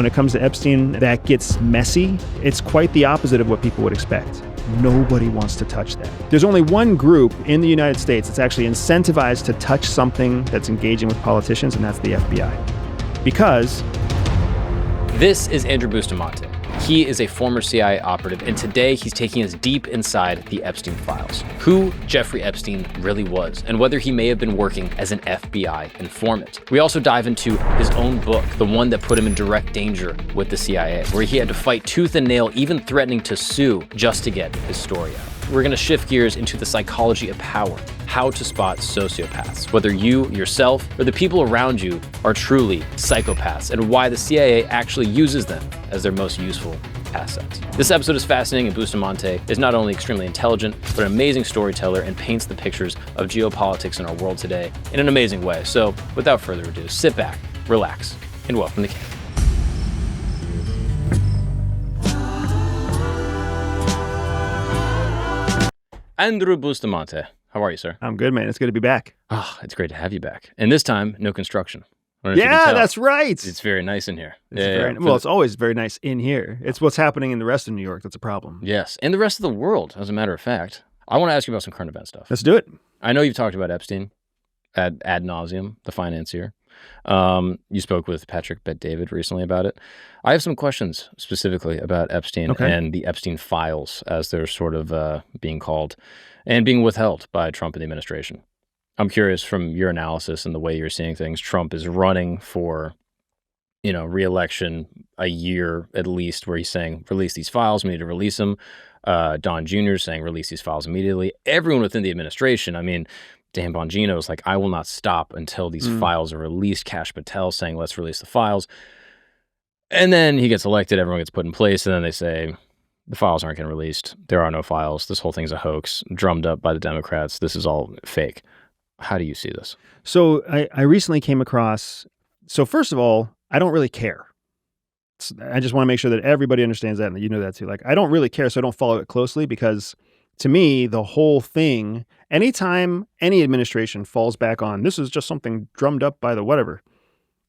when it comes to Epstein, that gets messy. It's quite the opposite of what people would expect. Nobody wants to touch that. There's only one group in the United States that's actually incentivized to touch something that's engaging with politicians, and that's the FBI. Because... This is Andrew Bustamante. He is a former CIA operative, and today he's taking us deep inside the Epstein files. Who Jeffrey Epstein really was, and whether he may have been working as an FBI informant. We also dive into his own book, the one that put him in direct danger with the CIA, where he had to fight tooth and nail, even threatening to sue just to get his story out. We're going to shift gears into the psychology of power, how to spot sociopaths, whether you, yourself, or the people around you are truly psychopaths, and why the CIA actually uses them as their most useful assets. This episode is fascinating, and Bustamante is not only extremely intelligent, but an amazing storyteller and paints the pictures of geopolitics in our world today in an amazing way. So without further ado, sit back, relax, and welcome to camp. Andrew Bustamante, how are you, sir? I'm good, man. It's good to be back. Oh, it's great to have you back. And this time, no construction. Yeah, that's right. It's very nice in here. It's always very nice in here. It's what's happening in the rest of New York that's a problem. Yes, and the rest of the world, as a matter of fact. I want to ask you about some current event stuff. Let's do it. I know you've talked about Epstein ad nauseum, the financier. You spoke with Patrick Bet-David recently about it. I have some questions specifically about Epstein and the Epstein files, as they're sort of being called, and being withheld by Trump and the administration. I'm curious, from your analysis and the way you're seeing things, Trump is running for, re-election a year at least, where he's saying, release these files, we need to release them. Don Jr. is saying, release these files immediately. Everyone within the administration, Dan Bongino is like, I will not stop until these files are released. Kash Patel saying, let's release the files. And then he gets elected, everyone gets put in place, and then they say, the files aren't getting released. There are no files. This whole thing's a hoax, drummed up by the Democrats. This is all fake. How do you see this? So I recently came across, so first of all, I don't really care. I just want to make sure that everybody understands that and that you know that too. Like, I don't really care, so I don't follow it closely, because to me, the whole thing, anytime any administration falls back on, this is just something drummed up by the whatever,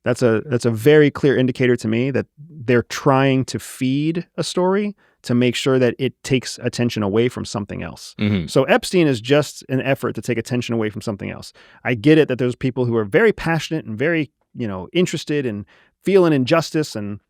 that's a very clear indicator to me that they're trying to feed a story to make sure that it takes attention away from something else. Mm-hmm. So Epstein is just an effort to take attention away from something else. I get it that there's people who are very passionate and very, interested and feeling injustice, and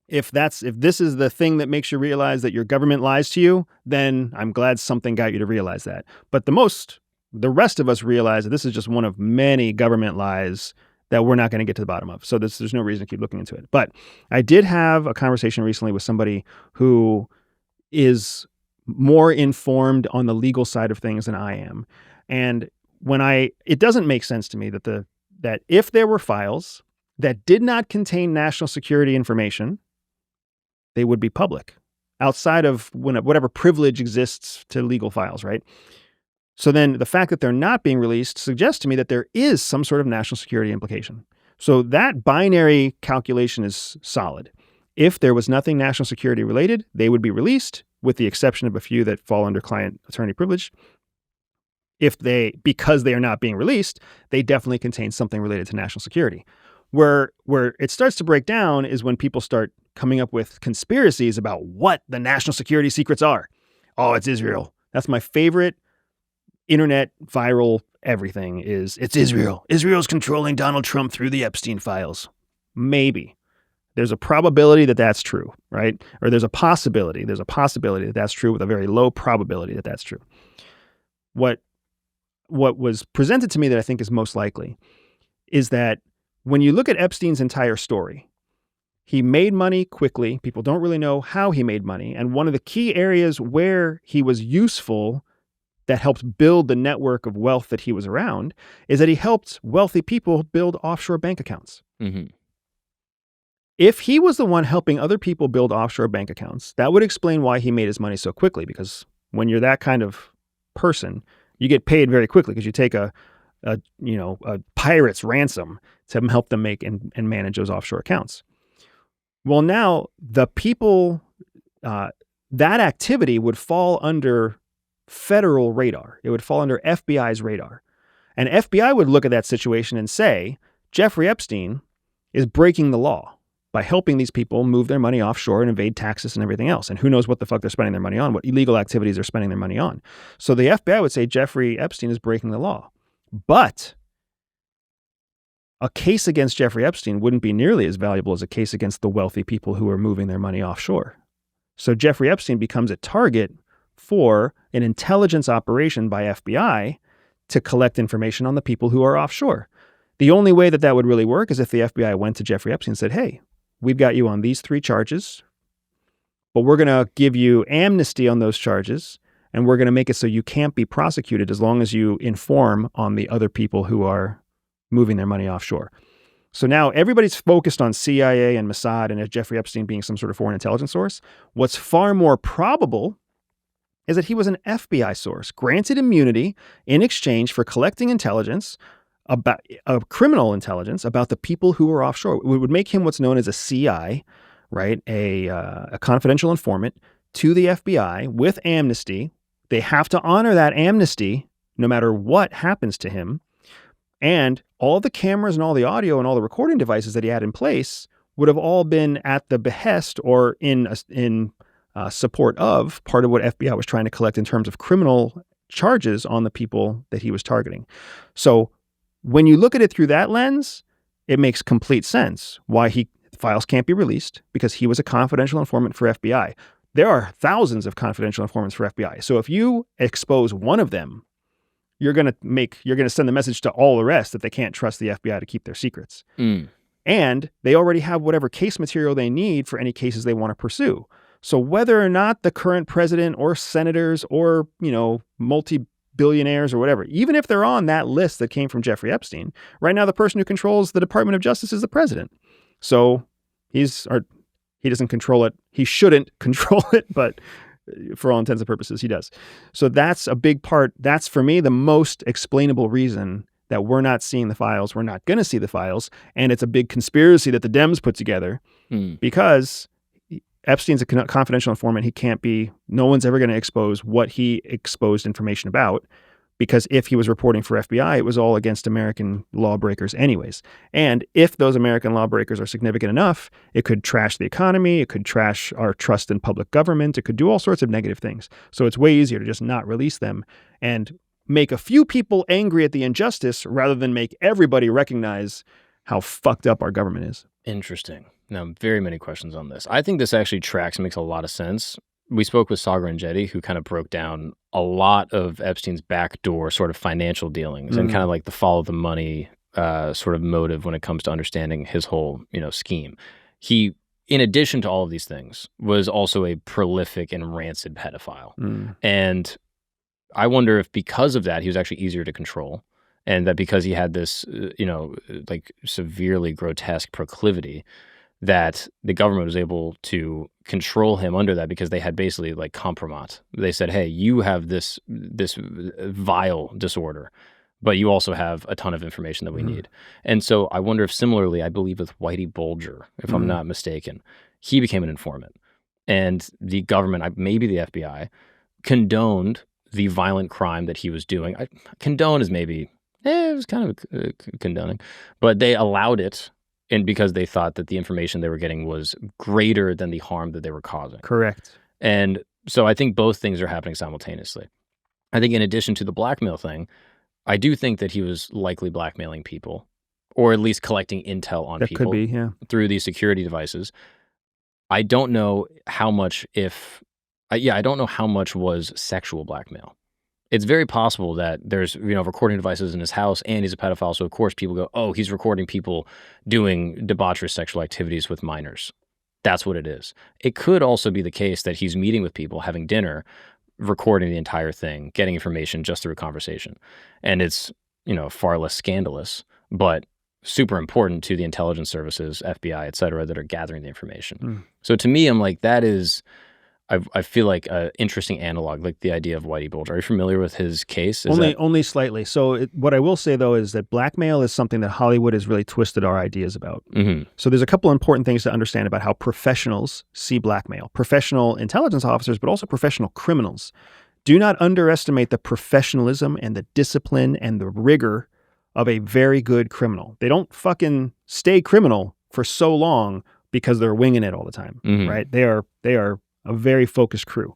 if this is the thing that makes you realize that your government lies to you, then I'm glad something got you to realize that. But the rest of us realize that this is just one of many government lies that we're not going to get to the bottom of. So there's no reason to keep looking into it. But I did have a conversation recently with somebody who is more informed on the legal side of things than I am. And it doesn't make sense to me that if there were files that did not contain national security information, they would be public, outside of whatever privilege exists to legal files, right? So then the fact that they're not being released suggests to me that there is some sort of national security implication. So that binary calculation is solid. If there was nothing national security related, they would be released, with the exception of a few that fall under client-attorney privilege. Because they are not being released, they definitely contain something related to national security. Where it starts to break down is when people start coming up with conspiracies about what the national security secrets are. Oh, it's Israel. That's my favorite internet viral everything is, it's Israel. Israel's controlling Donald Trump through the Epstein files. Maybe. There's a probability that that's true, right? Or there's a possibility that that's true, with a very low probability that that's true. What was presented to me that I think is most likely is that when you look at Epstein's entire story, he made money quickly. People don't really know how he made money. And one of the key areas where he was useful that helped build the network of wealth that he was around is that he helped wealthy people build offshore bank accounts. Mm-hmm. If he was the one helping other people build offshore bank accounts, that would explain why he made his money so quickly, because when you're that kind of person, you get paid very quickly because you take a pirate's ransom to help them make and manage those offshore accounts. Well, now the people, that activity would fall under federal radar. It would fall under FBI's radar. And FBI would look at that situation and say, Jeffrey Epstein is breaking the law. by helping these people move their money offshore and evade taxes and everything else. And who knows what the fuck they're spending their money on, what illegal activities they're spending their money on. So the FBI would say Jeffrey Epstein is breaking the law. But a case against Jeffrey Epstein wouldn't be nearly as valuable as a case against the wealthy people who are moving their money offshore. So Jeffrey Epstein becomes a target for an intelligence operation by FBI to collect information on the people who are offshore. The only way that would really work is if the FBI went to Jeffrey Epstein and said, hey, we've got you on these 3 charges, but we're going to give you amnesty on those charges, and we're going to make it so you can't be prosecuted as long as you inform on the other people who are moving their money offshore. So now everybody's focused on CIA and Mossad and Jeffrey Epstein being some sort of foreign intelligence source. What's far more probable is that he was an FBI source, granted immunity in exchange for collecting intelligence about criminal intelligence about the people who were offshore. It would make him what's known as a CI, right? A confidential informant to the FBI with amnesty. They have to honor that amnesty no matter what happens to him. And all the cameras and all the audio and all the recording devices that he had in place would have all been at the behest or in support of part of what FBI was trying to collect in terms of criminal charges on the people that he was targeting. So when you look at it through that lens, it makes complete sense why files can't be released, because he was a confidential informant for FBI. There are thousands of confidential informants for FBI. So if you expose one of them, you're going to send the message to all the rest that they can't trust the FBI to keep their secrets. And they already have whatever case material they need for any cases they want to pursue. So whether or not the current president or senators or, multi-billionaires or whatever, even if they're on that list that came from Jeffrey Epstein, right now the person who controls the Department of Justice is the president. So he doesn't control it. He shouldn't control it, but for all intents and purposes, he does. So that's a big part. That's, for me, the most explainable reason that we're not seeing the files. We're not going to see the files. And it's a big conspiracy that the Dems put together because Epstein's a confidential informant. No one's ever going to expose what he exposed information about, because if he was reporting for FBI, it was all against American lawbreakers anyways. And if those American lawbreakers are significant enough, it could trash the economy, it could trash our trust in public government, it could do all sorts of negative things. So it's way easier to just not release them and make a few people angry at the injustice rather than make everybody recognize how fucked up our government is. Interesting. Now, very many questions on this. I think this actually tracks and makes a lot of sense. We spoke with Sagar and Jetty, who kind of broke down a lot of Epstein's backdoor sort of financial dealings and kind of like the follow the money sort of motive when it comes to understanding his whole, scheme. He, in addition to all of these things, was also a prolific and rancid pedophile. And I wonder if because of that, he was actually easier to control, and that because he had this, like severely grotesque proclivity, that the government was able to control him under that, because they had basically like compromat. They said, hey, you have this vile disorder, but you also have a ton of information that we need. And so I wonder if similarly, I believe with Whitey Bulger, if I'm not mistaken, he became an informant, and the government, maybe the FBI, condoned the violent crime that he was doing. Condone is maybe, it was kind of condoning, but they allowed it. And because they thought that the information they were getting was greater than the harm that they were causing. Correct. And so I think both things are happening simultaneously. I think in addition to the blackmail thing, I do think that he was likely blackmailing people, or at least collecting intel on people. That could be, yeah. Through these security devices. I don't know how much I don't know how much was sexual blackmail. It's very possible that there's, recording devices in his house and he's a pedophile. So of course people go, oh, he's recording people doing debaucherous sexual activities with minors. That's what it is. It could also be the case that he's meeting with people, having dinner, recording the entire thing, getting information just through a conversation. And it's, far less scandalous, but super important to the intelligence services, FBI, et cetera, that are gathering the information. So to me, I'm like, that is... I feel like an interesting analog, like the idea of Whitey Bulger. Are you familiar with his case? Only slightly. So what I will say, though, is that blackmail is something that Hollywood has really twisted our ideas about. So there's a couple important things to understand about how professionals see blackmail. Professional intelligence officers, but also professional criminals. Do not underestimate the professionalism and the discipline and the rigor of a very good criminal. They don't fucking stay criminal for so long because they're winging it all the time, right? They are a very focused crew.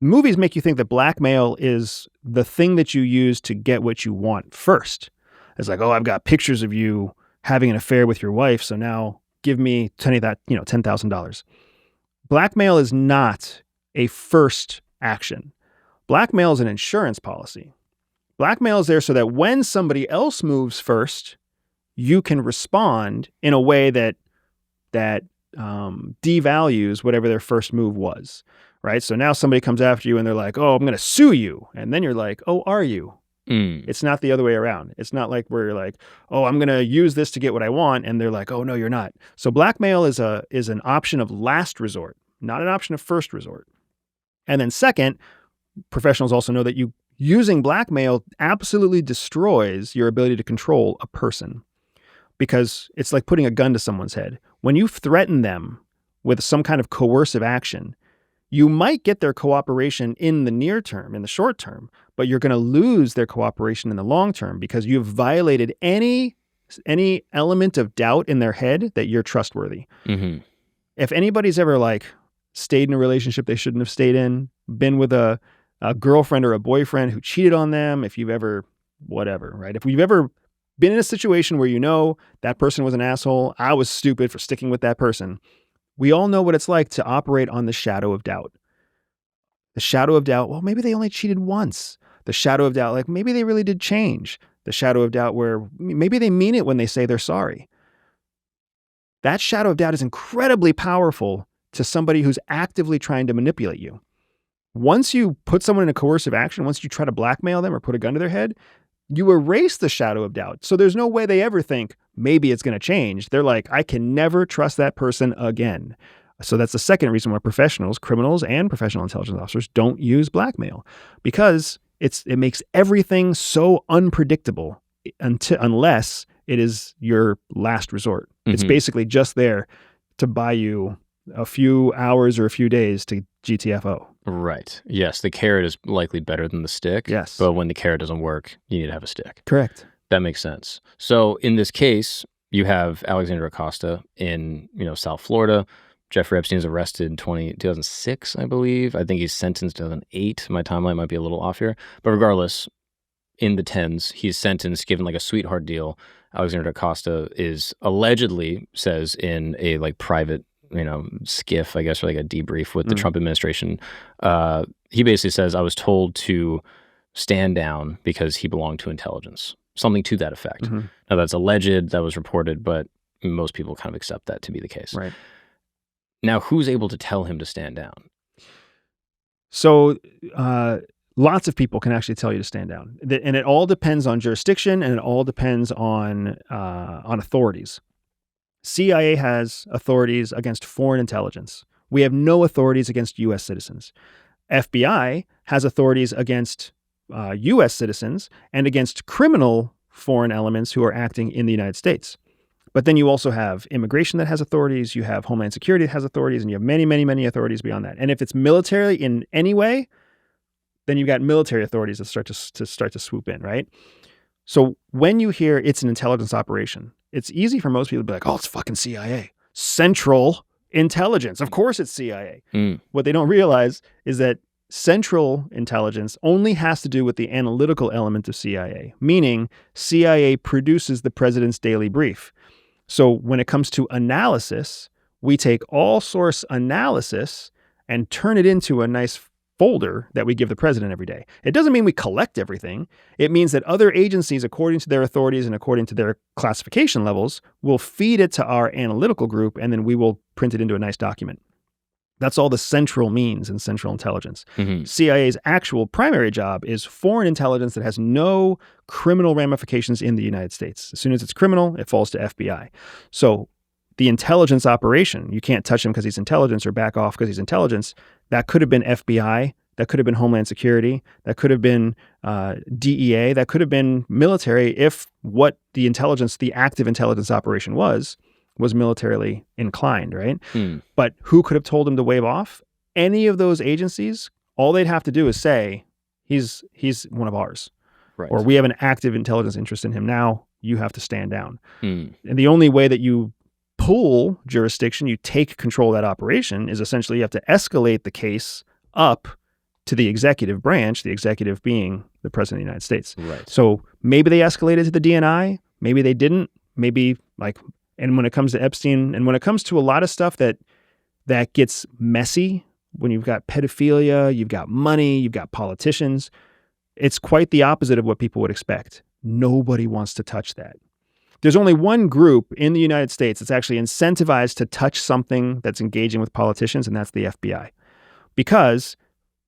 Movies make you think that blackmail is the thing that you use to get what you want first. It's like, oh, I've got pictures of you having an affair with your wife, so now give me $10,000. Blackmail is not a first action. Blackmail is an insurance policy. Blackmail is there so that when somebody else moves first, you can respond in a way that devalues whatever their first move was, right? So now somebody comes after you and they're like, oh, I'm going to sue you. And then you're like, oh, are you? It's not the other way around. It's not like where you're like, oh, I'm going to use this to get what I want. And they're like, oh, no, you're not. So blackmail is an option of last resort, not an option of first resort. And then second, professionals also know that using blackmail absolutely destroys your ability to control a person, because it's like putting a gun to someone's head. When you threaten them with some kind of coercive action, you might get their cooperation in the near term, in the short term, but you're going to lose their cooperation in the long term because you've violated any element of doubt in their head that you're trustworthy. If anybody's ever like stayed in a relationship they shouldn't have stayed in, been with a girlfriend or a boyfriend who cheated on them, if you've ever, whatever, right? If we've ever been in a situation where you know that person was an asshole, I was stupid for sticking with that person, we all know what it's like to operate on the shadow of doubt. The shadow of doubt, well, maybe they only cheated once. The shadow of doubt, like maybe they really did change. The shadow of doubt where maybe they mean it when they say they're sorry. That shadow of doubt is incredibly powerful to somebody who's actively trying to manipulate you. Once you put someone in a coercive action, once you try to blackmail them or put a gun to their head, you erase the shadow of doubt. So there's no way they ever think maybe it's going to change. They're like, I can never trust that person again. So that's the second reason why professionals, criminals, and professional intelligence officers don't use blackmail, because it makes everything so unpredictable unless it is your last resort. It's basically just there to buy you a few hours or a few days to GTFO. Right. Yes, the carrot is likely better than the stick. Yes. But when the carrot doesn't work, you need to have a stick. Correct. That makes sense. So in this case, you have Alexander Acosta in, South Florida. Jeffrey Epstein is arrested in 2006, I believe. I think he's sentenced in 2008. My timeline might be a little off here. But regardless, in the tens, he's sentenced, given like a sweetheart deal. Alexander Acosta is allegedly says in a like private skiff, I guess, or like a debrief with the Trump administration. He basically says, I was told to stand down because he belonged to intelligence. Something to that effect. Now that's alleged, that was reported, but most people kind of accept that to be the case. Right. Now, who's able to tell him to stand down? So lots of people can actually tell you to stand down. And it all depends on jurisdiction, and it all depends on authorities. CIA has authorities against foreign intelligence. We have no authorities against U.S. citizens. FBI has authorities against U.S. citizens and against criminal foreign elements who are acting in the United States. But then you also have immigration that has authorities, you have Homeland Security that has authorities, and you have many, many, many authorities beyond that. And if it's military in any way, then you've got military authorities that start to swoop in, right? So when you hear it's an intelligence operation, it's easy for most people to be like, oh, it's fucking CIA. Central Intelligence. Of course it's CIA. What they don't realize is that Central Intelligence only has to do with the analytical element of CIA, meaning CIA produces the president's daily brief. So when it comes to analysis, we take all source analysis and turn it into a nice folder that we give the president every day. It doesn't mean we collect everything. It means that other agencies, according to their authorities and according to their classification levels, will feed it to our analytical group, and then we will print it into a nice document. That's all the central means in Central Intelligence. CIA's actual primary job is foreign intelligence that has no criminal ramifications in the United States. As soon as it's criminal, it falls to FBI. So the intelligence operation, you can't touch him because he's intelligence or back off because he's intelligence. That could have been FBI. That could have been Homeland Security. That could have been DEA. That could have been military if what the active intelligence operation was militarily inclined, right? But who could have told him to wave off? Any of those agencies, all they'd have to do is say, he's one of ours. Right. Or we have an active intelligence interest in him now. You have to stand down. And the only way that you pull jurisdiction, you take control of that operation, is essentially you have to escalate the case up to the executive branch, the executive being the President of the United States. Right. So maybe they escalated to the DNI, maybe they didn't, maybe and when it comes to Epstein, and when it comes to a lot of stuff that gets messy, when you've got pedophilia, you've got money, you've got politicians, it's quite the opposite of what people would expect. Nobody wants to touch that. There's only one group in the United States that's actually incentivized to touch something that's engaging with politicians, and that's the FBI. Because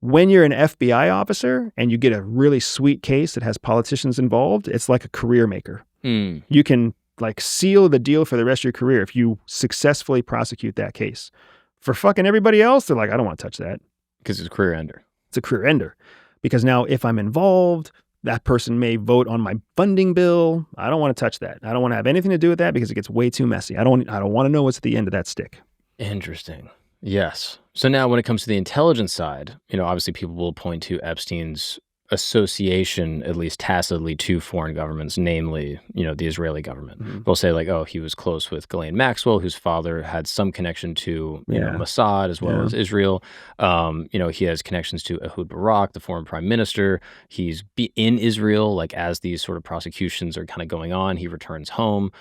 when you're an FBI officer and you get a really sweet case that has politicians involved, it's like a career maker. You can seal the deal for the rest of your career if you successfully prosecute that case. For fucking everybody else, they're like, I don't want to touch that. Because it's a career ender. It's a career ender. Because now if I'm involved, that person may vote on my funding bill. I don't want to touch that. I don't want to have anything to do with that because it gets way too messy. I don't want to know what's at the end of that stick. Interesting. Yes. So now when it comes to the intelligence side, obviously people will point to Epstein's association, at least tacitly, to foreign governments, namely, the Israeli government. Mm-hmm. They'll say he was close with Ghislaine Maxwell, whose father had some connection to Mossad as well as Israel. He has connections to Ehud Barak, the former prime minister. He's in Israel, as these sort of prosecutions are kind of going on. He returns home.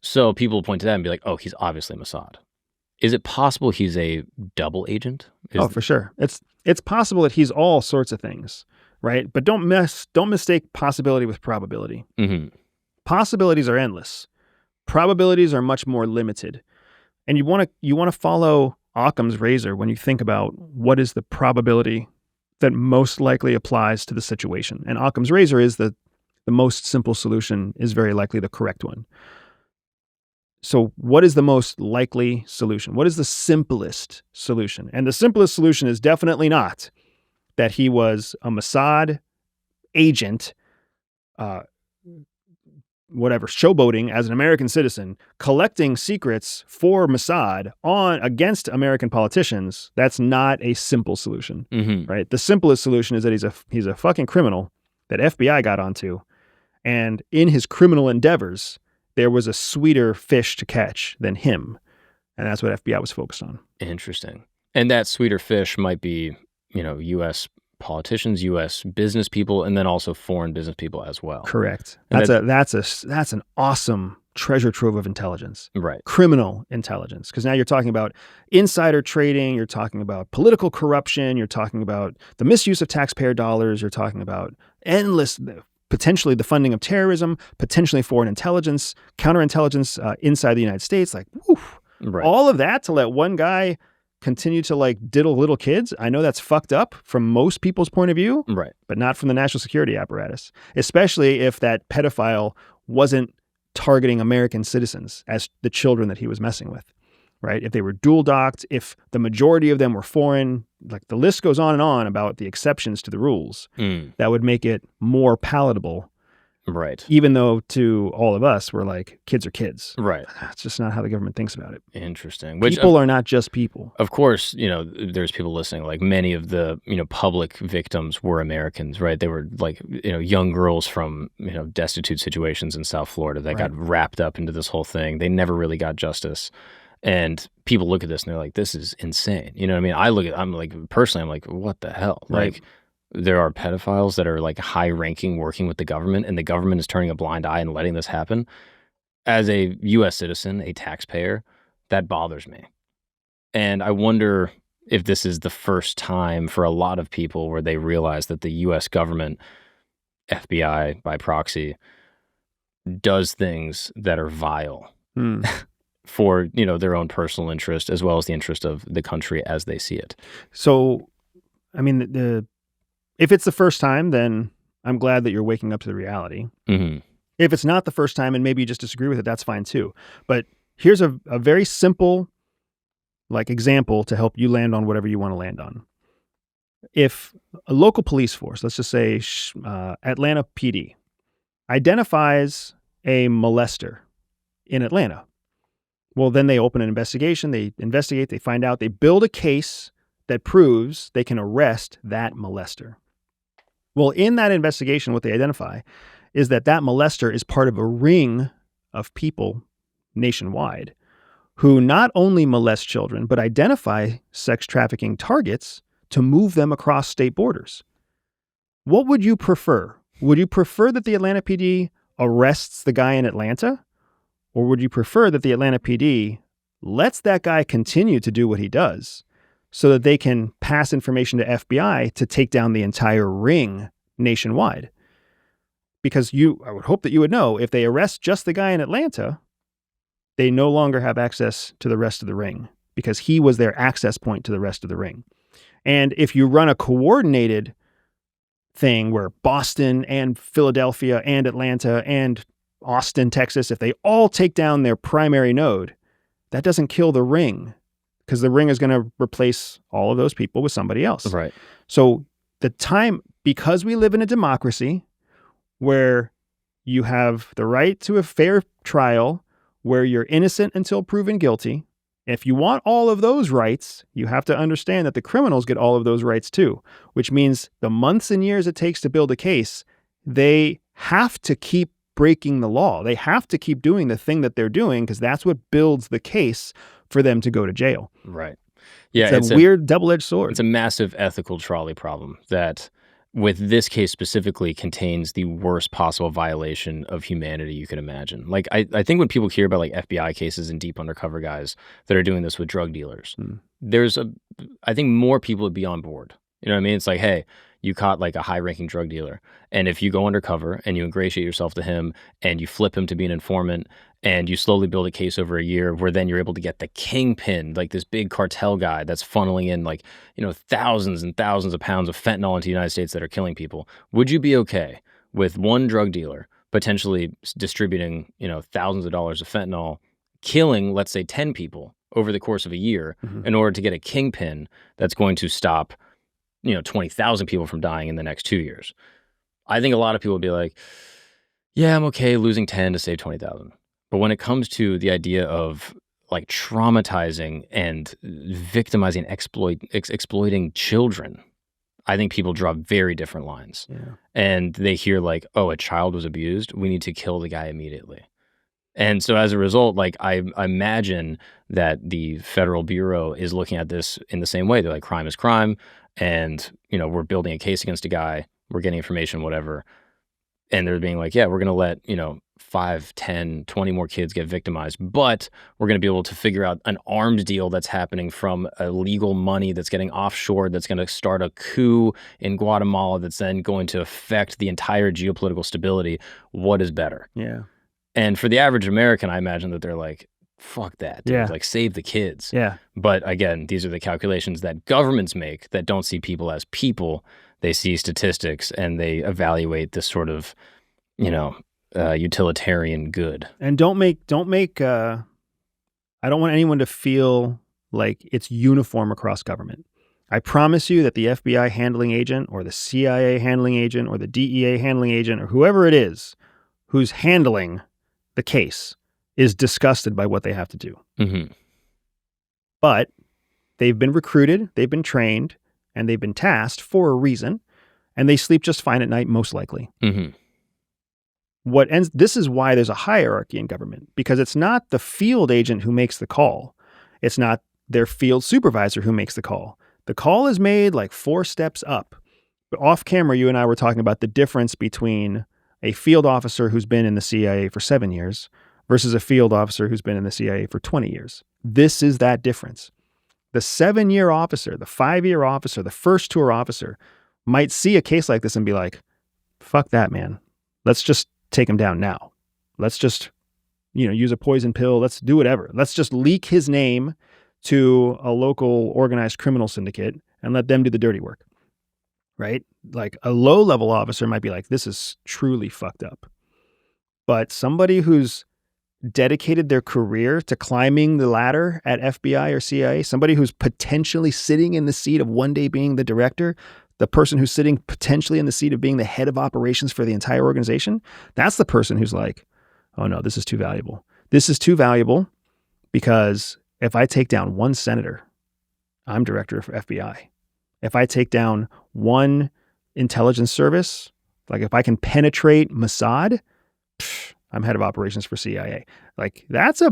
So people point to that and be like, oh, he's obviously Mossad. Is it possible he's a double agent? For sure. It's possible that he's all sorts of things. Right? But don't mistake possibility with probability. Mm-hmm. Possibilities are endless. Probabilities are much more limited. And you want to follow Occam's razor when you think about what is the probability that most likely applies to the situation. And Occam's razor is that the most simple solution is very likely the correct one. So what is the most likely solution? What is the simplest solution? And the simplest solution is definitely not that he was a Mossad agent, showboating as an American citizen, collecting secrets for Mossad against American politicians. That's not a simple solution, right? The simplest solution is that he's a fucking criminal that FBI got onto, and in his criminal endeavors, there was a sweeter fish to catch than him, and that's what FBI was focused on. Interesting. And that sweeter fish might be U.S. politicians, U.S. business people, and then also foreign business people as well. Correct. That's an awesome treasure trove of intelligence. Right. Criminal intelligence. Because now you're talking about insider trading, you're talking about political corruption, you're talking about the misuse of taxpayer dollars, you're talking about potentially the funding of terrorism, potentially foreign intelligence, counterintelligence inside the United States. Right. All of that to let one guy continue to diddle little kids. I know that's fucked up from most people's point of view, right? But not from the national security apparatus, especially if that pedophile wasn't targeting American citizens as the children that he was messing with, right? If they were dual docked, if the majority of them were foreign, the list goes on and on about the exceptions to the rules, that would make it more palatable. Right. Even though to all of us, we're like, kids are kids. Right. It's just not how the government thinks about it. Interesting. People are not just people. Of course, there's people listening, many of the, public victims were Americans, right? They were young girls from, destitute situations in South Florida that got wrapped up into this whole thing. They never really got justice. And people look at this and they're like, this is insane. You know what I mean? I'm like, what the hell? Right. There are pedophiles that are high ranking working with the government, and the government is turning a blind eye and letting this happen. As a U.S. citizen, a taxpayer, that bothers me. And I wonder if this is the first time for a lot of people where they realize that the U.S. government, FBI by proxy, does things that are vile for, their own personal interest as well as the interest of the country as they see it. So, I mean, if it's the first time, then I'm glad that you're waking up to the reality. Mm-hmm. If it's not the first time and maybe you just disagree with it, that's fine too. But here's a very simple example to help you land on whatever you want to land on. If a local police force, let's just say Atlanta PD, identifies a molester in Atlanta, well, then they open an investigation, they investigate, they find out, they build a case that proves they can arrest that molester. Well, in that investigation, what they identify is that molester is part of a ring of people nationwide who not only molest children, but identify sex trafficking targets to move them across state borders. What would you prefer? Would you prefer that the Atlanta PD arrests the guy in Atlanta? Or would you prefer that the Atlanta PD lets that guy continue to do what he does so that they can pass information to FBI to take down the entire ring nationwide? Because I would hope that you would know, if they arrest just the guy in Atlanta, they no longer have access to the rest of the ring because he was their access point to the rest of the ring. And if you run a coordinated thing where Boston and Philadelphia and Atlanta and Austin, Texas, if they all take down their primary node, that doesn't kill the ring because the ring is going to replace all of those people with somebody else. Right. So because we live in a democracy where you have the right to a fair trial, where you're innocent until proven guilty, if you want all of those rights, you have to understand that the criminals get all of those rights too, which means the months and years it takes to build a case, they have to keep breaking the law. They have to keep doing the thing that they're doing because that's what builds the case for them to go to jail. Right. Yeah. It's a weird double-edged sword. It's a massive ethical trolley problem that, with this case specifically, contains the worst possible violation of humanity you can imagine. Like, I think when people hear about like FBI cases and deep undercover guys that are doing this with drug dealers, I think more people would be on board. You know what I mean? It's like, hey, you caught like a high-ranking drug dealer, and if you go undercover and you ingratiate yourself to him and you flip him to be an informant and you slowly build a case over a year where then you're able to get the kingpin, like this big cartel guy that's funneling in like, thousands and thousands of pounds of fentanyl into the United States that are killing people. Would you be okay with one drug dealer potentially distributing, thousands of dollars of fentanyl, killing, let's say, 10 people over the course of a year in order to get a kingpin that's going to stop 20,000 people from dying in the next 2 years? I think a lot of people would be like, yeah, I'm okay losing 10 to save 20,000. But when it comes to the idea of like traumatizing and victimizing, exploiting children, I think people draw very different lines. Yeah. And they hear like, oh, a child was abused, we need to kill the guy immediately. And so as a result, like I imagine that the Federal Bureau is looking at this in the same way. They're like, crime is crime. And, we're building a case against a guy, we're getting information, whatever. And they're being like, yeah, we're going to let, 5, 10, 20 more kids get victimized, but we're going to be able to figure out an arms deal that's happening from illegal money that's getting offshore, that's going to start a coup in Guatemala that's then going to affect the entire geopolitical stability. What is better? Yeah. And for the average American, I imagine that they're like, fuck that, dude. Yeah. Like, save the kids. Yeah. But again, these are the calculations that governments make that don't see people as people. They see statistics and they evaluate this sort of, utilitarian good. And don't make, I don't want anyone to feel like it's uniform across government. I promise you that the FBI handling agent or the CIA handling agent or the DEA handling agent or whoever it is who's handling the case is disgusted by what they have to do. Mm-hmm. But they've been recruited, they've been trained, and they've been tasked for a reason, and they sleep just fine at night, most likely. Mm-hmm. This is why there's a hierarchy in government, because it's not the field agent who makes the call. It's not their field supervisor who makes the call. The call is made like 4 steps up. But off camera, you and I were talking about the difference between a field officer who's been in the CIA for 7 years versus a field officer who's been in the CIA for 20 years. This is that difference. The 7-year officer, the 5-year officer, the first tour officer might see a case like this and be like, fuck that, man. Let's just take him down now. Let's just, use a poison pill. Let's do whatever. Let's just leak his name to a local organized criminal syndicate and let them do the dirty work. Right? Like a low-level officer might be like, this is truly fucked up. But somebody who's dedicated their career to climbing the ladder at FBI or CIA, somebody who's potentially sitting in the seat of one day being the director, the person who's sitting potentially in the seat of being the head of operations for the entire organization, that's the person who's like, oh no, this is too valuable. This is too valuable because if I take down one senator, I'm director of FBI. If I take down one intelligence service, like if I can penetrate Mossad, I'm head of operations for CIA. Like that's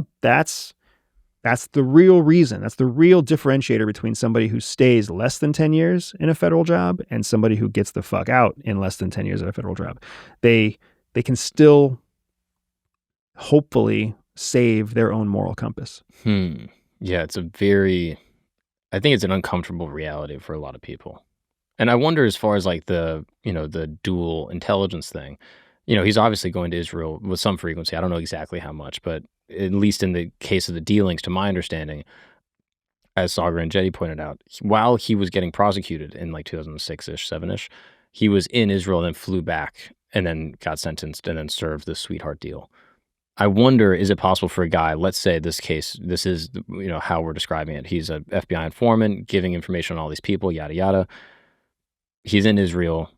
That's the real reason. That's the real differentiator between somebody who stays less than 10 years in a federal job and somebody who gets the fuck out in less than 10 years at a federal job. They can still hopefully save their own moral compass. Yeah, I think it's an uncomfortable reality for a lot of people. And I wonder, as far as like the dual intelligence thing, he's obviously going to Israel with some frequency. I don't know exactly how much, but at least in the case of the dealings, to my understanding, as Sagar and Jetty pointed out, while he was getting prosecuted in like 2006-ish, 7-ish, he was in Israel and then flew back and then got sentenced and then served the sweetheart deal. I wonder, is it possible for a guy, let's say this case, this is how we're describing it. He's an FBI informant giving information on all these people, yada, yada. He's in Israel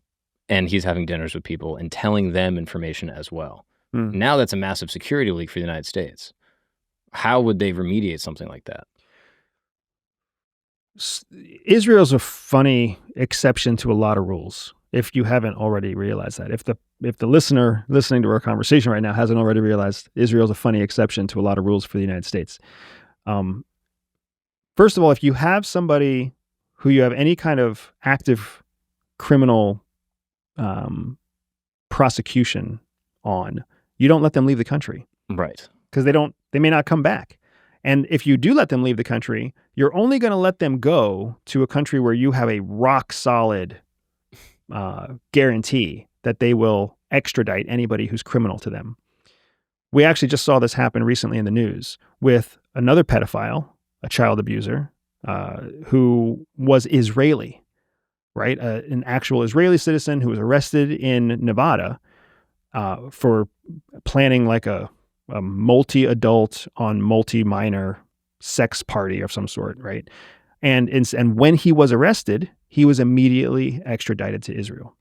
and he's having dinners with people and telling them information as well. Now that's a massive security leak for the United States. How would they remediate something like that? Israel's a funny exception to a lot of rules, if you haven't already realized that. If the listener listening to our conversation right now hasn't already realized, Israel's a funny exception to a lot of rules for the United States. First of all, if you have somebody who you have any kind of active criminal prosecution on, you don't let them leave the country. Right. Because they may not come back. And if you do let them leave the country, you're only going to let them go to a country where you have a rock solid guarantee that they will extradite anybody who's criminal to them. We actually just saw this happen recently in the news with another pedophile, a child abuser, who was Israeli, right? An actual Israeli citizen who was arrested in Nevada for planning like a multi-adult on multi-minor sex party of some sort, right? And when he was arrested, he was immediately extradited to Israel.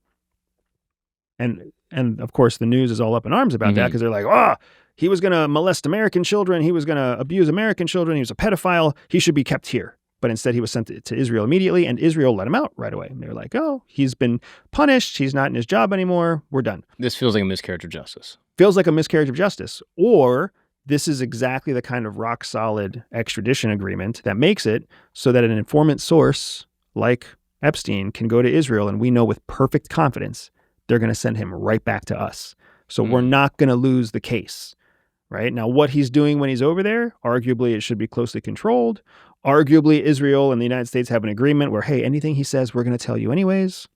And of course, the news is all up in arms about that because they're like, he was going to molest American children. He was going to abuse American children. He was a pedophile. He should be kept here. But instead, he was sent to Israel immediately, and Israel let him out right away. And they were like, he's been punished. He's not in his job anymore. We're done. This feels like a miscarriage of justice. Feels like a miscarriage of justice. Or this is exactly the kind of rock-solid extradition agreement that makes it so that an informant source like Epstein can go to Israel, and we know with perfect confidence they're going to send him right back to us. So we're not going to lose the case. Right? Now, what he's doing when he's over there, arguably it should be closely controlled. Arguably, Israel and the United States have an agreement where, hey, anything he says, we're going to tell you anyways.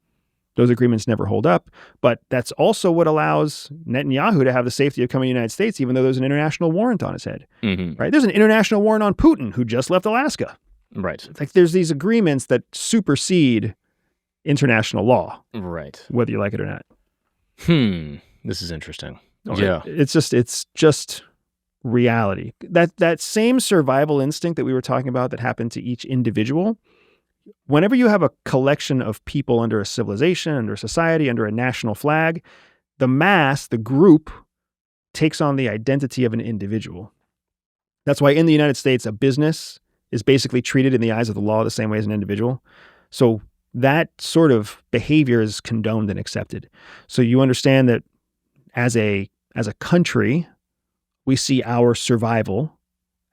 Those agreements never hold up. But that's also what allows Netanyahu to have the safety of coming to the United States, even though there's an international warrant on his head. Right? There's an international warrant on Putin, who just left Alaska. Right. It's like there's these agreements that supersede international law. Right. Whether you like it or not. This is interesting. Yeah. It's just reality. That same survival instinct that we were talking about that happened to each individual, whenever you have a collection of people under a civilization, under a society, under a national flag, the mass, the group, takes on the identity of an individual. That's why in the United States, a business is basically treated in the eyes of the law the same way as an individual. So that sort of behavior is condoned and accepted. So you understand that as a country, we see our survival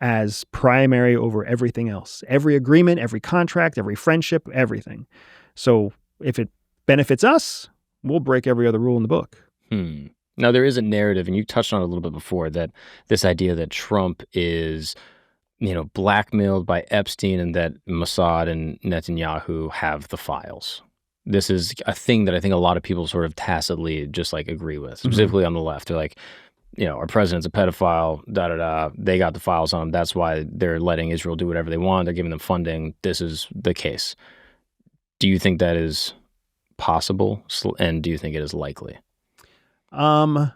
as primary over everything else. Every agreement, every contract, every friendship, everything. So if it benefits us, we'll break every other rule in the book. Now, there is a narrative, and you touched on it a little bit before, that this idea that Trump is, blackmailed by Epstein and that Mossad and Netanyahu have the files. This is a thing that I think a lot of people sort of tacitly just like agree with, specifically on the left. They're like, our president's a pedophile, da-da-da. They got the files on him. That's why they're letting Israel do whatever they want. They're giving them funding. This is the case. Do you think that is possible? And do you think it is likely? I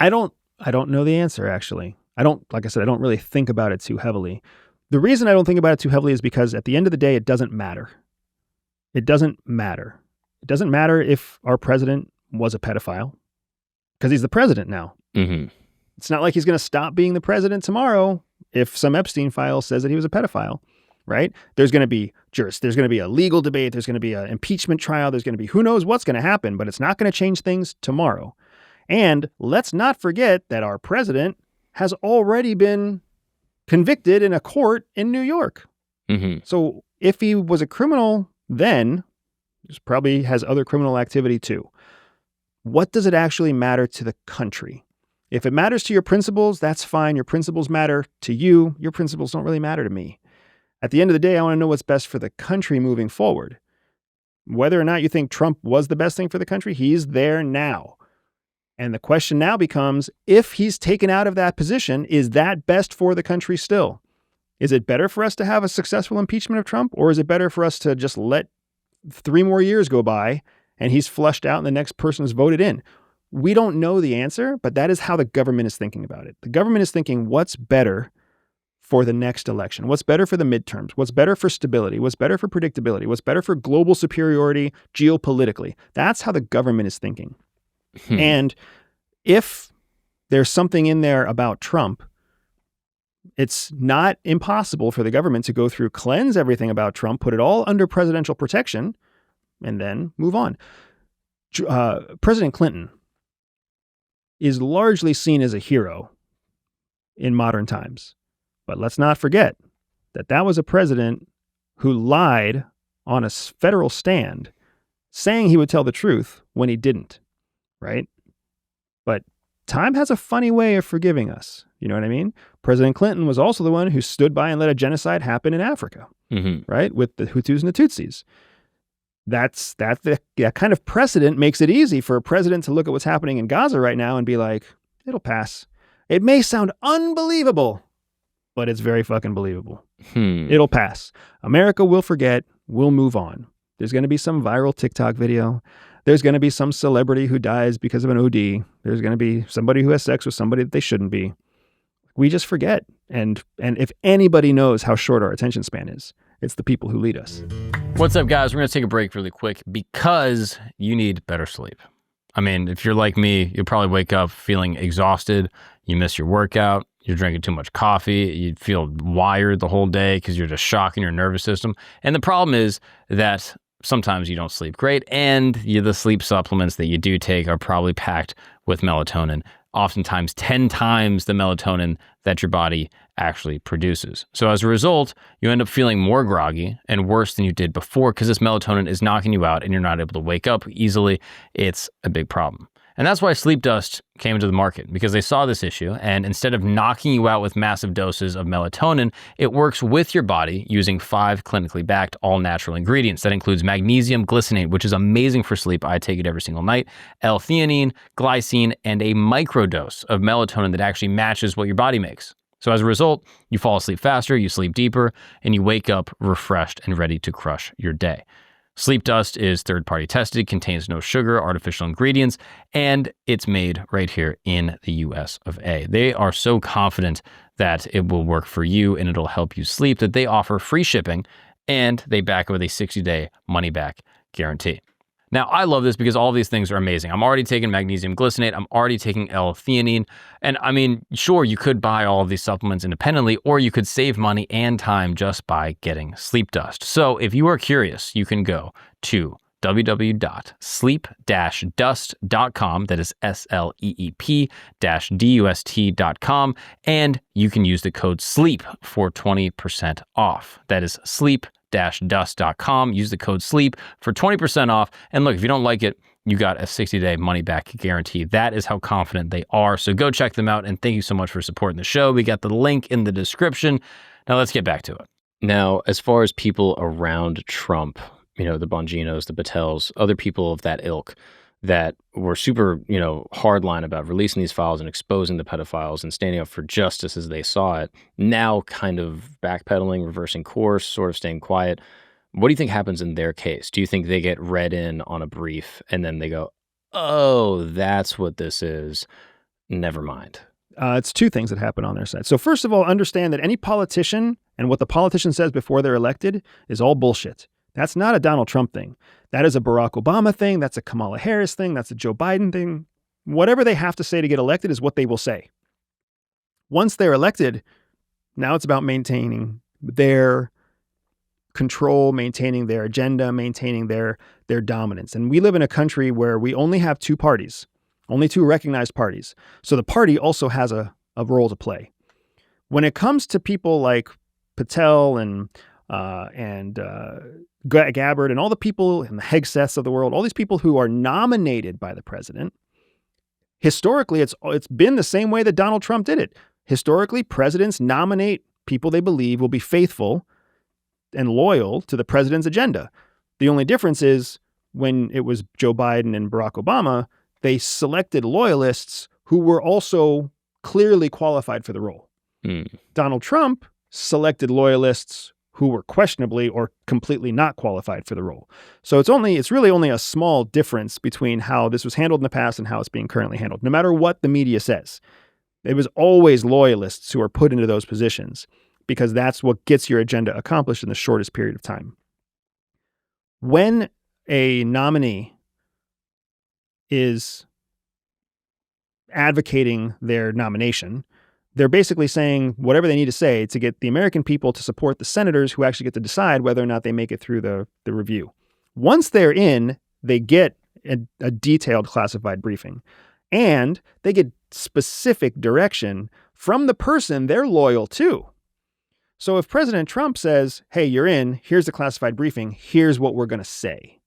don't know the answer, actually. Like I said, I don't really think about it too heavily. The reason I don't think about it too heavily is because at the end of the day, it doesn't matter. It doesn't matter. It doesn't matter if our president was a pedophile because he's the president now. It's not like he's going to stop being the president tomorrow if some Epstein file says that he was a pedophile, right? There's going to be there's going to be a legal debate. There's going to be an impeachment trial. There's going to be who knows what's going to happen, but it's not going to change things tomorrow. And let's not forget that our president has already been convicted in a court in New York. Mm-hmm. So if he was a criminal then, he probably has other criminal activity too. What does it actually matter to the country? If it matters to your principles, that's fine. Your principles matter to you. Your principles don't really matter to me. At the end of the day, I want to know what's best for the country moving forward. Whether or not you think Trump was the best thing for the country, he's there now. And the question now becomes, if he's taken out of that position, is that best for the country still? Is it better for us to have a successful impeachment of Trump, or is it better for us to just let 3 more years go by and he's flushed out and the next person is voted in? We don't know the answer, but that is how the government is thinking about it. The government is thinking, what's better for the next election? What's better for the midterms? What's better for stability? What's better for predictability? What's better for global superiority geopolitically? That's how the government is thinking. And if there's something in there about Trump, it's not impossible for the government to go through, cleanse everything about Trump, put it all under presidential protection, and then move on. President Clinton is largely seen as a hero in modern times. But let's not forget that that was a president who lied on a federal stand saying he would tell the truth when he didn't, right? But time has a funny way of forgiving us. You know what I mean? President Clinton was also the one who stood by and let a genocide happen in Africa, right? With the Hutus and the Tutsis. That kind of precedent makes it easy for a president to look at what's happening in Gaza right now and be like, it'll pass. It may sound unbelievable, but it's very fucking believable. It'll pass. America will forget. We'll move on. There's going to be some viral TikTok video. There's going to be some celebrity who dies because of an OD. There's going to be somebody who has sex with somebody that they shouldn't be. We just forget. And if anybody knows how short our attention span is, it's the people who lead us. What's up, guys? We're going to take a break really quick because you need better sleep. I mean, if you're like me, you'll probably wake up feeling exhausted. You miss your workout. You're drinking too much coffee. You feel wired the whole day because you're just shocking your nervous system. And the problem is that sometimes you don't sleep great, and the sleep supplements that you do take are probably packed with melatonin, oftentimes 10 times the melatonin that your body actually produces. So as a result, you end up feeling more groggy and worse than you did before because this melatonin is knocking you out and you're not able to wake up easily. It's a big problem. And that's why Sleep Dust came into the market, because they saw this issue, and instead of knocking you out with massive doses of melatonin, it works with your body using 5 clinically backed all-natural ingredients. That includes magnesium glycinate, which is amazing for sleep. I take it every single night, L-theanine, glycine, and a microdose of melatonin that actually matches what your body makes. So as a result, you fall asleep faster, you sleep deeper, and you wake up refreshed and ready to crush your day. Sleep Dust is third-party tested, contains no sugar, artificial ingredients, and it's made right here in the US of A. They are so confident that it will work for you and it'll help you sleep that they offer free shipping, and they back it with a 60-day money-back guarantee. Now, I love this because all of these things are amazing. I'm already taking magnesium glycinate. I'm already taking L-theanine. And I mean, sure, you could buy all of these supplements independently, or you could save money and time just by getting Sleep Dust. So if you are curious, you can go to www.sleep-dust.com. That is SLEEP-DUST.com. And you can use the code SLEEP for 20% off. That is sleep-dust.com. Use the code SLEEP for 20% off. And look, if you don't like it, you got a 60-day money-back guarantee. That is how confident they are. So go check them out, and thank you so much for supporting the show. We got the link in the description. Now let's get back to it. Now, as far as people around Trump, the Bonginos, the Patels, other people of that ilk that were super, hardline about releasing these files and exposing the pedophiles and standing up for justice as they saw it, now kind of backpedaling, reversing course, sort of staying quiet. What do you think happens in their case? Do you think they get read in on a brief and then they go, oh, that's what this is? Never mind. It's 2 things that happen on their side. So first of all, understand that any politician and what the politician says before they're elected is all bullshit. That's not a Donald Trump thing. That is a Barack Obama thing. That's a Kamala Harris thing. That's a Joe Biden thing. Whatever they have to say to get elected is what they will say. Once they're elected, now it's about maintaining their control, maintaining their agenda, maintaining their dominance. And we live in a country where we only have 2 parties, only 2 recognized parties. So the party also has a role to play. When it comes to people like Patel and Gabbard and all the people and the Hegseths of the world, all these people who are nominated by the president, historically, it's been the same way that Donald Trump did it. Historically, presidents nominate people they believe will be faithful and loyal to the president's agenda. The only difference is when it was Joe Biden and Barack Obama, they selected loyalists who were also clearly qualified for the role. Donald Trump selected loyalists who were questionably or completely not qualified for the role. So it's really only a small difference between how this was handled in the past and how it's being currently handled, no matter what the media says. It was always loyalists who are put into those positions because that's what gets your agenda accomplished in the shortest period of time. When a nominee is advocating their nomination, they're basically saying whatever they need to say to get the American people to support the senators who actually get to decide whether or not they make it through the review. Once they're in, they get a detailed classified briefing, and they get specific direction from the person they're loyal to. So if President Trump says, hey, you're in, here's the classified briefing, here's what we're going to say.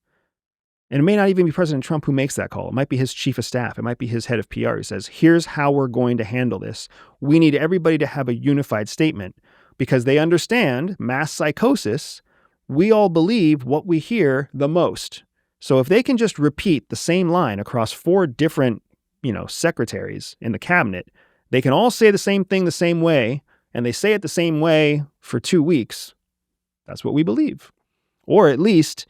And it may not even be President Trump who makes that call. It might be his chief of staff. It might be his head of PR who says, here's how we're going to handle this. We need everybody to have a unified statement because they understand mass psychosis. We all believe what we hear the most. So if they can just repeat the same line across 4 different, secretaries in the cabinet, they can all say the same thing the same way, and they say it the same way for 2 weeks. That's what we believe. Or at least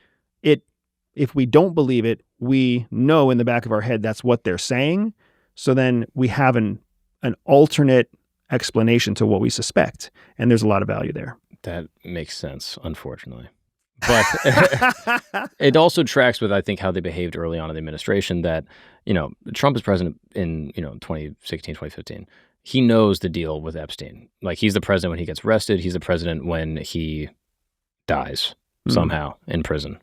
if we don't believe it, we know in the back of our head that's what they're saying. So then we have an alternate explanation to what we suspect. And there's a lot of value there. That makes sense, unfortunately. But it also tracks with, I think, how they behaved early on in the administration that, Trump is president in, 2016, 2015. He knows the deal with Epstein. Like, he's the president when he gets arrested. He's the president when he dies somehow in prison.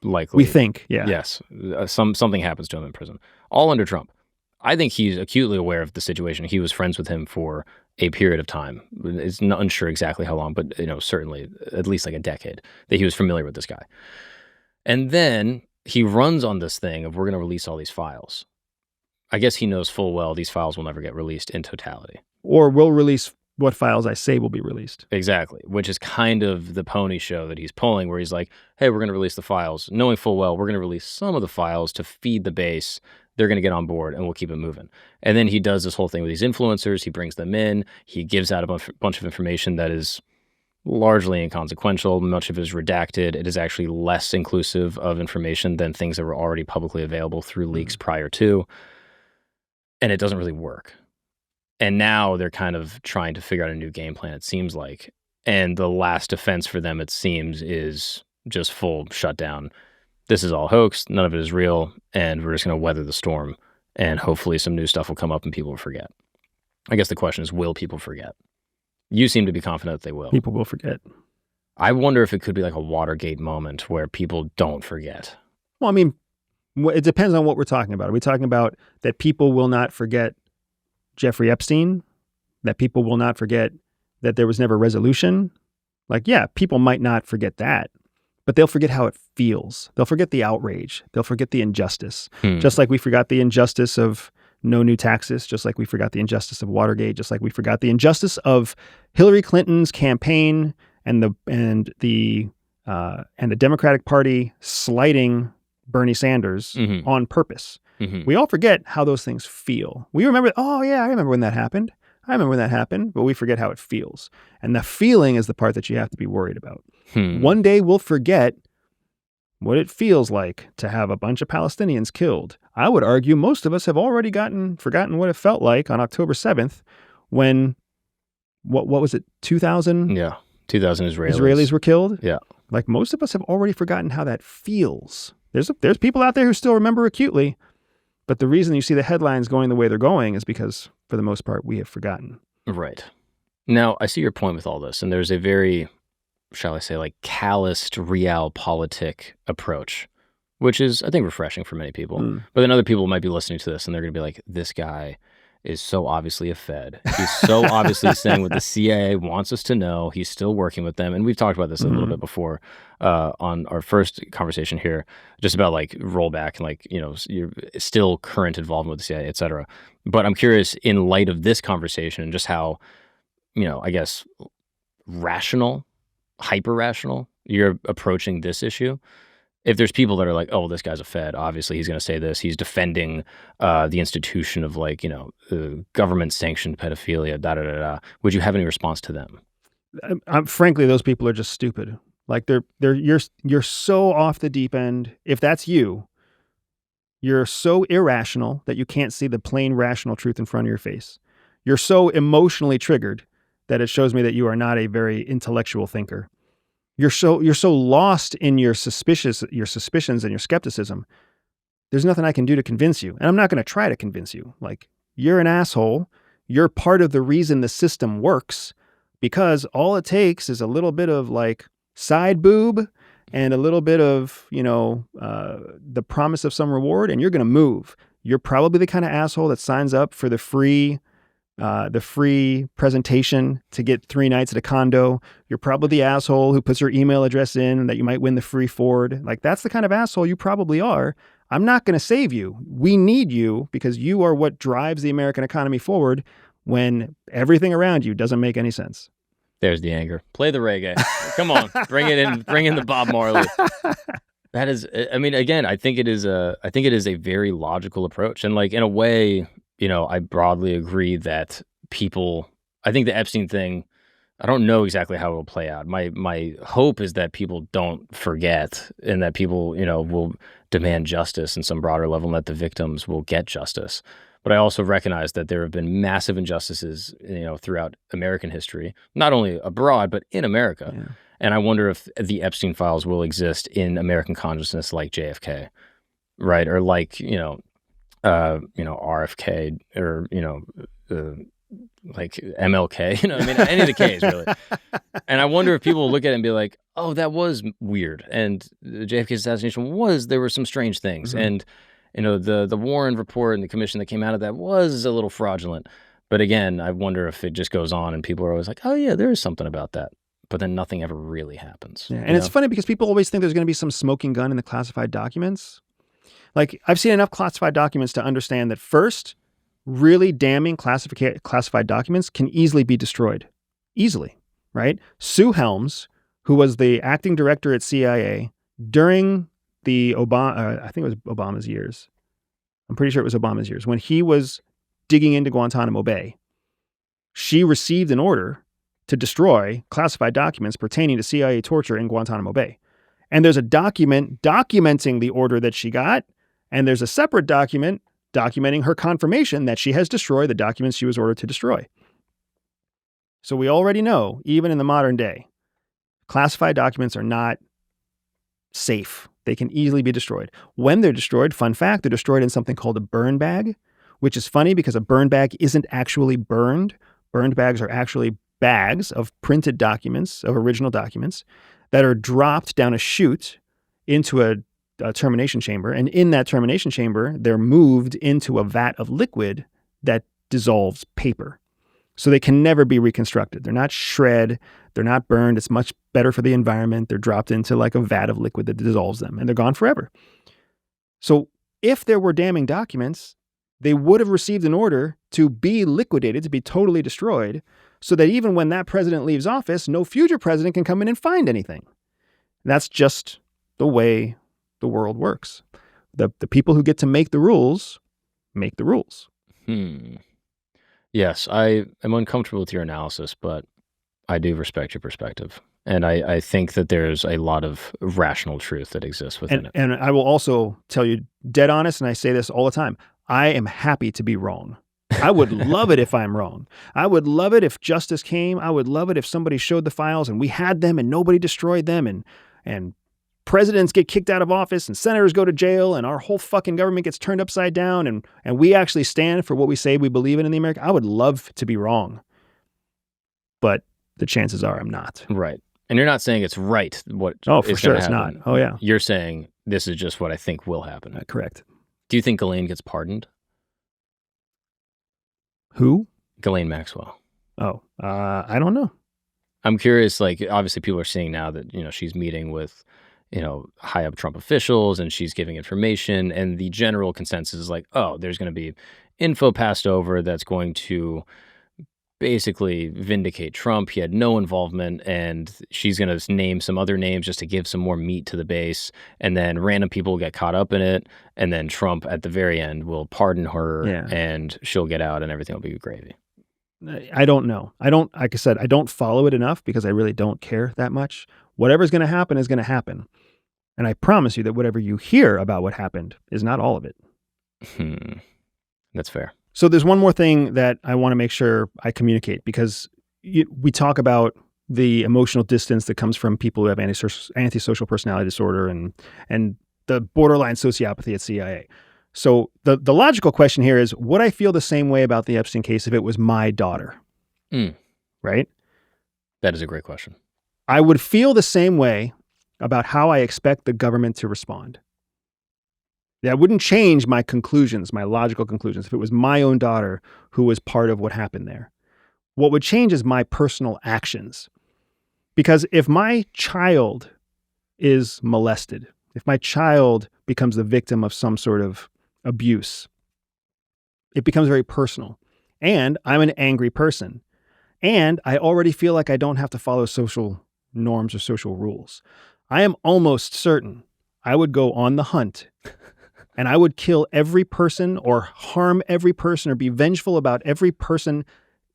Likely. We think, yeah. Yes. Something happens to him in prison. All under Trump. I think he's acutely aware of the situation. He was friends with him for a period of time. It's not unsure exactly how long, but certainly at least like a decade that he was familiar with this guy. And then he runs on this thing of we're going to release all these files. I guess he knows full well these files will never get released in totality. Or we'll release what files I say will be released. Exactly, which is kind of the pony show that he's pulling, where he's like, hey, we're going to release the files, knowing full well we're going to release some of the files to feed the base. They're going to get on board and we'll keep it moving. And then he does this whole thing with these influencers. He brings them in. He gives out a bunch of information that is largely inconsequential. Much of it is redacted. It is actually less inclusive of information than things that were already publicly available through leaks prior to. And it doesn't really work. And now they're kind of trying to figure out a new game plan, it seems like. And the last defense for them, it seems, is just full shutdown. This is all hoax. None of it is real. And we're just going to weather the storm. And hopefully some new stuff will come up and people will forget. I guess the question is, will people forget? You seem to be confident that they will. People will forget. I wonder if it could be like a Watergate moment where people don't forget. Well, I mean, it depends on what we're talking about. Are we talking about that people will not forget Jeffrey Epstein, that people will not forget that there was never resolution? Like, yeah, people might not forget that, but they'll forget how it feels. They'll forget the outrage. They'll forget the injustice. Just like we forgot the injustice of no new taxes, just like we forgot the injustice of Watergate, just like we forgot the injustice of Hillary Clinton's campaign and the Democratic Party slighting Bernie Sanders on purpose. We all forget how those things feel. We remember, oh yeah, I remember when that happened. But we forget how it feels. And the feeling is the part that you have to be worried about. One day we'll forget what it feels like to have a bunch of Palestinians killed. I would argue most of us have already forgotten what it felt like on October 7th when, what was it, 2,000? Yeah, 2,000 Israelis were killed? Yeah. Like, most of us have already forgotten how that feels. There's people out there who still remember acutely. But the reason you see the headlines going the way they're going is because, for the most part, we have forgotten. Right. Now, I see your point with all this, and there's a very, shall I say, like calloused realpolitik approach, which is, I think, refreshing for many people. But then other people might be listening to this, and they're going to be like, this guy is so obviously a Fed. He's so obviously saying what the CIA wants us to know. He's still working with them. And we've talked about this a little bit before on our first conversation here, just about like rollback and like, you're still current involvement with the CIA, et cetera. But I'm curious, in light of this conversation and just how, I guess, rational, hyper-rational you're approaching this issue, if there's people that are like, oh, this guy's a Fed, obviously he's going to say this, he's defending the institution of like, government-sanctioned pedophilia, da-da-da-da, would you have any response to them? Frankly, those people are just stupid. Like you're so off the deep end. If that's you, you're so irrational that you can't see the plain rational truth in front of your face. You're so emotionally triggered that it shows me that you are not a very intellectual thinker. You're so lost in your suspicions and your skepticism. There's nothing I can do to convince you. And I'm not going to try to convince you. Like, you're an asshole. You're part of the reason the system works, because all it takes is a little bit of like side boob and a little bit of, the promise of some reward, and you're going to move. You're probably the kind of asshole that signs up for the free presentation to get 3 nights at a condo. You're probably the asshole who puts your email address in that you might win the free Ford. Like, that's the kind of asshole you probably are. I'm not going to save you. We need you because you are what drives the American economy forward when everything around you doesn't make any sense. There's the anger. Play the reggae. Come on, bring it in. Bring in the Bob Marley. That is, I mean, again, I think it is a very logical approach. And like, in a way, I broadly agree that I think the Epstein thing, I don't know exactly how it will play out. My hope is that people don't forget and that people, will demand justice in some broader level and that the victims will get justice. But I also recognize that there have been massive injustices, throughout American history, not only abroad, but in America. Yeah. And I wonder if the Epstein files will exist in American consciousness like JFK, right? Or like, RFK or, like MLK, any of the Ks really. And I wonder if people will look at it and be like, oh, that was weird. And the JFK assassination there were some strange things. And, the Warren report and the commission that came out of that was a little fraudulent. But again, I wonder if it just goes on and people are always like, oh yeah, there is something about that. But then nothing ever really happens. Yeah. And it's funny because people always think there's going to be some smoking gun in the classified documents. Like, I've seen enough classified documents to understand that first, really damning classified documents can easily be destroyed. Easily, right? Sue Helms, who was the acting director at CIA during the I think it was Obama's years. I'm pretty sure it was Obama's years. When he was digging into Guantanamo Bay, she received an order to destroy classified documents pertaining to CIA torture in Guantanamo Bay. And there's a document documenting the order that she got, and there's a separate document documenting her confirmation that she has destroyed the documents she was ordered to destroy. So we already know, even in the modern day, classified documents are not safe. They can easily be destroyed. When they're destroyed, fun fact, they're destroyed in something called a burn bag, which is funny because a burn bag isn't actually burned. Burned bags are actually bags of printed documents, of original documents, that are dropped down a chute into a termination chamber. And in that termination chamber, they're moved into a vat of liquid that dissolves paper. So they can never be reconstructed. They're not shred. They're not burned. It's much better for the environment. They're dropped into like a vat of liquid that dissolves them, and they're gone forever. So if there were damning documents, they would have received an order to be liquidated, to be totally destroyed, so that even when that president leaves office, no future president can come in and find anything. That's just the way the world works. The people who get to make the rules make the rules. Yes, I am uncomfortable with your analysis, but I do respect your perspective. And I think that there's a lot of rational truth that exists within it. And I will also tell you dead honest, and I say this all the time, I am happy to be wrong. I would love it if I'm wrong. I would love it if justice came. I would love it if somebody showed the files and we had them and nobody destroyed them, and presidents get kicked out of office and senators go to jail and our whole fucking government gets turned upside down and we actually stand for what we say we believe in the America. I would love to be wrong. But the chances are I'm not. Right. And you're not saying it's right. For sure it's not. Oh, yeah. You're saying this is just what I think will happen. Correct. Do you think Ghislaine gets pardoned? Who? Ghislaine Maxwell. Oh, I don't know. I'm curious, like, obviously people are seeing now that, she's meeting with, high up Trump officials and she's giving information. And the general consensus is like, oh, there's going to be info passed over that's going to basically vindicate Trump. He had no involvement, and she's going to name some other names just to give some more meat to the base. And then random people will get caught up in it. And then Trump at the very end will pardon her and she'll get out and everything will be gravy. I don't know. Like I said, I don't follow it enough because I really don't care that much. Whatever's going to happen is going to happen. And I promise you that whatever you hear about what happened is not all of it. That's fair. So there's one more thing that I want to make sure I communicate, because we talk about the emotional distance that comes from people who have antisocial personality disorder and the borderline sociopathy at CIA. So the logical question here is, would I feel the same way about the Epstein case if it was my daughter? Right? That is a great question. I would feel the same way about how I expect the government to respond. That wouldn't change my conclusions, my logical conclusions, if it was my own daughter who was part of what happened there. What would change is my personal actions. Because if my child is molested, if my child becomes the victim of some sort of abuse, it becomes very personal. And I'm an angry person. And I already feel like I don't have to follow social norms or social rules. I am almost certain I would go on the hunt and I would kill every person or harm every person or be vengeful about every person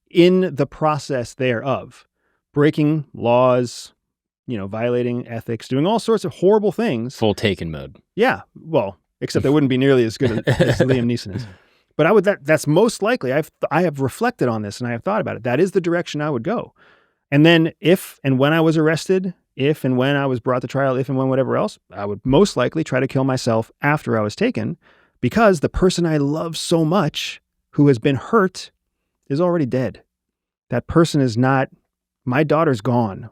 in the process thereof, breaking laws, violating ethics, doing all sorts of horrible things. Full Taken mode. Yeah. Well, except I wouldn't be nearly as good as Liam Neeson is. But that's most likely. I have reflected on this and I have thought about it. That is the direction I would go. And then if and when I was arrested, if and when I was brought to trial, if and when whatever else, I would most likely try to kill myself after I was taken, because the person I love so much who has been hurt is already dead. That person is not, my daughter's gone.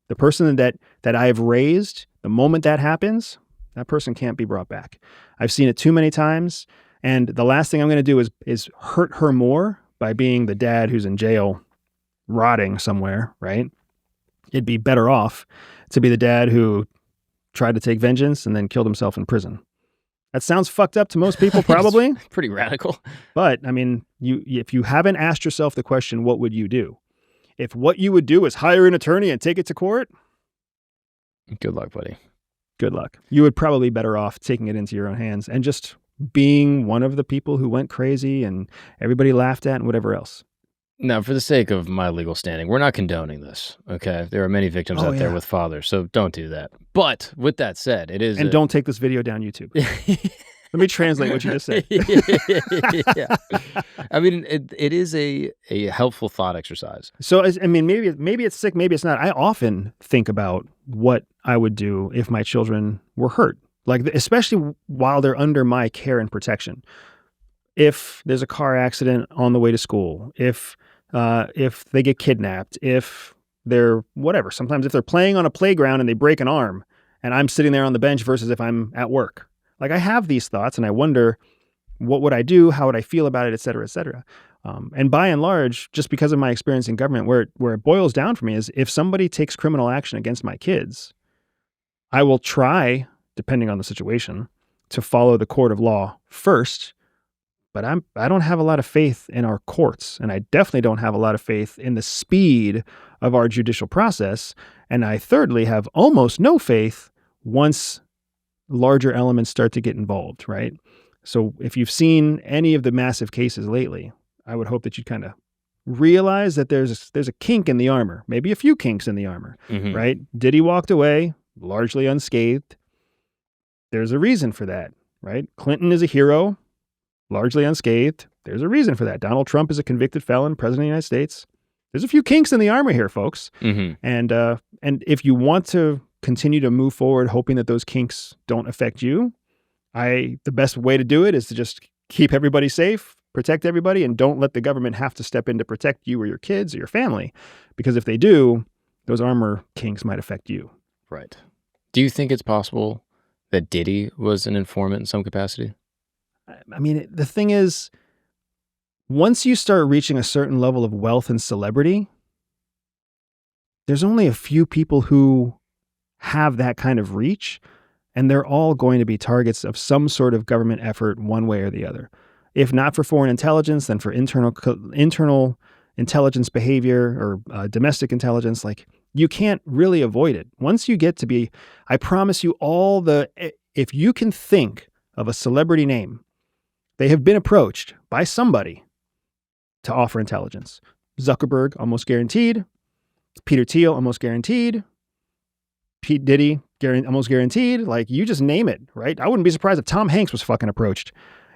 The person that I have raised, the moment that happens, that person can't be brought back. I've seen it too many times. And the last thing I'm going to do is hurt her more by being the dad who's in jail rotting somewhere, right? It'd be better off to be the dad who tried to take vengeance and then killed himself in prison. That sounds fucked up to most people, probably. Pretty radical. But, I mean, if you haven't asked yourself the question, what would you do? If what you would do is hire an attorney and take it to court, good luck, buddy. Good luck. You would probably be better off taking it into your own hands and just being one of the people who went crazy and everybody laughed at and whatever else. Now, for the sake of my legal standing, we're not condoning this, okay? There are many victims out there with fathers, so don't do that. But with that said, it is... And don't take this video down YouTube. Let me translate what you just said. Yeah. I mean, it is a helpful thought exercise. So, I mean, maybe it's sick, maybe it's not. I often think about what I would do if my children were hurt, like especially while they're under my care and protection. If there's a car accident on the way to school, if they get kidnapped, if they're whatever, sometimes if they're playing on a playground and they break an arm and I'm sitting there on the bench versus if I'm at work. Like, I have these thoughts and I wonder, what would I do? How would I feel about it, et cetera, et cetera. And by and large, just because of my experience in government, where it boils down for me is if somebody takes criminal action against my kids, I will try, depending on the situation, to follow the court of law first. But I don't have a lot of faith in our courts, and I definitely don't have a lot of faith in the speed of our judicial process. And I thirdly have almost no faith once larger elements start to get involved, right? So if you've seen any of the massive cases lately, I would hope that you'd kind of realize that there's a kink in the armor, maybe a few kinks in the armor, right? Diddy walked away largely unscathed. There's a reason for that, right? Clinton is a hero, largely unscathed. There's a reason for that. Donald Trump is a convicted felon, president of the United States. There's a few kinks in the armor here, folks. And if you want to continue to move forward, hoping that those kinks don't affect you, the best way to do it is to just keep everybody safe, protect everybody, and don't let the government have to step in to protect you or your kids or your family. Because if they do, those armor kinks might affect you. Right. Do you think it's possible that Diddy was an informant in some capacity? I mean, the thing is, once you start reaching a certain level of wealth and celebrity, there's only a few people who have that kind of reach, and they're all going to be targets of some sort of government effort one way or the other. If not for foreign intelligence, then for internal intelligence behavior or domestic intelligence. Like, you can't really avoid it. Once you get to be, I promise you if you can think of a celebrity name, they have been approached by somebody to offer intelligence. Zuckerberg, almost guaranteed. Peter Thiel, almost guaranteed. Pete Diddy, almost guaranteed. Like, you just name it, right? I wouldn't be surprised if Tom Hanks was fucking approached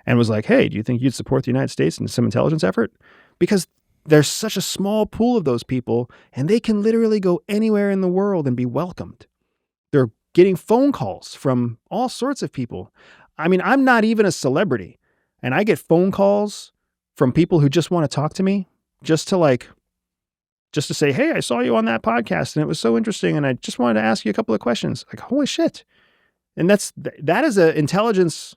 and was like, hey, do you think you'd support the United States in some intelligence effort? Because there's such a small pool of those people, and they can literally go anywhere in the world and be welcomed. They're getting phone calls from all sorts of people. I mean, I'm not even a celebrity, and I get phone calls from people who just want to talk to me, just to say, hey, I saw you on that podcast and it was so interesting, and I just wanted to ask you a couple of questions. Like, holy shit. And that is an intelligence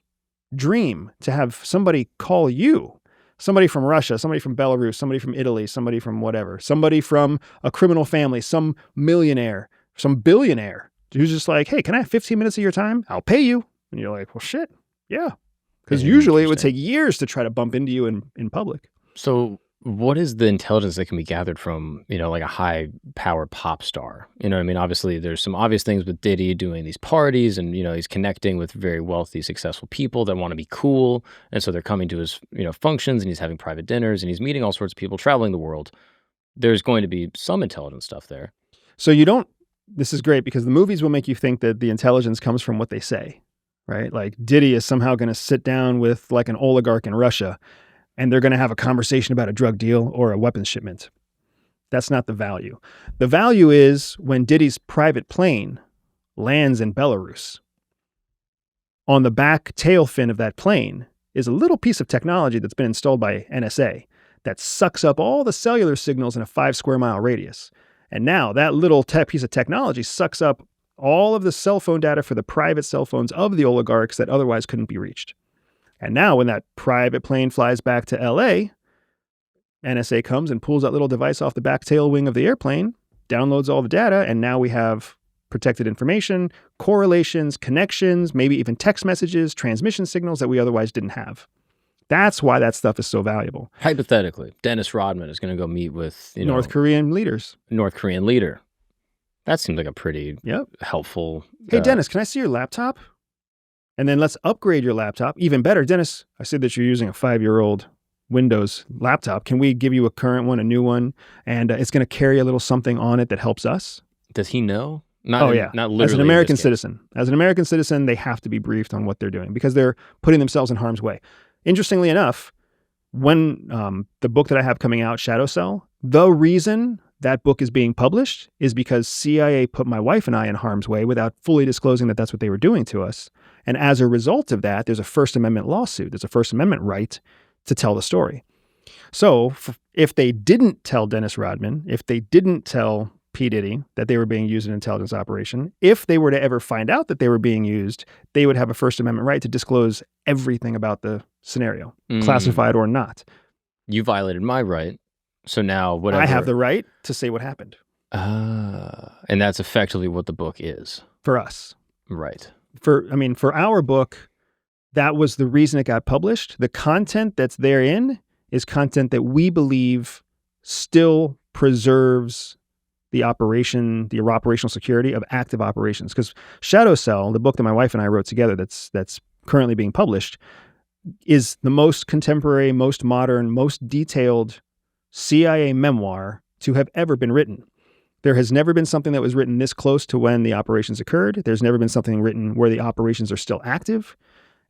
dream, to have somebody call you. Somebody from Russia, somebody from Belarus, somebody from Italy, somebody from whatever, somebody from a criminal family, some millionaire, some billionaire who's just like, hey, can I have 15 minutes of your time? I'll pay you. And you're like, well, shit. Yeah. Because usually it would take years to try to bump into you in public. So what is the intelligence that can be gathered from, like a high power pop star? You know what I mean? Obviously, there's some obvious things with Diddy doing these parties, and, he's connecting with very wealthy, successful people that want to be cool. And so they're coming to his, functions, and he's having private dinners, and he's meeting all sorts of people, traveling the world. There's going to be some intelligence stuff there. So this is great, because the movies will make you think that the intelligence comes from what they say, right? Like, Diddy is somehow going to sit down with like an oligarch in Russia, and they're going to have a conversation about a drug deal or a weapons shipment. That's not the value. The value is when Diddy's private plane lands in Belarus. On the back tail fin of that plane is a little piece of technology that's been installed by NSA that sucks up all the cellular signals in a 5 square mile radius. And now that little piece of technology sucks up all of the cell phone data for the private cell phones of the oligarchs that otherwise couldn't be reached. And now when that private plane flies back to LA, NSA comes and pulls that little device off the back tail wing of the airplane, downloads all the data, and now we have protected information, correlations, connections, maybe even text messages, transmission signals that we otherwise didn't have. That's why that stuff is so valuable. Hypothetically, Dennis Rodman is going to go meet with North Korean leaders. North Korean leader. That seems like a pretty helpful... Hey, Dennis, can I see your laptop? And then let's upgrade your laptop. Even better, Dennis, I said that you're using a 5-year-old Windows laptop. Can we give you a current one, a new one? And it's going to carry a little something on it that helps us. Does he know? Not literally. As an American citizen, they have to be briefed on what they're doing, because they're putting themselves in harm's way. Interestingly enough, when the book that I have coming out, Shadowcell, the reason that book is being published is because CIA put my wife and I in harm's way without fully disclosing that that's what they were doing to us. And as a result of that, there's a First Amendment lawsuit. There's a First Amendment right to tell the story. So if they didn't tell Dennis Rodman, if they didn't tell P. Diddy that they were being used in an intelligence operation, if they were to ever find out that they were being used, they would have a First Amendment right to disclose everything about the scenario, classified or not. You violated my right. So now whatever. I have the right to say what happened. And that's effectively what the book is. For us. Right. For our book, that was the reason it got published. The content that's therein is content that we believe still preserves the operational security of active operations. Because Shadowcell, the book that my wife and I wrote together that's currently being published, is the most contemporary, most modern, most detailed CIA memoir to have ever been written. There has never been something that was written this close to when the operations occurred. There's never been something written where the operations are still active.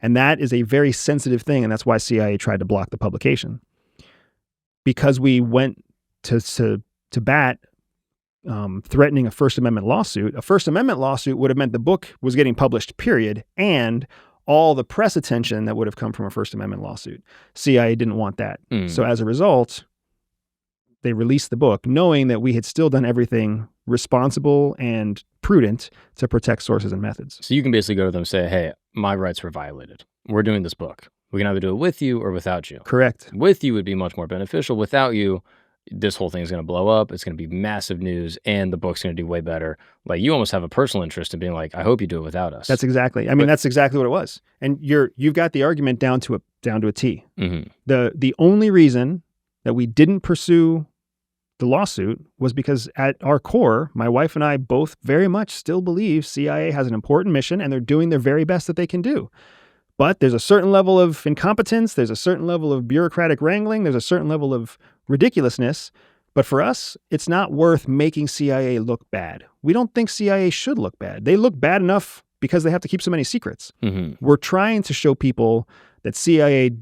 And that is a very sensitive thing, and that's why CIA tried to block the publication. Because we went to bat threatening a First Amendment lawsuit. A First Amendment lawsuit would have meant the book was getting published, period, and all the press attention that would have come from a First Amendment lawsuit. CIA didn't want that. So as a result, they released the book knowing that we had still done everything responsible and prudent to protect sources and methods. So you can basically go to them and say, hey, my rights were violated. We're doing this book. We can either do it with you or without you. Correct. With you would be much more beneficial. Without you, this whole thing's going to blow up. It's going to be massive news, and the book's going to do way better. Like, you almost have a personal interest in being like, I hope you do it without us. That's exactly. I mean, that's exactly what it was. And you've got the argument down to a T. Mm-hmm. The only reason that we didn't pursue the lawsuit was because at our core, my wife and I both very much still believe CIA has an important mission and they're doing their very best that they can do. But there's a certain level of incompetence, there's a certain level of bureaucratic wrangling, there's a certain level of ridiculousness. But for us, it's not worth making CIA look bad. We don't think CIA should look bad. They look bad enough because they have to keep so many secrets. Mm-hmm. We're trying to show people that CIA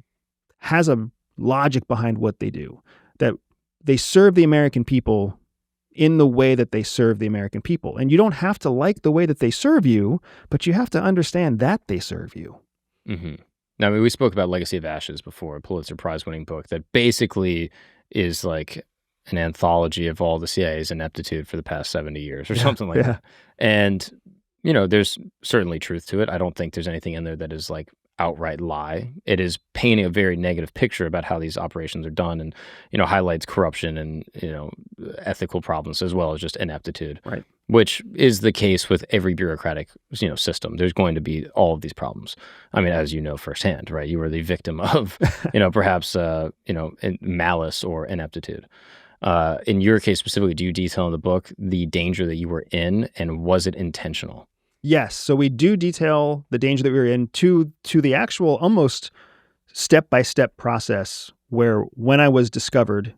has a logic behind what they do, that they serve the American people in the way that they serve the American people. And you don't have to like the way that they serve you, but you have to understand that they serve you. Mm-hmm. Now, I mean, we spoke about Legacy of Ashes before, a Pulitzer Prize-winning book that basically is like an anthology of all the CIA's ineptitude for the past 70 years or something like that. And, you know, there's certainly truth to it. I don't think there's anything in there that is like outright lie. It is painting a very negative picture about how these operations are done, and, you know, highlights corruption and, you know, ethical problems as well as just ineptitude. Right. Which is the case with every bureaucratic, you know, system. There's going to be all of these problems. I mean, as you know firsthand, right? You were the victim of, you know, perhaps, you know, malice or ineptitude. In your case specifically, do you detail in the book the danger that you were in, and was it intentional? Yes. So we do detail the danger that we were in to the actual almost step-by-step process where when I was discovered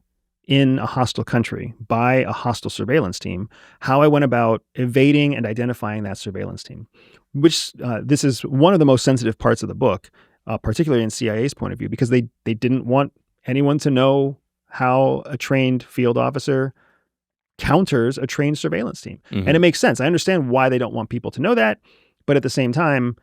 in a hostile country by a hostile surveillance team, how I went about evading and identifying that surveillance team, which this is one of the most sensitive parts of the book, particularly in CIA's point of view, because they didn't want anyone to know how a trained field officer counters a trained surveillance team. Mm-hmm. And it makes sense. I understand why they don't want people to know that, but at the same time,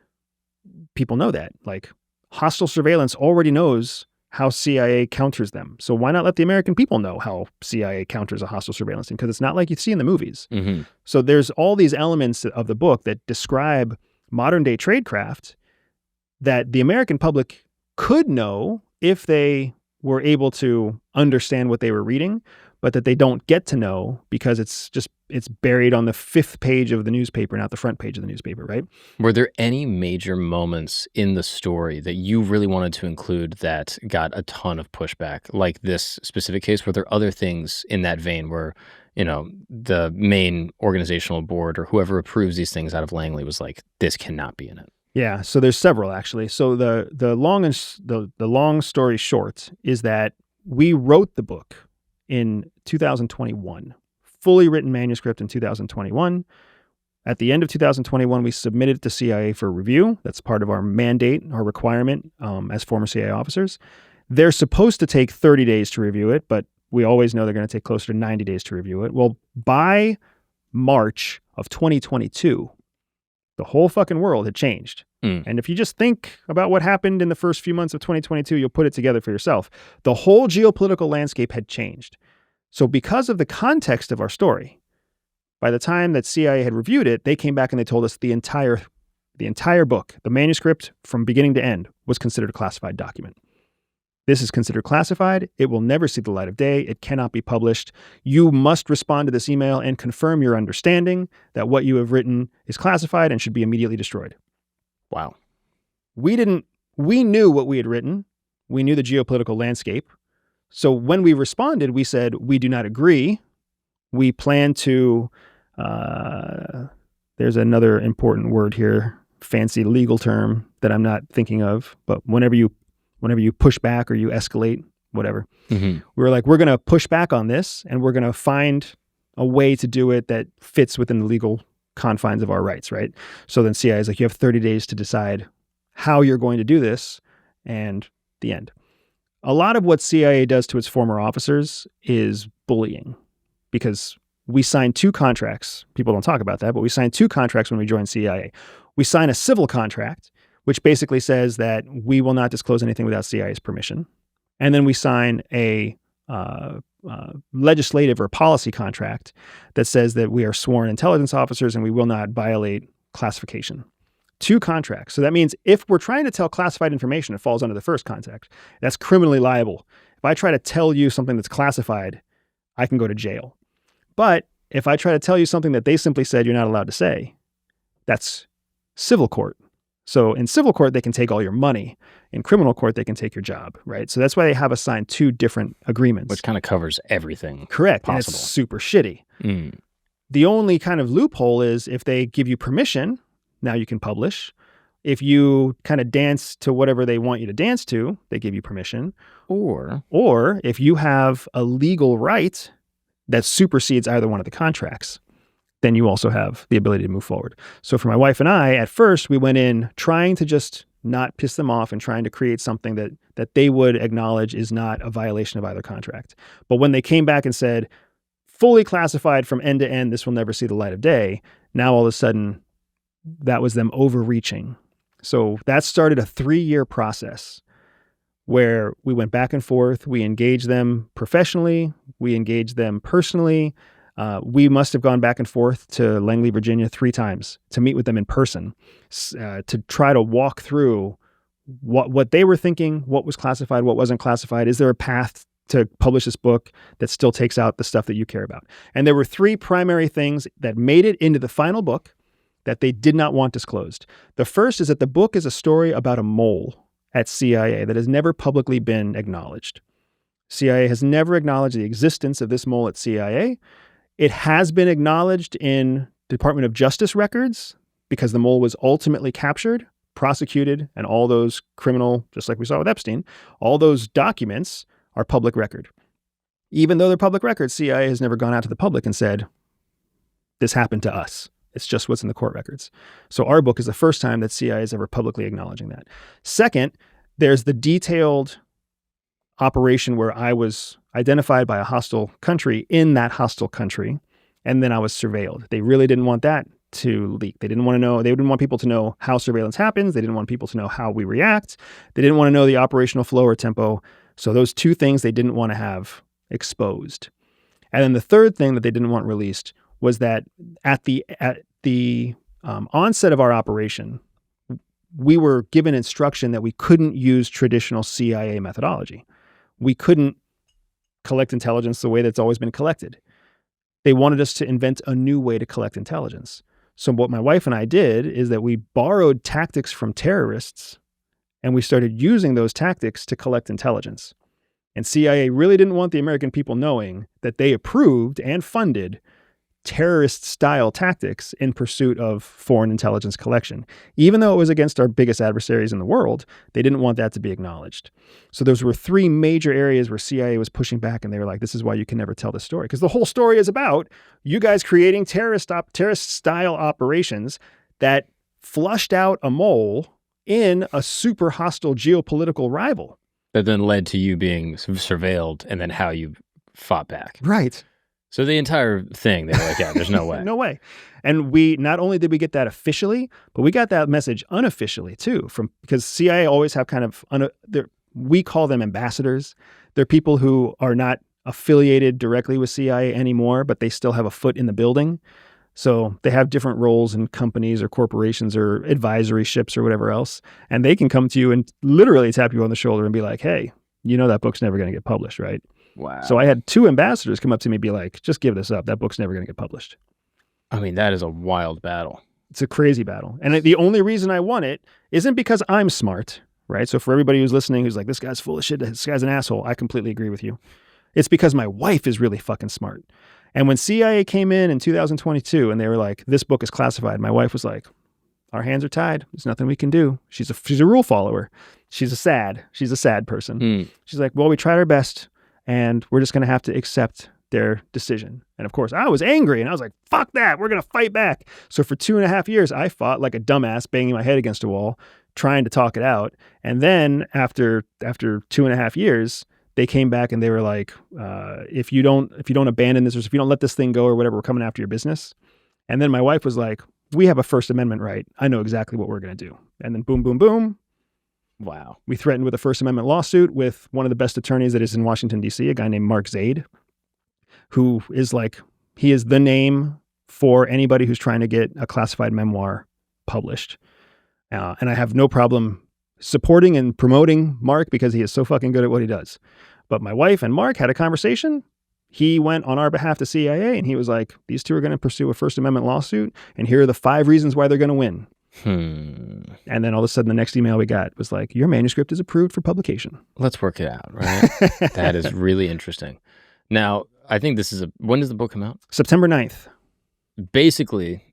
people know that. Like, hostile surveillance already knows how CIA counters them. So why not let the American people know how CIA counters a hostile surveillance team? Because it's not like you see in the movies. Mm-hmm. So there's all these elements of the book that describe modern day tradecraft that the American public could know if they were able to understand what they were reading, but that they don't get to know because it's buried on the 5th page of the newspaper, not the front page of the newspaper, right? Were there any major moments in the story that you really wanted to include that got a ton of pushback, like this specific case? Were there other things in that vein where, you know, the main organizational board or whoever approves these things out of Langley was like, this cannot be in it? Yeah, so there's several actually. So the long story short is that we wrote the book in 2021, fully written manuscript in 2021. At the end of 2021, we submitted it to CIA for review. That's part of our mandate, our requirement as former CIA officers. They're supposed to take 30 days to review it, but we always know they're going to take closer to 90 days to review it. Well, by March of 2022, the whole fucking world had changed. And if you just think about what happened in the first few months of 2022, you'll put it together for yourself. The whole geopolitical landscape had changed. So because of the context of our story, by the time that CIA had reviewed it, they came back and they told us the entire book, the manuscript from beginning to end, was considered a classified document. This is considered classified. It will never see the light of day. It cannot be published. You must respond to this email and confirm your understanding that what you have written is classified and should be immediately destroyed. Wow. We knew what we had written. We knew the geopolitical landscape. So when we responded, we said, we do not agree. We plan to, there's another important word here, fancy legal term that I'm not thinking of, but whenever you push back or you escalate, whatever, we were like, we're going to push back on this and we're going to find a way to do it that fits within the legal confines of our rights, right? So then CIA is like, you have 30 days to decide how you're going to do this, and the end. A lot of what CIA does to its former officers is bullying, because we signed 2 contracts. People don't talk about that, but we signed 2 contracts when we joined CIA. We sign a civil contract, which basically says that we will not disclose anything without CIA's permission. And then we sign a legislative or policy contract that says that we are sworn intelligence officers and we will not violate classification. 2 contracts. So that means if we're trying to tell classified information, it falls under the first contract. That's criminally liable. If I try to tell you something that's classified, I can go to jail. But if I try to tell you something that they simply said you're not allowed to say, that's civil court. So in civil court, they can take all your money. In criminal court, they can take your job, right? So that's why they have assigned 2 different agreements. Which kind of covers everything. Correct. Possible. And it's super shitty. Mm. The only kind of loophole is if they give you permission, now you can publish. If you kind of dance to whatever they want you to dance to, they give you permission. Or if you have a legal right that supersedes either one of the contracts, then you also have the ability to move forward. So for my wife and I, at first, we went in trying to just not piss them off and trying to create something that they would acknowledge is not a violation of either contract. But when they came back and said, fully classified from end to end, this will never see the light of day, now all of a sudden, that was them overreaching. So that started a 3-year process where we went back and forth. We engaged them professionally. We engaged them personally. We must have gone back and forth to Langley, Virginia 3 times to meet with them in person, to try to walk through what they were thinking, what was classified, what wasn't classified. Is there a path to publish this book that still takes out the stuff that you care about? And there were 3 primary things that made it into the final book that they did not want disclosed. The first is that the book is a story about a mole at CIA that has never publicly been acknowledged. CIA has never acknowledged the existence of this mole at CIA. It has been acknowledged in Department of Justice records because the mole was ultimately captured, prosecuted, and all those criminal, just like we saw with Epstein, all those documents are public record. Even though they're public records, CIA has never gone out to the public and said, this happened to us. It's just what's in the court records. So our book is the first time that CIA is ever publicly acknowledging that. Second, there's the detailed operation where I was identified by a hostile country in that hostile country, and then I was surveilled. They really didn't want that to leak. They didn't want to know, they didn't want people to know how surveillance happens. They didn't want people to know how we react. They didn't want to know the operational flow or tempo. So those 2 things they didn't want to have exposed. And then the third thing that they didn't want released was that at the onset of our operation, we were given instruction that we couldn't use traditional CIA methodology. We couldn't collect intelligence the way that's always been collected. They wanted us to invent a new way to collect intelligence. So what my wife and I did is that we borrowed tactics from terrorists and we started using those tactics to collect intelligence. And CIA really didn't want the American people knowing that they approved and funded terrorist-style tactics in pursuit of foreign intelligence collection. Even though it was against our biggest adversaries in the world, they didn't want that to be acknowledged. So those were 3 major areas where CIA was pushing back, and they were like, this is why you can never tell this story. Because the whole story is about you guys creating terrorist-style operations that flushed out a mole in a super hostile geopolitical rival. That then led to you being surveilled and then how you fought back. Right. So the entire thing, they were like, yeah, there's no way. No way. And we, not only did we get that officially, but we got that message unofficially too, because CIA always have kind of, we call them ambassadors. They're people who are not affiliated directly with CIA anymore, but they still have a foot in the building. So they have different roles in companies or corporations or advisory ships or whatever else. And they can come to you and literally tap you on the shoulder and be like, hey, you know that book's never going to get published, right? Wow. So I had 2 ambassadors come up to me and be like, just give this up. That book's never going to get published. I mean, that is a wild battle. It's a crazy battle. And the only reason I won it isn't because I'm smart, right? So for everybody who's listening, who's like, this guy's full of shit, this guy's an asshole, I completely agree with you. It's because my wife is really fucking smart. And when CIA came in 2022 and they were like, this book is classified, my wife was like, our hands are tied. There's nothing we can do. She's a rule follower. She's a sad person. She's like, well, we tried our best. And we're just going to have to accept their decision. And of course, I was angry and I was like, fuck that. We're going to fight back. So for 2.5 years, I fought like a dumbass, banging my head against a wall, trying to talk it out. And then after 2.5 years, they came back and they were like, if you don't abandon this, or if you don't let this thing go or whatever, we're coming after your business. And then my wife was like, we have a First Amendment right. I know exactly what we're going to do. And then boom, boom, boom. Wow. We threatened with a First Amendment lawsuit with one of the best attorneys that is in Washington, D.C., a guy named Mark Zaid, who is he is the name for anybody who's trying to get a classified memoir published. And I have no problem supporting and promoting Mark because he is so fucking good at what he does. But my wife and Mark had a conversation. He went on our behalf to CIA and he was like, these two are going to pursue a First Amendment lawsuit. And here are the 5 reasons why they're going to win. And then all of a sudden the next email we got was like, your manuscript is approved for publication. Let's work it out, right? That is really interesting. Now, I think this is when does the book come out? September 9th. Basically,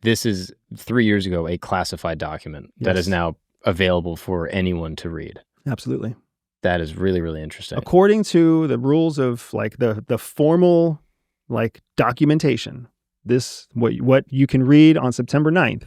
this is 3 years ago, a classified document that is now available for anyone to read. Absolutely. That is really, really interesting. According to the rules of like the formal like documentation, this what you can read on September 9th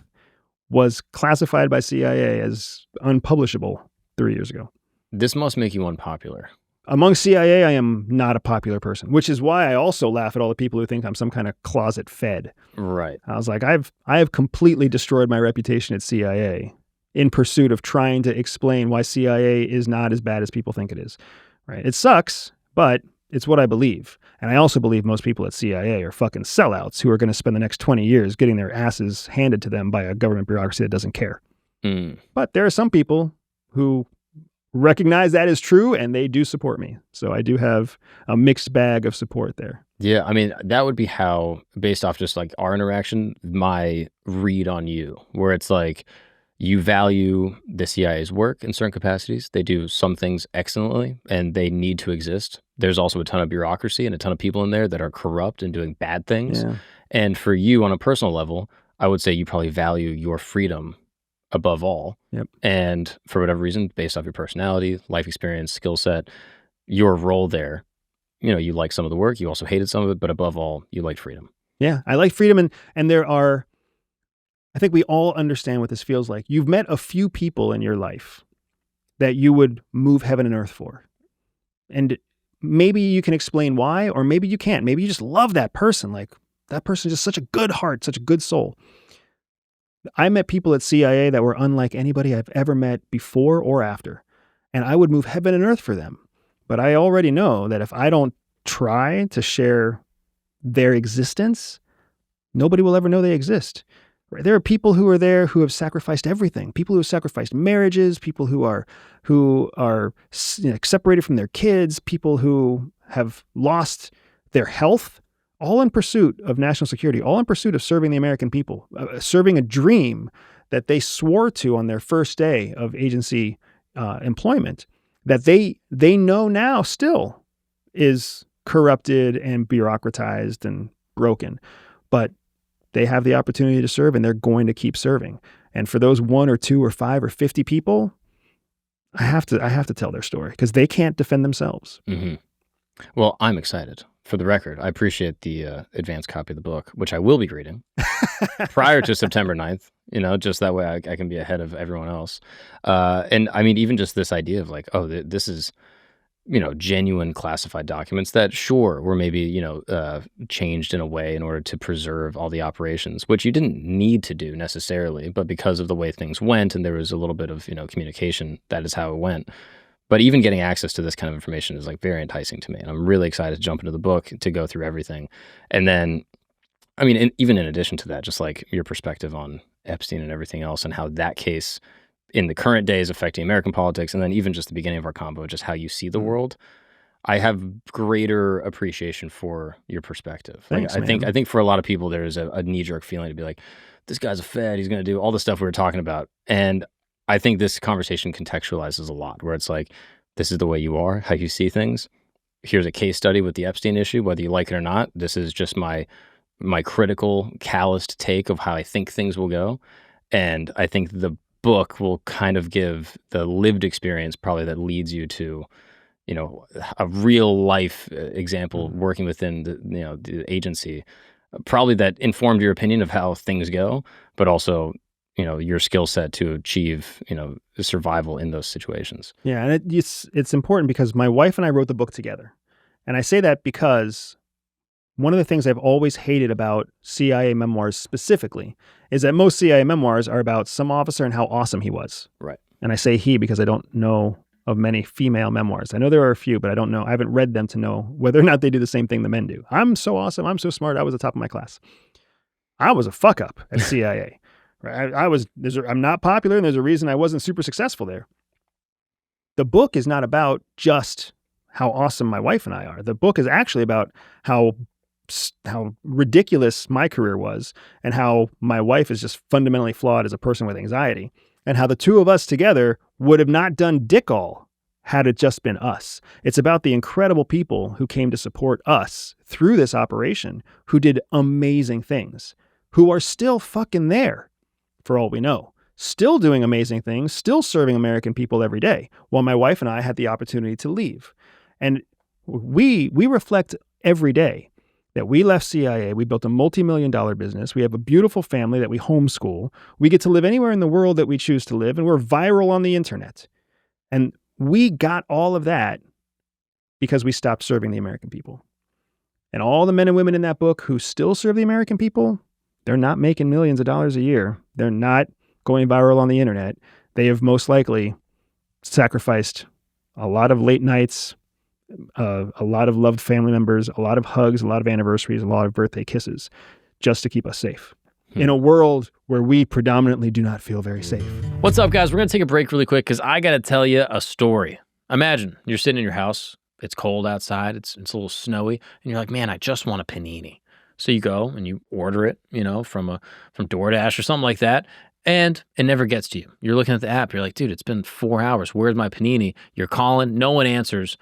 was classified by CIA as unpublishable 3 years ago. This must make you unpopular. Among CIA, I am not a popular person, which is why I also laugh at all the people who think I'm some kind of closet fed. Right. I was like, I have completely destroyed my reputation at CIA in pursuit of trying to explain why CIA is not as bad as people think it is. Right? It sucks, but it's what I believe. And I also believe most people at CIA are fucking sellouts who are going to spend the next 20 years getting their asses handed to them by a government bureaucracy that doesn't care. But there are some people who recognize that is true and they do support me. So I do have a mixed bag of support there. Yeah, I mean, that would be how, based off just like our interaction, my read on you, where it's like, you value the CIA's work in certain capacities. They do some things excellently and they need to exist. There's also a ton of bureaucracy and a ton of people in there that are corrupt and doing bad things. Yeah. And for you on a personal level, I would say you probably value your freedom above all. Yep. And for whatever reason, based off your personality, life experience, skill set, your role there, you know, you like some of the work, you also hated some of it, but above all, you like freedom. Yeah, I like freedom. And there are, I think we all understand what this feels like. You've met a few people in your life that you would move heaven and earth for. And maybe you can explain why, or maybe you can't. Maybe you just love that person. Like, that person is just such a good heart, such a good soul. I met people at CIA that were unlike anybody I've ever met before or after. And I would move heaven and earth for them. But I already know that if I don't try to share their existence, nobody will ever know they exist. There are people who are there who have sacrificed everything. People who have sacrificed marriages, people who are separated from their kids, people who have lost their health, all in pursuit of national security, all in pursuit of serving the American people, serving a dream that they swore to on their first day of agency employment, that they know now still is corrupted and bureaucratized and broken. But they have the opportunity to serve and they're going to keep serving. And for those 1 or 2 or 5 or 50 people, I have to tell their story because they can't defend themselves. Mm-hmm. Well, I'm excited. For the record, I appreciate the advanced copy of the book, which I will be reading prior to September 9th, you know, just that way I can be ahead of everyone else. And I mean, even just this idea of like, oh, this is, you know, genuine classified documents that sure were maybe, you know, changed in a way in order to preserve all the operations, which you didn't need to do necessarily, but because of the way things went and there was a little bit of, you know, communication, that is how it went. But even getting access to this kind of information is like very enticing to me. And I'm really excited to jump into the book to go through everything. And then, I mean, even in addition to that, just like your perspective on Epstein and everything else and how that case in the current day is affecting American politics. And then even just the beginning of our convo, just how you see the world. I have greater appreciation for your perspective. Thanks, like, I think for a lot of people, there's a knee-jerk feeling to be like, this guy's a fed, he's going to do all the stuff we were talking about. And I think this conversation contextualizes a lot where it's like, this is the way you are, how you see things. Here's a case study with the Epstein issue, whether you like it or not. This is just my critical, calloused take of how I think things will go. And I think the book will kind of give the lived experience probably that leads you to, you know, a real life example working within the, you know, the agency, probably that informed your opinion of how things go, but also, you know, your skill set to achieve, you know, survival in those situations. Yeah. And it's important because my wife and I wrote the book together. And I say that because one of the things I've always hated about CIA memoirs specifically is that most CIA memoirs are about some officer and how awesome he was. Right. And I say he because I don't know of many female memoirs. I know there are a few, but I don't know. I haven't read them to know whether or not they do the same thing the men do. I'm so awesome. I'm so smart. I was the top of my class. I was a fuck up at CIA. I'm not popular, and there's a reason I wasn't super successful there. The book is not about just how awesome my wife and I are. The book is actually about how ridiculous my career was, and how my wife is just fundamentally flawed as a person with anxiety, and how the two of us together would have not done dick all had it just been us. It's about the incredible people who came to support us through this operation, who did amazing things, who are still fucking there, for all we know. Still doing amazing things, still serving American people every day, while my wife and I had the opportunity to leave. And we reflect every day that we left CIA, we built a multi-million-dollar business, we have a beautiful family that we homeschool, we get to live anywhere in the world that we choose to live, and we're viral on the internet. And we got all of that because we stopped serving the American people. And all the men and women in that book who still serve the American people, they're not making millions of dollars a year. They're not going viral on the internet. They have most likely sacrificed a lot of late nights, a lot of loved family members, a lot of hugs, a lot of anniversaries, a lot of birthday kisses, just to keep us safe. In a world where we predominantly do not feel very safe. What's up, guys? We're going to take a break really quick because I got to tell you a story. Imagine you're sitting in your house. It's cold outside. It's a little snowy. And you're like, man, I just want a panini. So you go and you order it, from DoorDash or something like that. And it never gets to you. You're looking at the app. You're like, dude, it's been 4 hours. Where's my panini? You're calling. No one answers.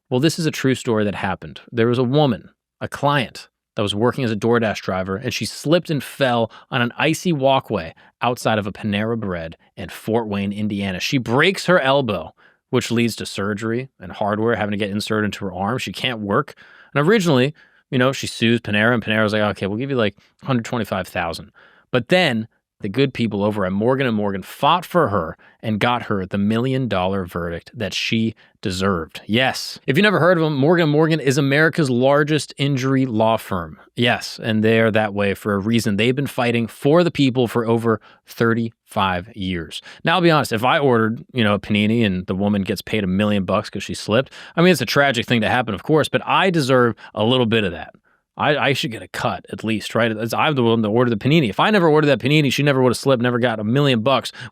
Well, this is a true story that happened. There was a woman, a client, that was working as a DoorDash driver, and she slipped and fell on an icy walkway outside of a Panera Bread in Fort Wayne, Indiana. She breaks her elbow, which leads to surgery and hardware having to get inserted into her arm. She can't work. And originally, she sues Panera, and Panera was like, okay, we'll give you like $125,000. But then the good people over at Morgan & Morgan fought for her and got her the $1 million verdict that she deserved. Yes. If you never heard of them, Morgan & Morgan is America's largest injury law firm. Yes, and they're that way for a reason. They've been fighting for the people for over 35 years. Now, I'll be honest, if I ordered, a panini and the woman gets paid $1 million because she slipped, I mean, it's a tragic thing to happen, of course, but I deserve a little bit of that. I should get a cut at least, right? I'm the one that ordered the panini. If I never ordered that panini, she never would have slipped, never got $1 million,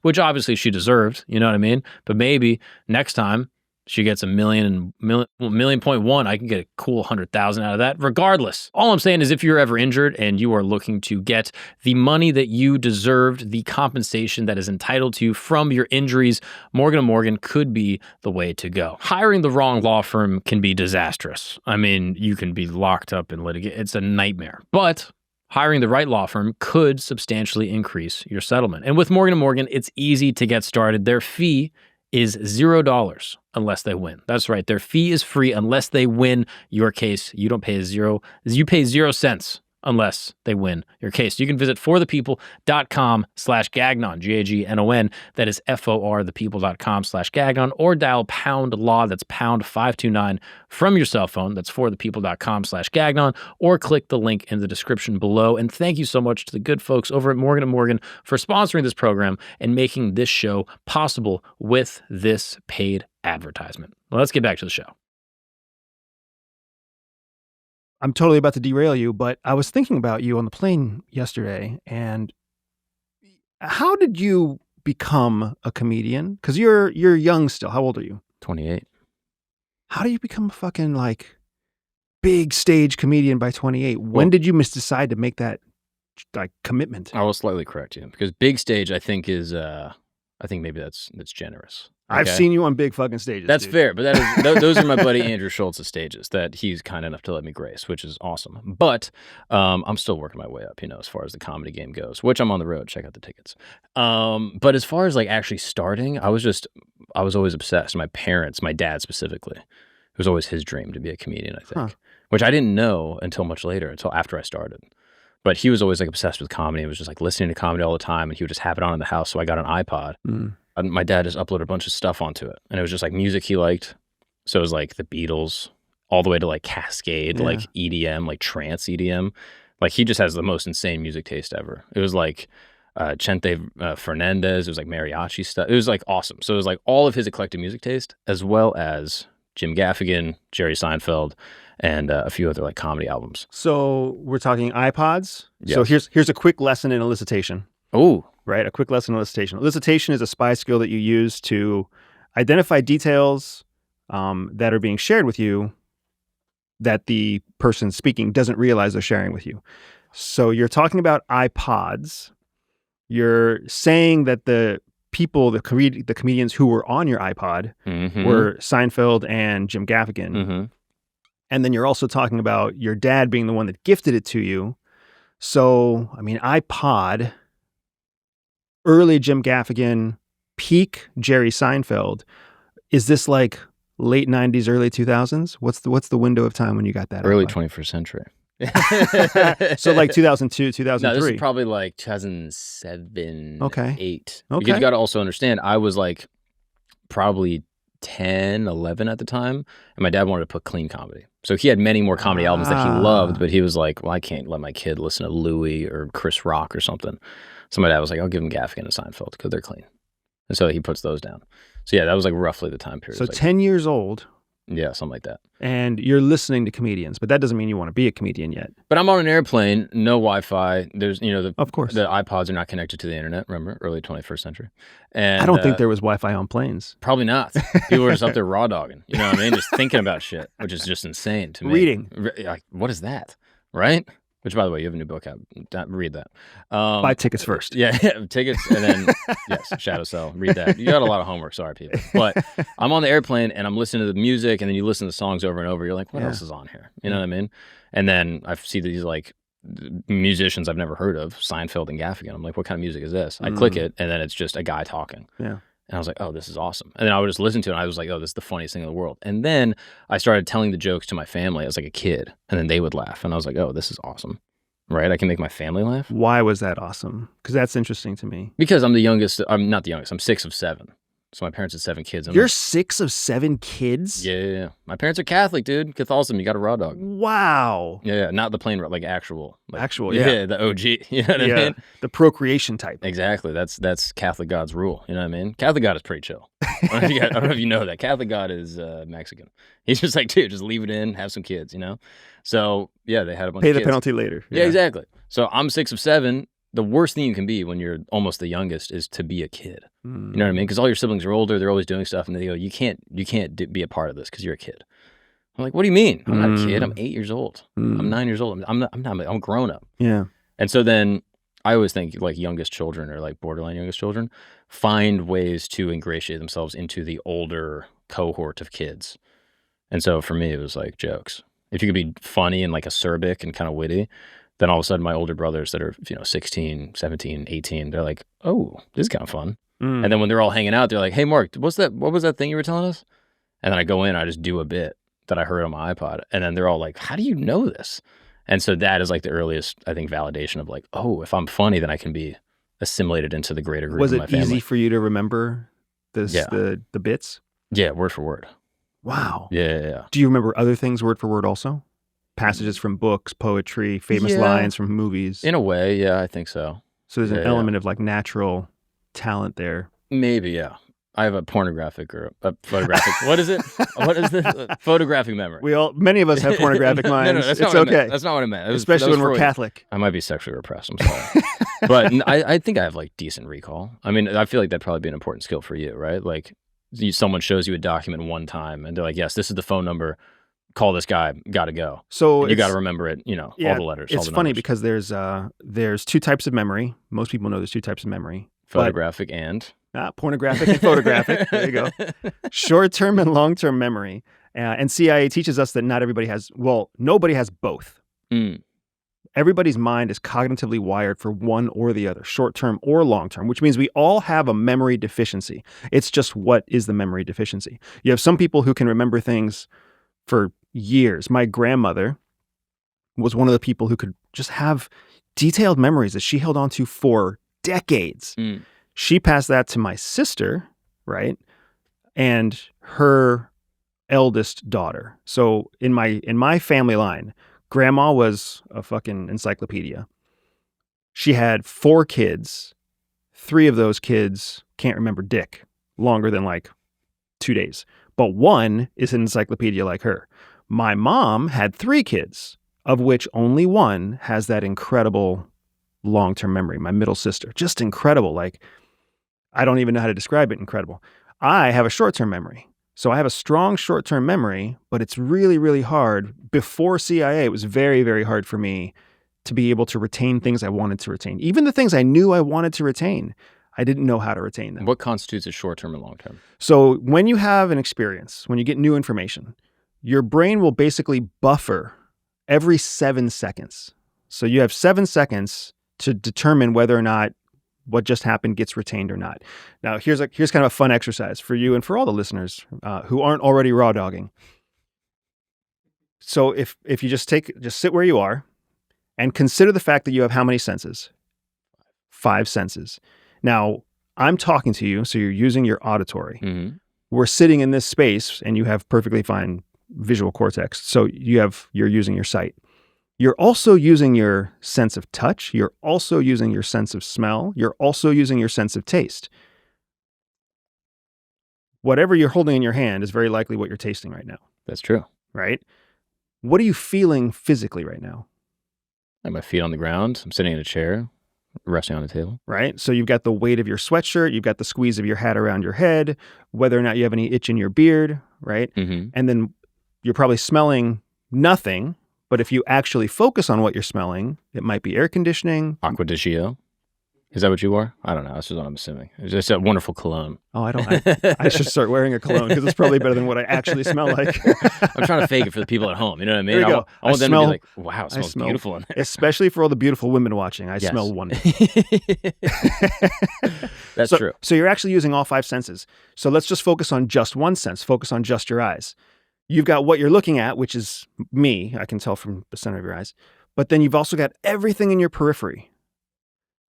which obviously she deserved. You know what I mean? But maybe next time she gets $1.1 million, I can get a cool 100,000 out of that. Regardless, all I'm saying is if you're ever injured and you are looking to get the money that you deserved, the compensation that is entitled to you from your injuries, Morgan & Morgan could be the way to go. Hiring the wrong law firm can be disastrous. I mean, you can be locked up in litigation. It's a nightmare. But hiring the right law firm could substantially increase your settlement. And with Morgan & Morgan, it's easy to get started. Their fee is $0 unless they win. That's right. Their fee is free unless they win your case. You don't pay you pay 0 cents unless they win your case. You can visit forthepeople.com/Gagnon, Gagnon. That is forthepeople.com/Gagnon, or dial #law. That's #529 from your cell phone. That's forthepeople.com/Gagnon, or click the link in the description below. And thank you so much to the good folks over at Morgan & Morgan for sponsoring this program and making this show possible with this paid advertisement. Well, let's get back to the show. I'm totally about to derail you, but I was thinking about you on the plane yesterday, and how did you become a comedian? Because you're young still. How old are you? 28. How do you become a fucking big stage comedian by 28? When did you decide to make that commitment? I will slightly correct you because big stage I think is maybe that's generous. Okay? I've seen you on big fucking stages. That's dude. fair, but those are my buddy Andrew Schultz's stages that he's kind enough to let me grace, which is awesome. But I'm still working my way up, as far as the comedy game goes, which I'm on the road. Check out the tickets. But as far as actually starting, I was always obsessed. My parents, my dad specifically, it was always his dream to be a comedian, I think, which I didn't know until much later, until after I started. But he was always obsessed with comedy. He was just listening to comedy all the time, and he would just have it on in the house. So I got an iPod. And my dad just uploaded a bunch of stuff onto it, and it was just music he liked. So it was the Beatles, all the way to Cascade, EDM, trance EDM. He just has the most insane music taste ever. It was Chente Fernandez. It was mariachi stuff. It was awesome. So it was all of his eclectic music taste, as well as Jim Gaffigan, Jerry Seinfeld, and a few other comedy albums. So we're talking iPods. Yes. So here's a quick lesson in elicitation. Oh, right? A quick lesson on elicitation. Elicitation is a spy skill that you use to identify details that are being shared with you that the person speaking doesn't realize they're sharing with you. So you're talking about iPods. You're saying that the people, the comedians who were on your iPod were Seinfeld and Jim Gaffigan. And then you're also talking about your dad being the one that gifted it to you. So, I mean, iPod, early Jim Gaffigan, peak Jerry Seinfeld. Is this like late 90s, early 2000s? What's the window of time when you got that? Early iPod? 21st century. So like 2002, 2003. No, this is probably like 2007, Okay. 8. Okay. Because you got to also understand, I was like probably 10, 11 at the time, and my dad wanted to put clean comedy. So he had many more comedy albums that he loved, but he was like, well, I can't let my kid listen to Louis or Chris Rock or something. So my dad was like, I'll give him Gaffigan and Seinfeld because they're clean. And so he puts those down. So yeah, that was like roughly the time period. So like, 10 years old. Yeah, something like that. And you're listening to comedians, but that doesn't mean you want to be a comedian yet. But I'm on an airplane, no Wi-Fi. There's, of course, the iPods are not connected to the internet. Remember, early 21st century. And I don't think there was Wi-Fi on planes. Probably not. People were just up there raw dogging. You know what I mean? Just thinking about shit, which is just insane to me. Reading. Like, what is that? Right? Which, by the way, you have a new book out. Read that. Buy tickets first. Yeah, tickets, and then, yes, Shadowcell. Read that. You got a lot of homework. Sorry, people. But I'm on the airplane, and I'm listening to the music, and then you listen to the songs over and over. You're like, what else is on here? You know what I mean? And then I see these, like, musicians I've never heard of, Seinfeld and Gaffigan. I'm like, what kind of music is this? I click it, and then it's just a guy talking. Yeah. And I was like, oh, this is awesome. And then I would just listen to it, and I was like, oh, this is the funniest thing in the world. And then I started telling the jokes to my family as like a kid, and then they would laugh. And I was like, oh, this is awesome. Right? I can make my family laugh. Why was that awesome? Because that's interesting to me. Because I'm the youngest. I'm not the youngest. I'm 6 of 7. So my parents had 7 kids. You're 6 of 7 kids? Yeah. My parents are Catholic, dude. Catholicism, you got a raw dog. Wow. Yeah, not the plain, like actual. Like, actual, yeah. Yeah, the OG. You know what I mean? The procreation type. Exactly. That's Catholic God's rule. You know what I mean? Catholic God is pretty chill. I don't know if you know that. Catholic God is Mexican. He's just like, dude, just leave it in, have some kids, you know? So, yeah, they had a bunch Pay of kids. Pay the penalty later. Yeah, exactly. So I'm 6 of 7. The worst thing you can be when you're almost the youngest is to be a kid. You know what I mean? Because all your siblings are older, they're always doing stuff, and they go, you can't be a part of this because you're a kid. I'm like, what do you mean? I'm not a kid. I'm 8 years old. I'm 9 years old. I'm a grown up. Yeah. And so then I always think like youngest children or like borderline youngest children find ways to ingratiate themselves into the older cohort of kids. And so for me, it was like jokes. If you could be funny and like acerbic and kind of witty, then all of a sudden my older brothers that are, 16, 17, 18, they're like, oh, this is kind of fun. And then when they're all hanging out, they're like, hey, Mark, what was that thing you were telling us? And then I go in, I just do a bit that I heard on my iPod. And then they're all like, how do you know this? And so that is like the earliest, I think, validation of like, oh, if I'm funny, then I can be assimilated into the greater group of my family. Was it easy for you to remember the bits? Yeah, word for word. Wow. Yeah. Do you remember other things word for word also? Passages from books, poetry, famous lines from movies? In a way, yeah, I think so. So there's an element of like natural talent there. Maybe, yeah. I have a pornographic or a photographic. What is it? What is this? Photographic memory. Many of us have pornographic minds. No, that's it's not okay. That's not what I meant. Especially when we're Catholic. I might be sexually repressed. I'm sorry. But I think I have like decent recall. I mean, I feel like that'd probably be an important skill for you, right? Like someone shows you a document one time and they're like, yes, this is the phone number. Call this guy, gotta go. So you got to remember it, all the letters. It's funny because there's 2 types of memory. Most people know there's 2 types of memory. Photographic and? Pornographic and photographic. There you go. Short-term and long-term memory. And CIA teaches us that nobody has both. Everybody's mind is cognitively wired for one or the other, short-term or long-term, which means we all have a memory deficiency. It's just what is the memory deficiency? You have some people who can remember things for years. My grandmother was one of the people who could just have detailed memories that she held on to for decades. She passed that to my sister, right? And her eldest daughter. So in my family line, grandma was a fucking encyclopedia. She had 4 kids. 3 of those kids can't remember dick longer than like 2 days. But 1 is an encyclopedia like her. My mom had 3 kids, of which only 1 has that incredible long-term memory, my middle sister. Just incredible. Like, I don't even know how to describe it. Incredible. I have a short-term memory. So I have a strong short-term memory, but it's really, really hard. Before CIA, it was very, very hard for me to be able to retain things I wanted to retain. Even the things I knew I wanted to retain, I didn't know how to retain them. What constitutes a short-term and long-term? So when you have an experience, when you get new information, your brain will basically buffer every 7 seconds. So you have 7 seconds to determine whether or not what just happened gets retained or not. Now, here's kind of a fun exercise for you and for all the listeners who aren't already raw dogging. So if you just sit where you are and consider the fact that you have how many senses? 5 senses. Now, I'm talking to you, so you're using your auditory. Mm-hmm. We're sitting in this space and you have perfectly fine visual cortex. So you're using your sight. You're also using your sense of touch. You're also using your sense of smell. You're also using your sense of taste. Whatever you're holding in your hand is very likely what you're tasting right now. That's true. Right? What are you feeling physically right now? I have my feet on the ground. I'm sitting in a chair, resting on a table. Right? So you've got the weight of your sweatshirt. You've got the squeeze of your hat around your head, whether or not you have any itch in your beard, right? Mm-hmm. And then you're probably smelling nothing. But if you actually focus on what you're smelling, it might be air conditioning. Aqua di Gio. Is that what you wore? I don't know. This is what I'm assuming. It's just a wonderful cologne. Oh, I should start wearing a cologne because it's probably better than what I actually smell like. I'm trying to fake it for the people at home. You know what I mean? There you go. I want them to be like, wow, it smells beautiful in there. Especially for all the beautiful women watching. I smell wonderful. That's true. So you're actually using all 5 senses. So let's just focus on just one sense. Focus on just your eyes. You've got what you're looking at, which is me. I can tell from the center of your eyes. But then you've also got everything in your periphery.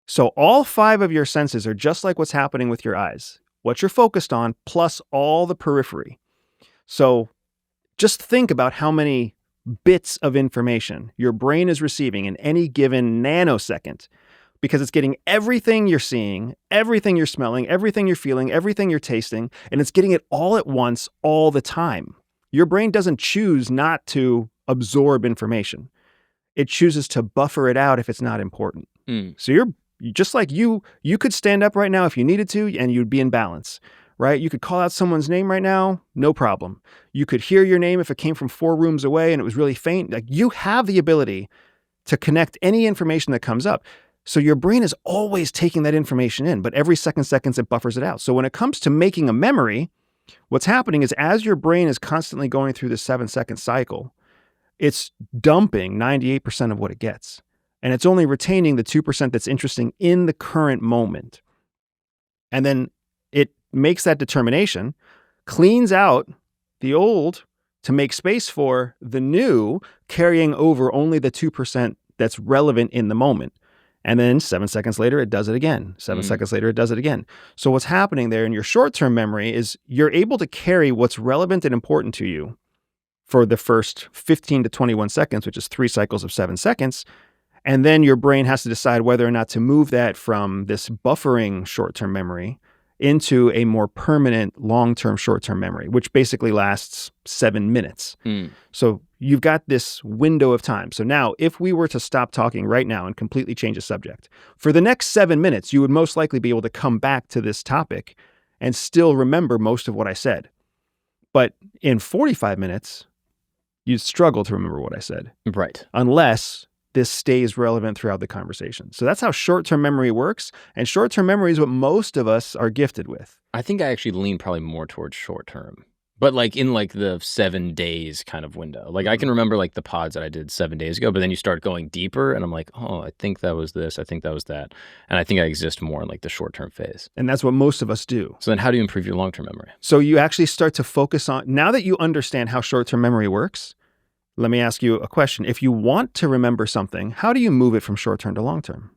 So all 5 of your senses are just like what's happening with your eyes. What you're focused on plus all the periphery. So just think about how many bits of information your brain is receiving in any given nanosecond, because it's getting everything you're seeing, everything you're smelling, everything you're feeling, everything you're tasting, and it's getting it all at once, all the time. Your brain doesn't choose not to absorb information. It chooses to buffer it out if it's not important. So you're just like you could stand up right now if you needed to, and you'd be in balance, right? You could call out someone's name right now, no problem. You could hear your name if it came from 4 rooms away and it was really faint. Like, you have the ability to connect any information that comes up. So your brain is always taking that information in, but every seconds it buffers it out. So when it comes to making a memory, what's happening is as your brain is constantly going through this 7-second cycle, it's dumping 98% of what it gets. And it's only retaining the 2% that's interesting in the current moment. And then it makes that determination, cleans out the old to make space for the new, carrying over only the 2% that's relevant in the moment. And then 7 seconds later, it does it again. 7 seconds later, it does it again. So what's happening there in your short-term memory is you're able to carry what's relevant and important to you for the first 15 to 21 seconds, which is 3 cycles of 7 seconds. And then your brain has to decide whether or not to move that from this buffering short-term memory into a more permanent long-term short-term memory, which basically lasts 7 minutes. So you've got this window of time. So now if we were to stop talking right now and completely change the subject, for the next 7 minutes, you would most likely be able to come back to this topic and still remember most of what I said. But in 45 minutes, you'd struggle to remember what I said. Right. Unless this stays relevant throughout the conversation. So that's how short-term memory works. And short-term memory is what most of us are gifted with. I think I actually lean probably more towards short-term. But like in like the 7 days kind of window. Like I can remember like the pods that I did 7 days ago, but then you start going deeper and I'm like, oh, I think that was this. I think that was that. And I think I exist more in like the short-term phase. And that's what most of us do. So then how do you improve your long-term memory? So you actually start to focus on, now that you understand how short-term memory works, let me ask you a question. If you want to remember something, how do you move it from short-term to long-term?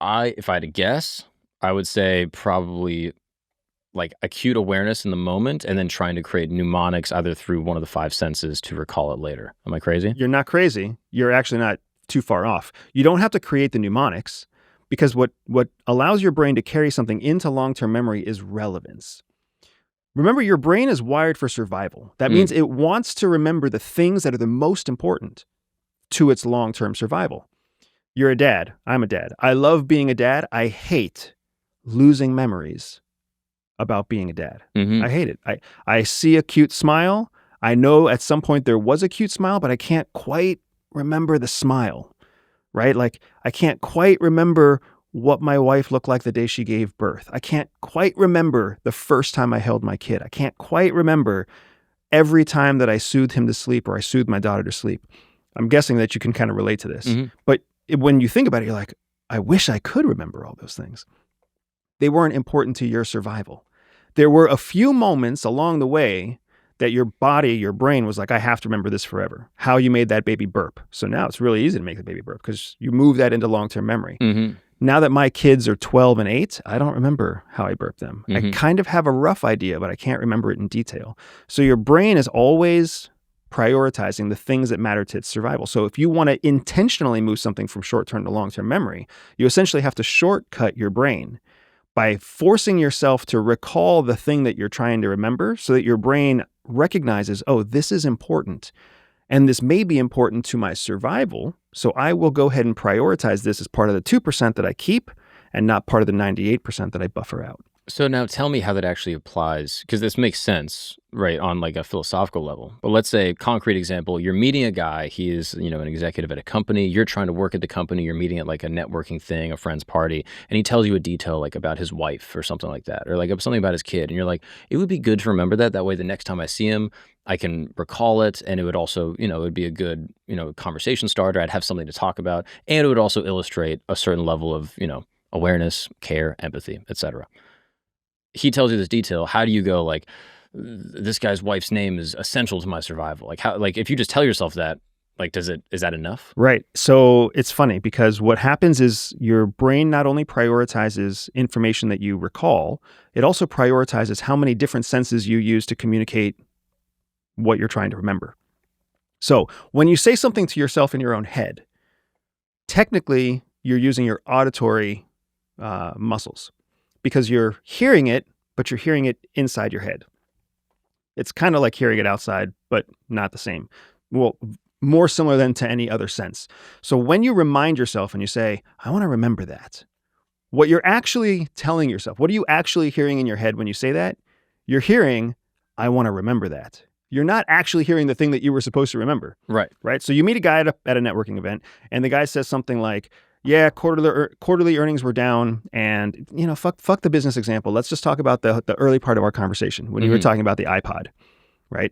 If I had to guess, I would say probably like acute awareness in the moment and then trying to create mnemonics either through one of the 5 senses to recall it later. Am I crazy? You're not crazy. You're actually not too far off. You don't have to create the mnemonics because what allows your brain to carry something into long-term memory is relevance. Remember, your brain is wired for survival. That means it wants to remember the things that are the most important to its long-term survival. You're a dad. I'm a dad. I love being a dad. I hate losing memories about being a dad. Mm-hmm. I hate it. I see a cute smile. I know at some point there was a cute smile, but I can't quite remember the smile, right? Like I can't quite remember what my wife looked like the day she gave birth. I can't quite remember the first time I held my kid. I can't quite remember every time that I soothed him to sleep or I soothed my daughter to sleep. I'm guessing that you can kind of relate to this. Mm-hmm. But when you think about it, you're like, I wish I could remember all those things. They weren't important to your survival. There were a few moments along the way that your body, your brain was like, I have to remember this forever. How you made that baby burp. So now it's really easy to make the baby burp because you move that into long-term memory. Mm-hmm. Now that my kids are 12 and 8, I don't remember how I burped them. Mm-hmm. I kind of have a rough idea, but I can't remember it in detail. So your brain is always prioritizing the things that matter to its survival. So if you want to intentionally move something from short-term to long-term memory, you essentially have to shortcut your brain by forcing yourself to recall the thing that you're trying to remember so that your brain recognizes, oh, this is important. And this may be important to my survival. So I will go ahead and prioritize this as part of the 2% that I keep and not part of the 98% that I buffer out. So now tell me how that actually applies, because this makes sense, right, on like a philosophical level. But let's say, concrete example, you're meeting a guy, he is, an executive at a company, you're trying to work at the company, you're meeting at like a networking thing, a friend's party, and he tells you a detail like about his wife or something like that, or like something about his kid, and you're like, it would be good to remember that. That way the next time I see him, I can recall it, and it would also, it would be a good, conversation starter. I'd have something to talk about, and it would also illustrate a certain level of, awareness, care, empathy, etc. He tells you this detail. How do you go like, this guy's wife's name is essential to my survival? Like how, like if you just tell yourself that, like, is that enough? Right. So it's funny because what happens is your brain not only prioritizes information that you recall, it also prioritizes how many different senses you use to communicate what you're trying to remember. So when you say something to yourself in your own head, technically you're using your auditory muscles, because you're hearing it, but you're hearing it inside your head. It's kind of like hearing it outside, but not the same. Well, more similar than to any other sense. So when you remind yourself and you say, I want to remember that, what you're actually telling yourself, what are you actually hearing in your head when you say that? You're hearing, I want to remember that. You're not actually hearing the thing that you were supposed to remember. Right. Right. So you meet a guy at a networking event, and the guy says something like, yeah, quarterly earnings were down, and fuck the business example. Let's just talk about the early part of our conversation when you were talking about the iPod, right?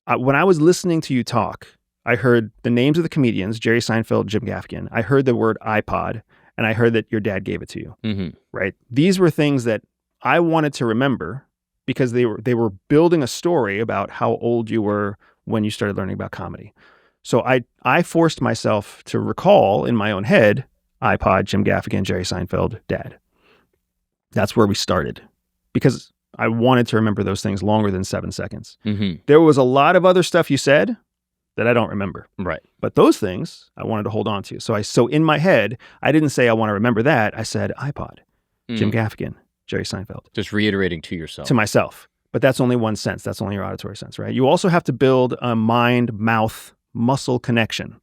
When I was listening to you talk, I heard the names of the comedians, Jerry Seinfeld, Jim Gaffigan. I heard the word iPod, and I heard that your dad gave it to you, right? These were things that I wanted to remember because they were building a story about how old you were when you started learning about comedy. So I forced myself to recall in my own head, iPod, Jim Gaffigan, Jerry Seinfeld, dad. That's where we started because I wanted to remember those things longer than 7 seconds. There was a lot of other stuff you said that I don't remember. Right. But those things I wanted to hold on to. So in my head, I didn't say I want to remember that. I said iPod, Jim Gaffigan, Jerry Seinfeld. Just reiterating to yourself. To myself. But that's only one sense. That's only your auditory sense, right? You also have to build a mind-mouth muscle connection.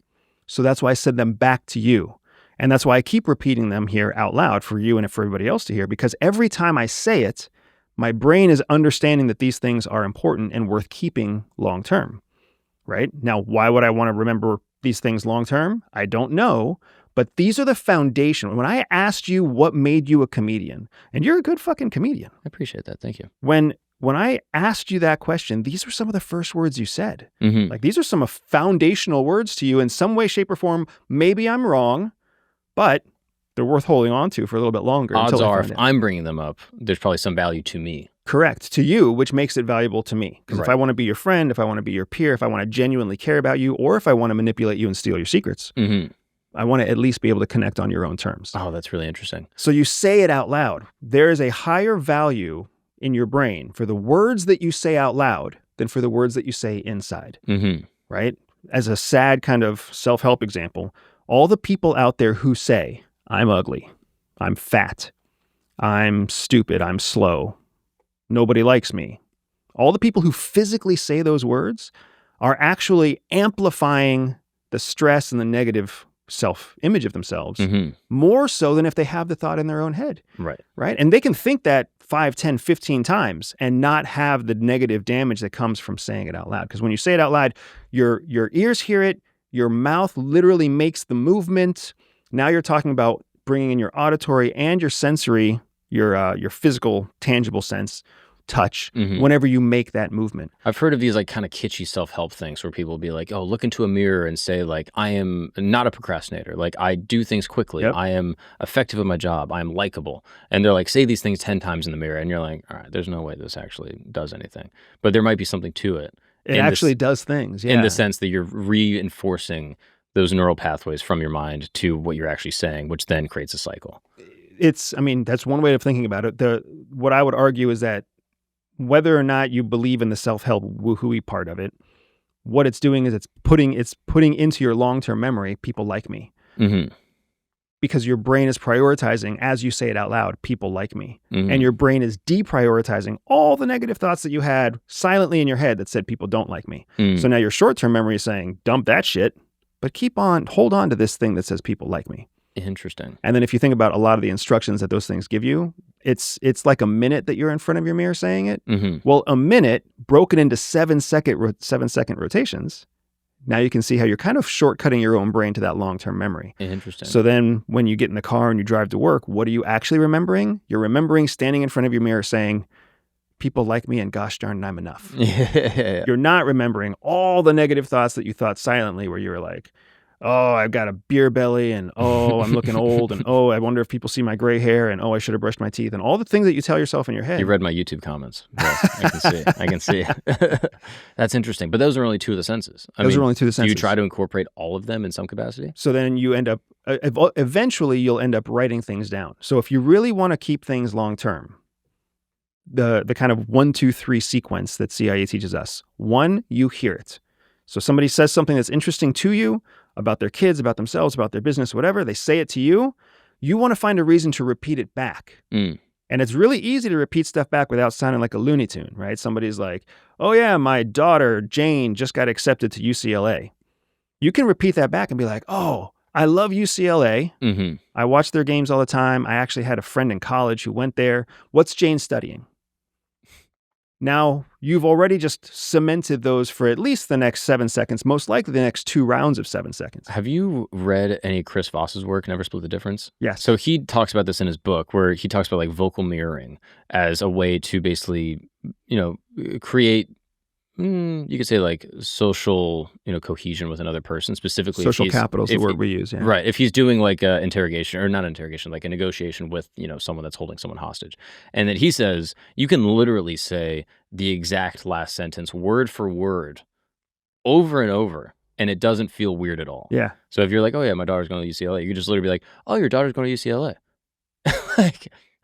So that's why I said them back to you. And that's why I keep repeating them here out loud for you and for everybody else to hear, because every time I say it, my brain is understanding that these things are important and worth keeping long term, right? Now, why would I want to remember these things long term? I don't know, but these are the foundation. When I asked you what made you a comedian, and you're a good fucking comedian. I appreciate that. Thank you. When I asked you that question, these were some of the first words you said. Like these are some foundational words to you in some way, shape, or form. Maybe I'm wrong, but they're worth holding on to for a little bit longer. Odds are, if I'm bringing them up, there's probably some value to me. Correct. To you, which makes it valuable to me. Because if I want to be your friend, if I want to be your peer, if I want to genuinely care about you, or if I want to manipulate you and steal your secrets, I want to at least be able to connect on your own terms. Oh, that's really interesting. So you say it out loud. There is a higher value in your brain for the words that you say out loud than for the words that you say inside, right? As a sad kind of self-help example, all the people out there who say, I'm ugly, I'm fat, I'm stupid, I'm slow, nobody likes me. All the people who physically say those words are actually amplifying the stress and the negative self-image of themselves, Mm-hmm. more so than if they have the thought in their own head. Right. Right? And they can think that 5, 10, 15 times and not have the negative damage that comes from saying it out loud. Because when you say it out loud, your ears hear it, your mouth literally makes the movement. Now you're talking about bringing in your auditory and your sensory, your physical, tangible sense, touch, whenever you make that movement. I've heard of these like kind of kitschy self-help things where people will be like, oh, look into a mirror and say like, I am not a procrastinator. Like I do things quickly. Yep. I am effective at my job. I am likable. And they're like, say these things 10 times in the mirror. And you're like, all right, there's no way this actually does anything. But there might be something to it. It actually does things. Yeah. In the sense that you're reinforcing those neural pathways from your mind to what you're actually saying, which then creates a cycle. That's one way of thinking about it. What I would argue is that whether or not you believe in the self-help woohooey part of it, what it's doing is it's putting into your long-term memory, people like me. Mm-hmm. Because your brain is prioritizing, as you say it out loud, people like me. Mm-hmm. And your brain is deprioritizing all the negative thoughts that you had silently in your head that said people don't like me. Mm. So now your short-term memory is saying, dump that shit, but hold on to this thing that says people like me. Interesting. And then if you think about a lot of the instructions that those things give you, it's like a minute that you're in front of your mirror saying it. Mm-hmm. Well, a minute broken into 7-second rotations. Now you can see how you're kind of shortcutting your own brain to that long-term memory. Interesting. So then when you get in the car and you drive to work, what are you actually remembering? You're remembering standing in front of your mirror saying, people like me and gosh darn, I'm enough. Yeah. You're not remembering all the negative thoughts that you thought silently where you were like, oh, I've got a beer belly, and oh, I'm looking old, and oh, I wonder if people see my gray hair, and oh, I should have brushed my teeth, and all the things that you tell yourself in your head. You read my YouTube comments. Yes, I can see. That's interesting. But those are only two of the senses. Those are only two of the senses. Do you try to incorporate all of them in some capacity? So then you end up, eventually you'll end up writing things down. So if you really want to keep things long-term, the kind of 1, 2, 3 sequence that CIA teaches us. 1, you hear it. So somebody says something that's interesting to you, about their kids, about themselves, about their business, whatever, they say it to you, you want to find a reason to repeat it back. Mm. And it's really easy to repeat stuff back without sounding like a Looney Tune, right? Somebody's like, oh yeah, my daughter, Jane, just got accepted to UCLA. You can repeat that back and be like, oh, I love UCLA. Mm-hmm. I watch their games all the time. I actually had a friend in college who went there. What's Jane studying? Now, you've already just cemented those for at least the next 7 seconds, most likely the next 2 rounds of 7 seconds. Have you read any Chris Voss's work, Never Split the Difference? Yes. So he talks about this in his book where he talks about like vocal mirroring as a way to basically, create, you could say like social, cohesion with another person, specifically. Social capital is the word we use, yeah. Right. If he's doing like a interrogation, or not interrogation, like a negotiation with, someone that's holding someone hostage. And that he says, you can literally say the exact last sentence, word for word, over and over, and it doesn't feel weird at all. Yeah. So if you're like, oh yeah, my daughter's going to UCLA, you could just literally be like, oh, your daughter's going to UCLA.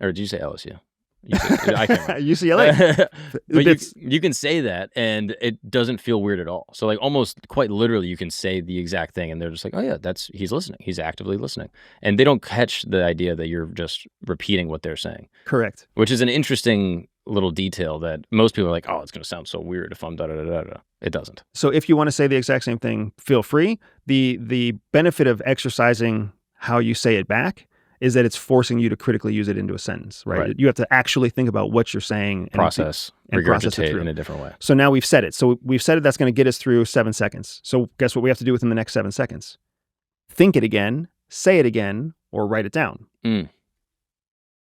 Or did you say LSU? I can't remember. UCLA. But you can say that and it doesn't feel weird at all. So like almost quite literally you can say the exact thing and they're just like, oh yeah, he's listening. He's actively listening. And they don't catch the idea that you're just repeating what they're saying. Correct. Which is an interesting little detail that most people are like, oh, it's going to sound so weird if I'm da-da-da-da-da. It doesn't. So if you want to say the exact same thing, feel free. The benefit of exercising how you say it back is that it's forcing you to critically use it into a sentence, right? You have to actually think about what you're saying. And process it in a different way. So now we've said it. So we've said it. That's going to get us through 7 seconds. So guess what we have to do within the next 7 seconds? Think it again, say it again, or write it down. Mm.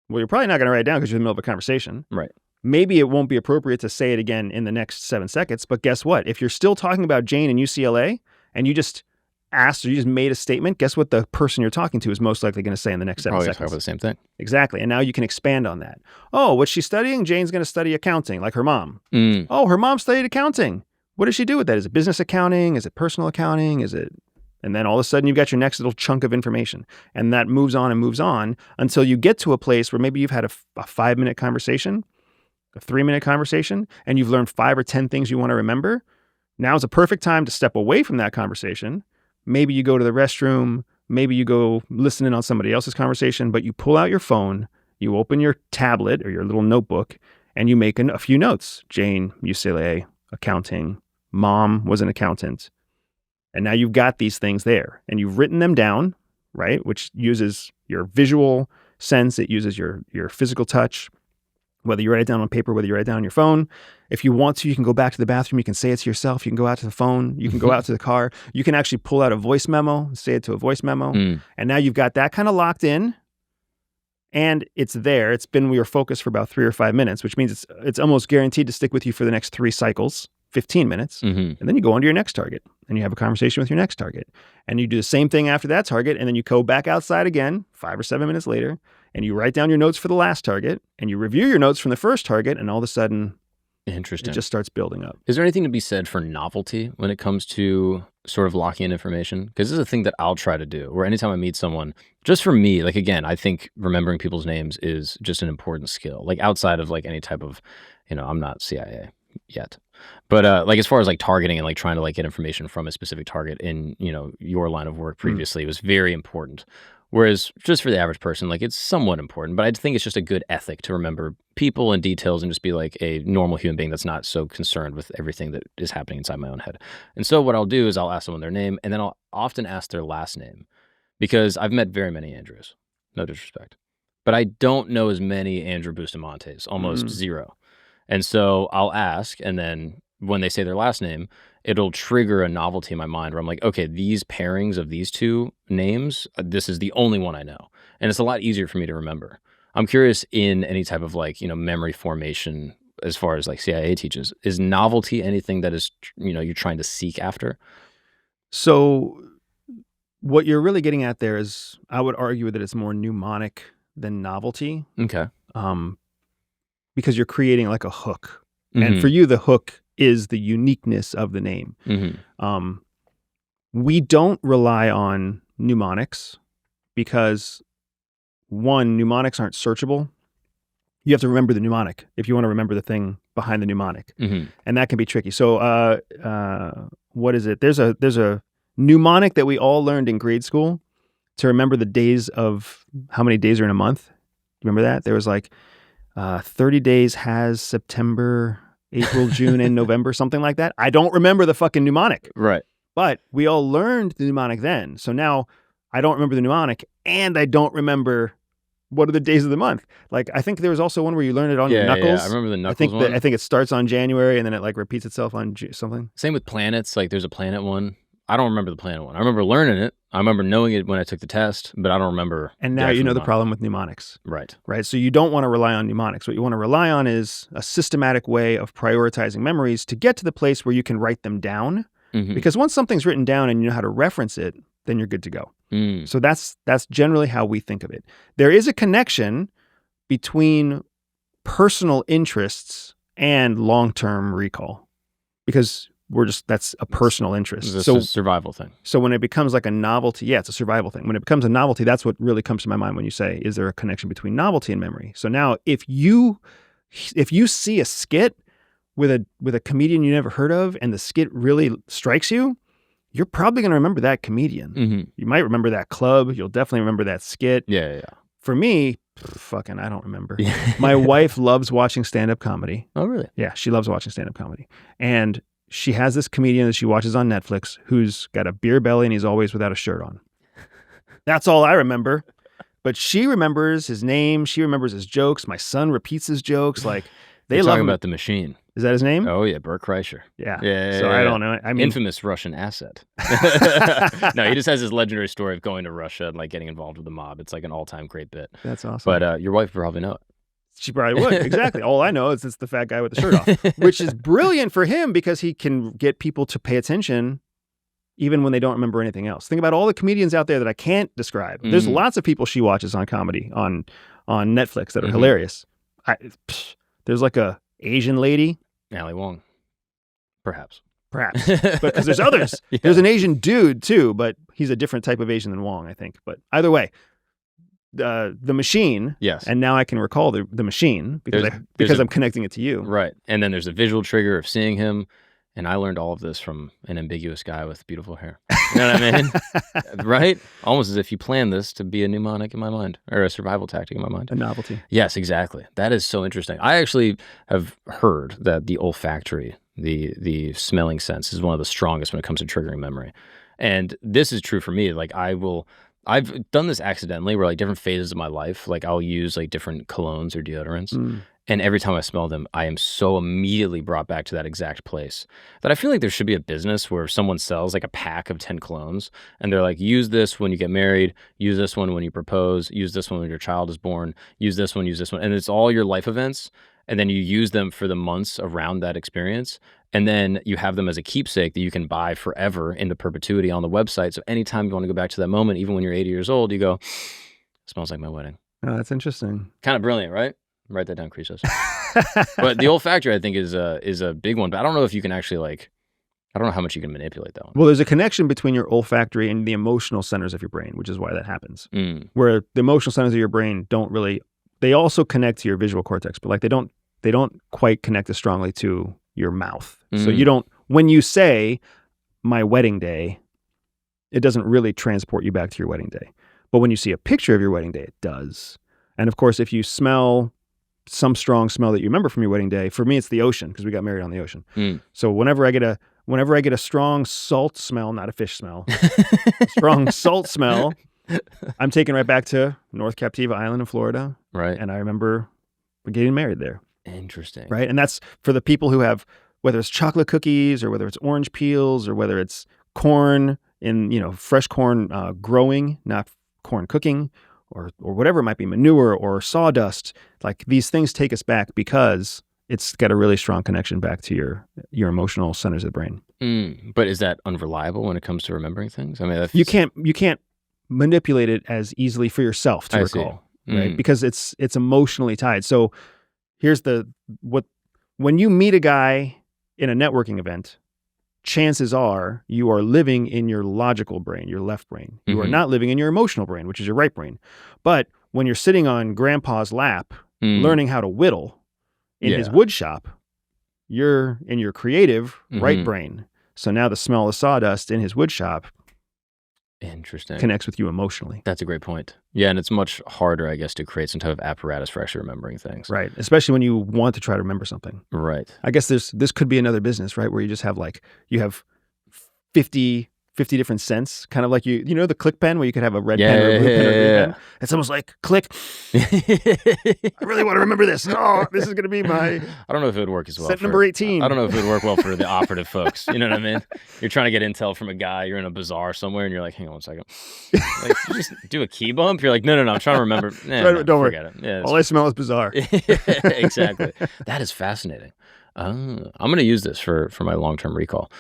Well, you're probably not going to write it down because you're in the middle of a conversation. Right. Maybe it won't be appropriate to say it again in the next 7 seconds. But guess what? If you're still talking about Jane and UCLA and you just asked or you just made a statement, guess what the person you're talking to is most likely going to say in the next 7 seconds? Talk about the same thing. Exactly. And now you can expand on that. Oh, what's she studying? Jane's going to study accounting, like her mom. Mm. Oh, her mom studied accounting. What does she do with that? Is it business accounting? Is it personal accounting? Is it... And then all of a sudden you've got your next little chunk of information. And that moves on until you get to a place where maybe you've had a 5-minute conversation, a 3-minute conversation, and you've learned 5 or 10 things you want to remember. Now's a perfect time to step away from that conversation. Maybe you go to the restroom, maybe you go listen in on somebody else's conversation, but you pull out your phone, you open your tablet or your little notebook, and you make a few notes. Jane, UCLA, accounting, mom was an accountant. And now you've got these things there and you've written them down, right? Which uses your visual sense. It uses your physical touch, whether you write it down on paper, whether you write it down on your phone. If you want to, you can go back to the bathroom. You can say it to yourself. You can go out to the phone. You can go out to the car. You can actually pull out a voice memo, say it to a voice memo. And now you've got that kind of locked in and it's there. It's been your focus for about 3 or 5 minutes, which means it's almost guaranteed to stick with you for the next 3 cycles, 15 minutes. And then you go on to your next target and you have a conversation with your next target. And you do the same thing after that target. And then you go back outside again 5 or 7 minutes later and you write down your notes for the last target and you review your notes from the first target. And all of a sudden, interesting, it just starts building up. Is there anything to be said for novelty when it comes to sort of locking in information? Because this is a thing that I'll try to do, where anytime I meet someone, just for me, like, again, I think remembering people's names is just an important skill. Like, outside of like any type of, I'm not CIA yet. But like as far as like targeting and like trying to like get information from a specific target in, your line of work previously was very important. Whereas just for the average person, like it's somewhat important, but I think it's just a good ethic to remember people and details and just be like a normal human being that's not so concerned with everything that is happening inside my own head. And so what I'll do is I'll ask someone their name and then I'll often ask their last name because I've met very many Andrews, no disrespect, but I don't know as many Andrew Bustamantes, almost zero. And so I'll ask, and then when they say their last name, it'll trigger a novelty in my mind where I'm like, okay, these pairings of these two names, this is the only one I know. And it's a lot easier for me to remember. I'm curious in any type of like, memory formation as far as like CIA teaches, is novelty anything that is, you're trying to seek after? So what you're really getting at there is, I would argue that it's more mnemonic than novelty. Okay. Because you're creating like a hook. And for you, the hook is the uniqueness of the name. We don't rely on mnemonics because, one, mnemonics aren't searchable. You have to remember the mnemonic if you want to remember the thing behind the mnemonic. And that can be tricky. So what is it? There's a mnemonic that we all learned in grade school to remember the days of how many days are in a month. Remember that? There was like 30 days has September, April, June, and November, something like that. I don't remember the fucking mnemonic. Right. But we all learned the mnemonic then. So now I don't remember the mnemonic and I don't remember what are the days of the month. Like, I think there was also one where you learn it on your knuckles. Yeah, I remember the knuckles one. I think it starts on January and then it like repeats itself on something. Same with planets. Like there's a planet one. I don't remember the planet one. I remember learning it. I remember knowing it when I took the test, but I don't remember. And now you know the problem with mnemonics. Right. Right. So you don't want to rely on mnemonics. What you want to rely on is a systematic way of prioritizing memories to get to the place where you can write them down. Because once something's written down and you know how to reference it, then you're good to go. So that's generally how we think of it. There is a connection between personal interests and long-term recall because that's a personal interest. It's a survival thing. So when it becomes like a novelty, it's a survival thing. When it becomes a novelty, that's what really comes to my mind when you say, is there a connection between novelty and memory? So now if you see a skit with a comedian you never heard of and the skit really strikes you, you're probably going to remember that comedian. You might remember that club. You'll definitely remember that skit. Yeah. For me, I don't remember. My wife loves watching stand-up comedy. Oh, really? Yeah, she loves watching stand-up comedy. And she has this comedian that she watches on Netflix who's got a beer belly and he's always without a shirt on. That's all I remember. But she remembers his name. She remembers his jokes. My son repeats his jokes. Like, they You're love talking him. about The Machine. Is that his name? Oh, yeah, Burt Kreischer. Yeah. So I don't know. I mean, infamous Russian asset. No, he just has his legendary story of going to Russia and like getting involved with the mob. It's like an all-time great bit. That's awesome. But your wife would probably know it. She probably would. Exactly. All I know is it's the fat guy with the shirt off, which is brilliant for him because he can get people to pay attention even when they don't remember anything else. Think about all the comedians out there that I can't describe. There's lots of people she watches on comedy on Netflix that are hilarious. There's like a Asian lady. Ali Wong. Perhaps. But because there's others. Yeah. There's an Asian dude too, but he's a different type of Asian than Wong, I think. But either way, the Machine. Yes. And now I can recall the Machine because I'm connecting it to you. Right. And then there's a visual trigger of seeing him. And I learned all of this from an ambiguous guy with beautiful hair. You know what I mean? Right? Almost as if you planned this to be a mnemonic in my mind, or a survival tactic in my mind. A novelty. Yes, exactly. That is so interesting. I actually have heard that the olfactory, the smelling sense is one of the strongest when it comes to triggering memory. And this is true for me. Like I've done this accidentally where like different phases of my life, like I'll use like different colognes or deodorants. And every time I smell them, I am so immediately brought back to that exact place that I feel like there should be a business where someone sells like a pack of 10 colognes and they're like, use this when you get married, use this one when you propose, use this one when your child is born, use this one. And it's all your life events. And then you use them for the months around that experience. And then you have them as a keepsake that you can buy forever into perpetuity on the website. So anytime you want to go back to that moment, even when you're 80 years old, you go, smells like my wedding. Oh, that's interesting. Kind of brilliant, right? Write that down, Krisos. But the olfactory, I think, is a big one. But I don't know if you can actually I don't know how much you can manipulate that one. Well, there's a connection between your olfactory and the emotional centers of your brain, which is why that happens. Where the emotional centers of your brain they also connect to your visual cortex, but like they don't quite connect as strongly to your mouth. So when you say my wedding day, it doesn't really transport you back to your wedding day. But when you see a picture of your wedding day, it does. And of course, if you smell some strong smell that you remember from your wedding day, for me, it's the ocean because we got married on the ocean. So whenever I get a strong salt smell, not a fish smell, a strong salt smell, I'm taken right back to North Captiva Island in Florida. Right. And I remember getting married there. Interesting. Right. And that's for the people who have, whether it's chocolate cookies or whether it's orange peels or whether it's corn fresh corn growing, not corn cooking, or whatever it might be, manure or sawdust. Like these things take us back because it's got a really strong connection back to your emotional centers of the brain. But is that unreliable when it comes to remembering things? I mean, you can't manipulate it as easily for yourself to recall, right? Because it's emotionally tied. So here's when you meet a guy in a networking event, chances are you are living in your logical brain, your left brain. You are not living in your emotional brain, which is your right brain. But when you're sitting on grandpa's lap, learning how to whittle in his wood shop, you're in your creative right brain. So now the smell of sawdust in his wood shop connects with you emotionally. That's a great point. Yeah, and it's much harder, I guess, to create some type of apparatus for actually remembering things. Right, especially when you want to try to remember something. Right. I guess this could be another business, right, where you just have you have 50 different scents, kind of like the click pen where you could have a red pen or a blue pen or a green pen. It's almost like click. I really want to remember this. Oh, this is going to be my. I don't know if it would work as well. Scent number 18. I don't know if it would work well for the operative folks. You know what I mean? You're trying to get intel from a guy. You're in a bazaar somewhere, and you're like, hang on one second. Like, you just do a key bump. You're like, no. I'm trying to remember. Don't worry. Forget it. Yeah, all I smell is bizarre. Exactly. That is fascinating. I'm going to use this for my long-term recall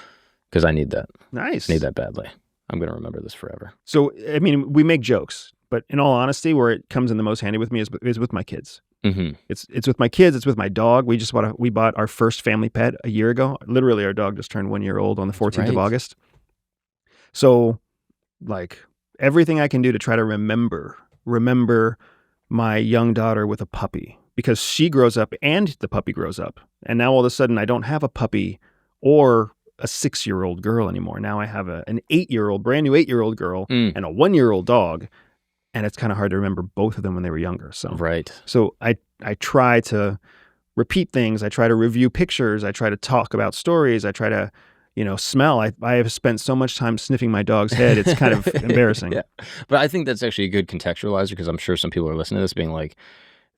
because I need that. Nice. Need that badly. I'm going to remember this forever. So, I mean, we make jokes, but in all honesty, where it comes in the most handy with me is with my kids. It's with my kids. It's with my dog. We bought our first family pet a year ago. Literally, our dog just turned 1 year old on the 14th of August. So, like, everything I can do to try to remember my young daughter with a puppy, because she grows up and the puppy grows up. And now all of a sudden, I don't have a puppy or a 6-year-old girl anymore. Now I have an 8-year-old, brand new 8-year-old girl and a 1-year-old dog. And it's kind of hard to remember both of them when they were younger. So I try to repeat things. I try to review pictures. I try to talk about stories. I try to, smell. I have spent so much time sniffing my dog's head. It's kind of embarrassing. Yeah. But I think that's actually a good contextualizer, because I'm sure some people are listening to this being like,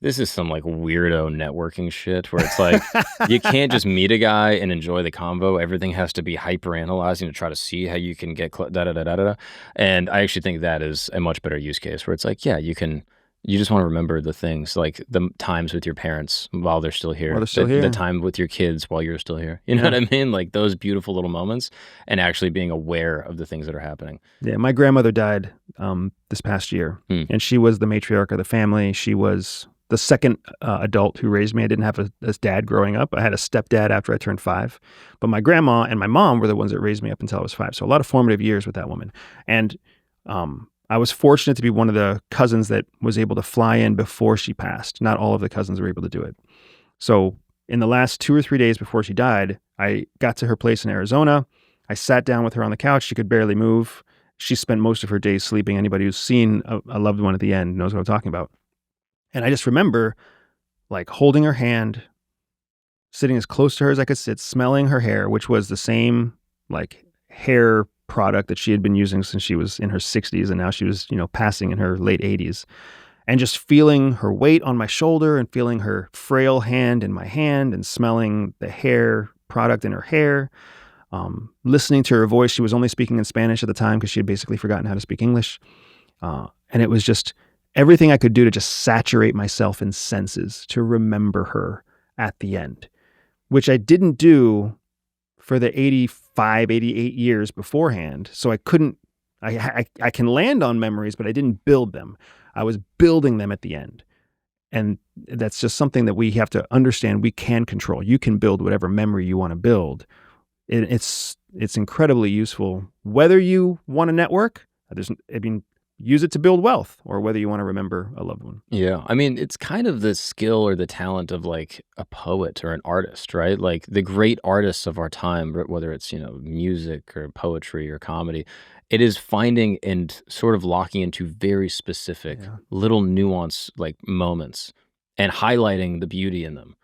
this is some like weirdo networking shit where it's like you can't just meet a guy and enjoy the convo. Everything has to be hyper analyzing to try to see how you can get da-da-da-da-da. And I actually think that is a much better use case where it's like, yeah, you just want to remember the things, like the times with your parents while they're still here. The time with your kids while you're still here. You know what I mean? Like those beautiful little moments and actually being aware of the things that are happening. Yeah. My grandmother died this past year and she was the matriarch of the family. She was the second adult who raised me. I didn't have a dad growing up. I had a stepdad after I turned 5. But my grandma and my mom were the ones that raised me up until I was 5. So a lot of formative years with that woman. And I was fortunate to be one of the cousins that was able to fly in before she passed. Not all of the cousins were able to do it. So in the last 2 or 3 days before she died, I got to her place in Arizona. I sat down with her on the couch. She could barely move. She spent most of her days sleeping. Anybody who's seen a loved one at the end knows what I'm talking about. And I just remember like holding her hand, sitting as close to her as I could sit, smelling her hair, which was the same like hair product that she had been using since she was in her 60s, and now she was, passing in her late 80s. And just feeling her weight on my shoulder and feeling her frail hand in my hand and smelling the hair product in her hair, listening to her voice. She was only speaking in Spanish at the time because she had basically forgotten how to speak English. And it was just everything I could do to just saturate myself in senses to remember her at the end, which I didn't do for the 85, 88 years beforehand. So I couldn't, I can land on memories, but I didn't build them. I was building them at the end. And that's just something that we have to understand we can control. You can build whatever memory you want to build. It's incredibly useful. Whether you want to network, use it to build wealth, or whether you want to remember a loved one. Yeah. I mean, it's kind of the skill or the talent of like a poet or an artist, right? Like the great artists of our time, whether it's, music or poetry or comedy, it is finding and sort of locking into very specific little nuance like moments and highlighting the beauty in them.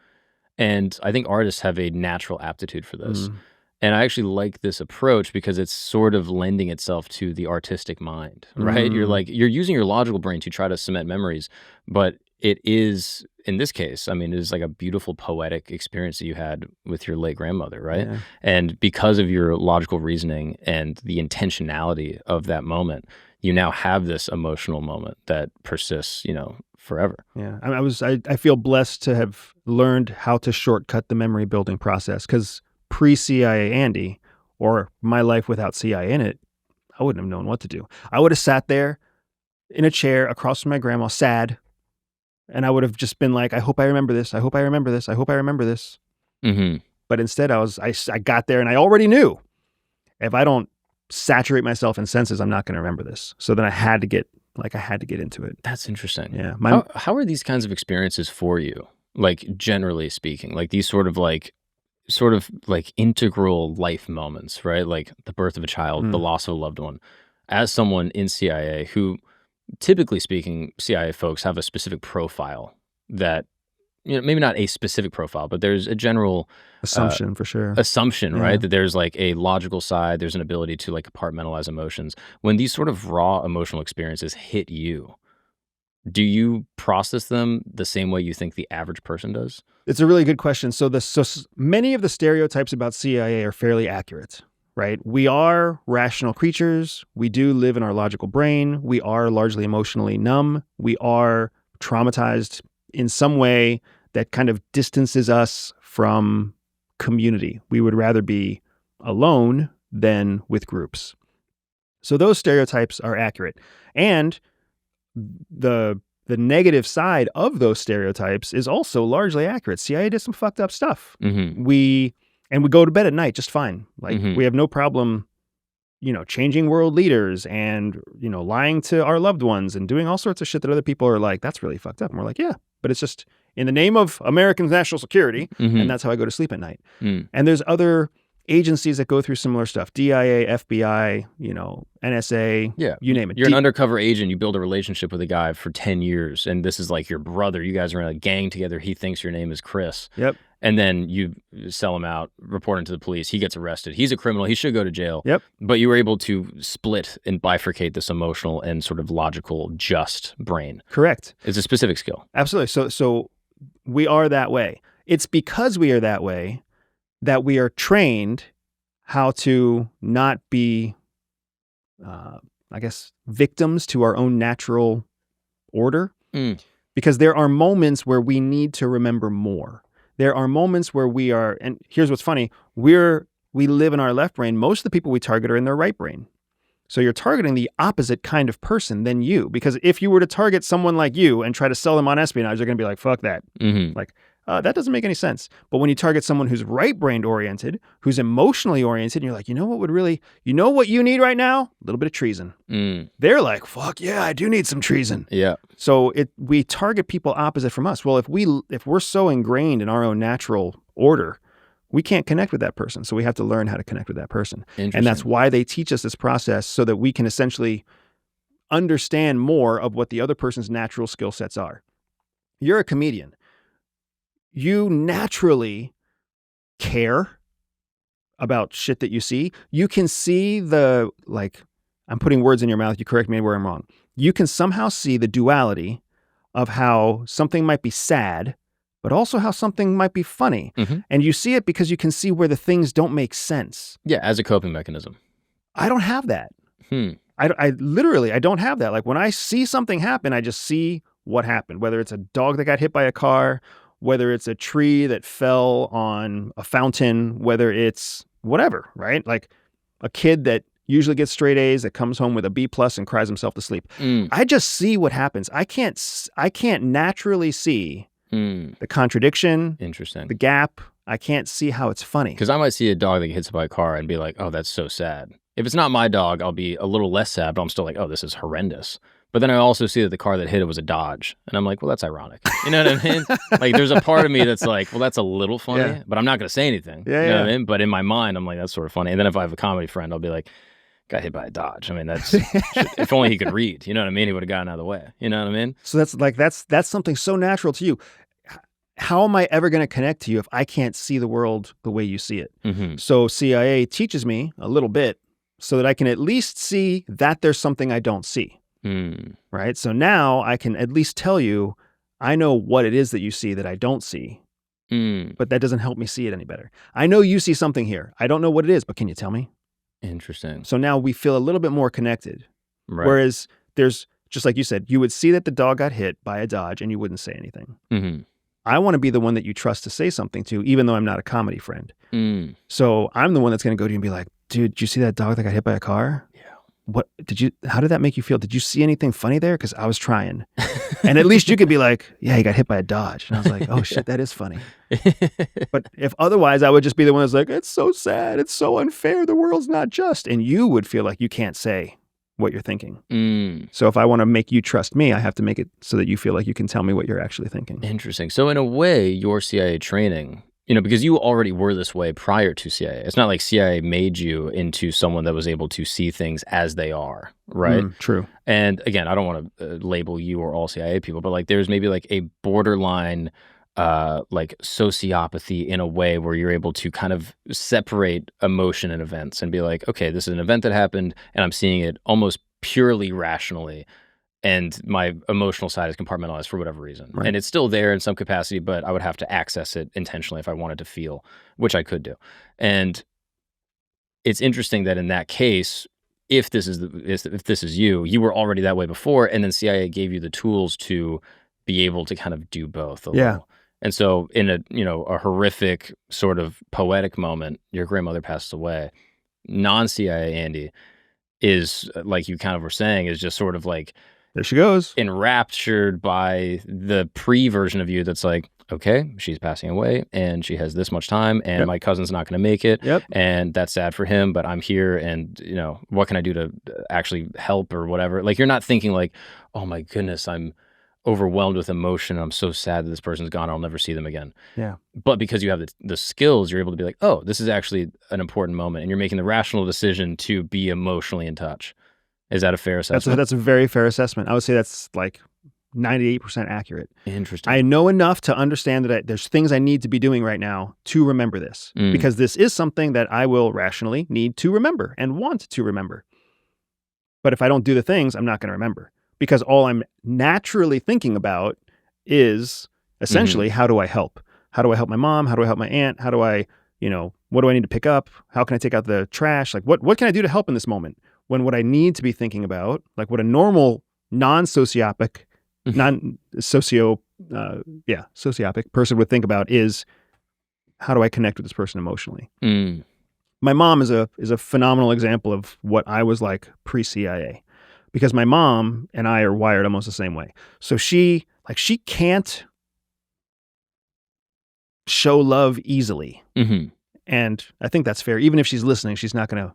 And I think artists have a natural aptitude for this. And I actually like this approach because it's sort of lending itself to the artistic mind, right? You're using your logical brain to try to cement memories, but it is, in this case, I mean, it is like a beautiful poetic experience that you had with your late grandmother, right? Yeah. And because of your logical reasoning and the intentionality of that moment, you now have this emotional moment that persists, forever. Yeah. I feel blessed to have learned how to shortcut the memory building process, because pre-CIA Andy, or my life without CIA in it, I wouldn't have known what to do. I would have sat there in a chair across from my grandma, sad, and I would have just been like, I hope I remember this. I hope I remember this. I hope I remember this. But instead I got there and I already knew if I don't saturate myself in senses, I'm not going to remember this. So then I had to get into it. That's interesting. Yeah. How are these kinds of experiences for you? Like generally speaking, like these sort of like integral life moments, right? Like the birth of a child, the loss of a loved one. As someone in CIA who, typically speaking, CIA folks have a specific profile that, maybe not a specific profile, but there's a general assumption for sure. Assumption, right? That there's like a logical side, there's an ability to like compartmentalize emotions. When these sort of raw emotional experiences hit you, do you process them the same way you think the average person does? It's a really good question. So many of the stereotypes about CIA are fairly accurate, right? We are rational creatures. We do live in our logical brain. We are largely emotionally numb. We are traumatized in some way that kind of distances us from community. We would rather be alone than with groups. So those stereotypes are accurate. And the negative side of those stereotypes is also largely accurate. CIA did some fucked up stuff. We go to bed at night just fine. Like we have no problem, changing world leaders and, lying to our loved ones and doing all sorts of shit that other people are like, that's really fucked up. And we're like, yeah, but it's just in the name of American national security. And that's how I go to sleep at night. And there's other agencies that go through similar stuff. DIA, FBI, NSA, you name it. You're an undercover agent. You build a relationship with a guy for 10 years, and this is like your brother. You guys are in a gang together. He thinks your name is Chris. Yep. And then you sell him out, report him to the police. He gets arrested. He's a criminal. He should go to jail. Yep. But you were able to split and bifurcate this emotional and sort of logical, just brain. Correct. It's a specific skill. Absolutely. So we are that way. It's because we are that way that we are trained how to not be, victims to our own natural order. Because there are moments where we need to remember more. There are moments where we are, and here's what's funny, we live in our left brain. Most of the people we target are in their right brain. So you're targeting the opposite kind of person than you. Because if you were to target someone like you and try to sell them on espionage, they're going to be like, fuck that. Like, that doesn't make any sense. But when you target someone who's right-brained oriented, who's emotionally oriented, and you're like, what you need right now? A little bit of treason. They're like, fuck yeah, I do need some treason. Yeah. So we target people opposite from us. Well, if we're so ingrained in our own natural order, we can't connect with that person. So we have to learn how to connect with that person. And that's why they teach us this process, so that we can essentially understand more of what the other person's natural skill sets are. You're a comedian. You naturally care about shit that you see, you can see the, like, I'm putting words in your mouth, you correct me where I'm wrong. You can somehow see the duality of how something might be sad, but also how something might be funny. And you see it because you can see where the things don't make sense. Yeah, as a coping mechanism. I don't have that. I literally don't have that. Like when I see something happen, I just see what happened, whether it's a dog that got hit by a car, whether it's a tree that fell on a fountain, whether it's whatever, right? Like a kid that usually gets straight A's that comes home with a B+ and cries himself to sleep. I just see what happens. I can't naturally see the contradiction, the gap. I can't see how it's funny. Because I might see a dog that gets hit by a car and be like, oh, that's so sad. If it's not my dog, I'll be a little less sad, but I'm still like, oh, this is horrendous. But then I also see that the car that hit it was a Dodge. And I'm like, well, that's ironic. You know what I mean? Like, there's a part of me that's like, well, that's a little funny, but I'm not going to say anything. You know what I mean? But in my mind, I'm like, that's sort of funny. And then if I have a comedy friend, I'll be like, got hit by a Dodge. I mean, that's, if only he could read, you know what I mean? He would have gotten out of the way. You know what I mean? So that's something so natural to you. How am I ever going to connect to you if I can't see the world the way you see it? So CIA teaches me a little bit so that I can at least see that there's something I don't see. Right? So now I can at least tell you, I know what it is that you see that I don't see, but that doesn't help me see it any better. I know you see something here. I don't know what it is, but can you tell me? Interesting. So now we feel a little bit more connected. Right. Whereas there's, just like you said, you would see that the dog got hit by a Dodge and you wouldn't say anything. I want to be the one that you trust to say something to, even though I'm not a comedy friend. So I'm the one that's going to go to you and be like, dude, did you see that dog that got hit by a car? How did that make you feel? Did you see anything funny there? Because I was trying. And at least you could be like, yeah, he got hit by a Dodge. And I was like, oh shit, that is funny. But if otherwise, I would just be the one that's like, it's so sad. It's so unfair. The world's not just. And you would feel like you can't say what you're thinking. So if I want to make you trust me, I have to make it so that you feel like you can tell me what you're actually thinking. Interesting. So in a way, your CIA training, you know, because you already were this way prior to CIA. It's not like CIA made you into someone that was able to see things as they are, right? True. And again, I don't want to label you or all CIA people, but like there's maybe like a borderline like sociopathy in a way where you're able to kind of separate emotion and events and be like, okay, this is an event that happened and I'm seeing it almost purely rationally. And my emotional side is compartmentalized for whatever reason. Right. And it's still there in some capacity, but I would have to access it intentionally if I wanted to feel, which I could do. And it's interesting that in that case, if this is you were already that way before, and then CIA gave you the tools to be able to kind of do both a little. And so in a horrific sort of poetic moment, your grandmother passed away. Non-CIA Andy is, like you kind of were saying, is just sort of like, there she goes. Enraptured by the pre-version of you that's like, okay, she's passing away and she has this much time and my cousin's not going to make it. And that's sad for him, but I'm here and, you know, what can I do to actually help or whatever? Like, you're not thinking like, oh my goodness, I'm overwhelmed with emotion. I'm so sad that this person's gone. I'll never see them again. But because you have the skills, you're able to be like, oh, this is actually an important moment. And you're making the rational decision to be emotionally in touch. Is that a fair assessment? That's a very fair assessment. I would say that's like 98% accurate. Interesting. I know enough to understand that there's things I need to be doing right now to remember this, because this is something that I will rationally need to remember and want to remember. But if I don't do the things, I'm not going to remember, because all I'm naturally thinking about is essentially, how do I help? How do I help my mom? How do I help my aunt? How do I, what do I need to pick up? How can I take out the trash? Like, what can I do to help in this moment? When what I need to be thinking about, like what a normal sociopic person would think about is, how do I connect with this person emotionally? My mom is a phenomenal example of what I was like pre-CIA, because my mom and I are wired almost the same way. So she can't show love easily. And I think that's fair. Even if she's listening, she's not going to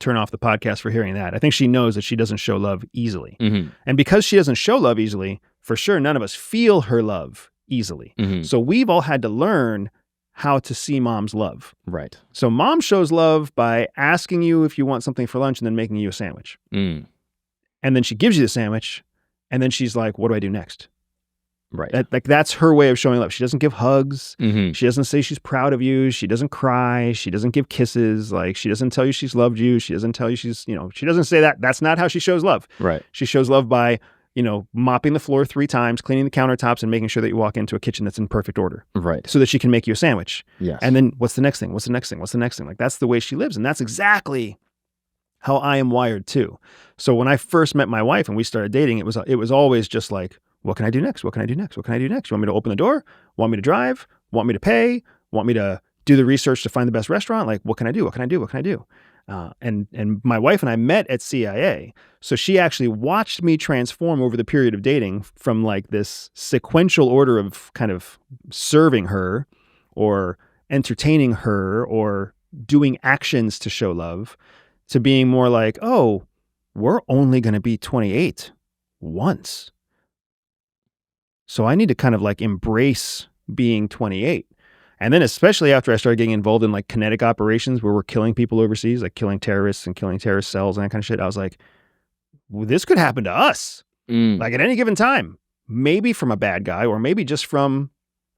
turn off the podcast for hearing that. I think she knows that she doesn't show love easily. And because she doesn't show love easily, for sure, none of us feel her love easily. So we've all had to learn how to see mom's love. Right. So mom shows love by asking you if you want something for lunch and then making you a sandwich. And then she gives you the sandwich, and then she's like, what do I do next? Right. That's her way of showing love. She doesn't give hugs. Mm-hmm. She doesn't say she's proud of you. She doesn't cry. She doesn't give kisses. Like, she doesn't tell you she's loved you. She doesn't tell you she's, she doesn't say that. That's not how she shows love. Right. She shows love by, mopping the floor 3 times, cleaning the countertops, and making sure that you walk into a kitchen that's in perfect order. Right. So that she can make you a sandwich. Yes. And then what's the next thing? What's the next thing? What's the next thing? Like, that's the way she lives. And that's exactly how I am wired too. So when I first met my wife and we started dating, it was always just like, what can I do next? What can I do next? What can I do next? You want me to open the door? Want me to drive? Want me to pay? Want me to do the research to find the best restaurant? Like, what can I do? What can I do? What can I do? And my wife and I met at CIA. So she actually watched me transform over the period of dating from like this sequential order of kind of serving her or entertaining her or doing actions to show love to being more like, oh, we're only going to be 28 once. So I need to kind of like embrace being 28. And then especially after I started getting involved in like kinetic operations where we're killing people overseas, like killing terrorists and killing terrorist cells and that kind of shit, I was like, well, this could happen to us. Like at any given time, maybe from a bad guy or maybe just from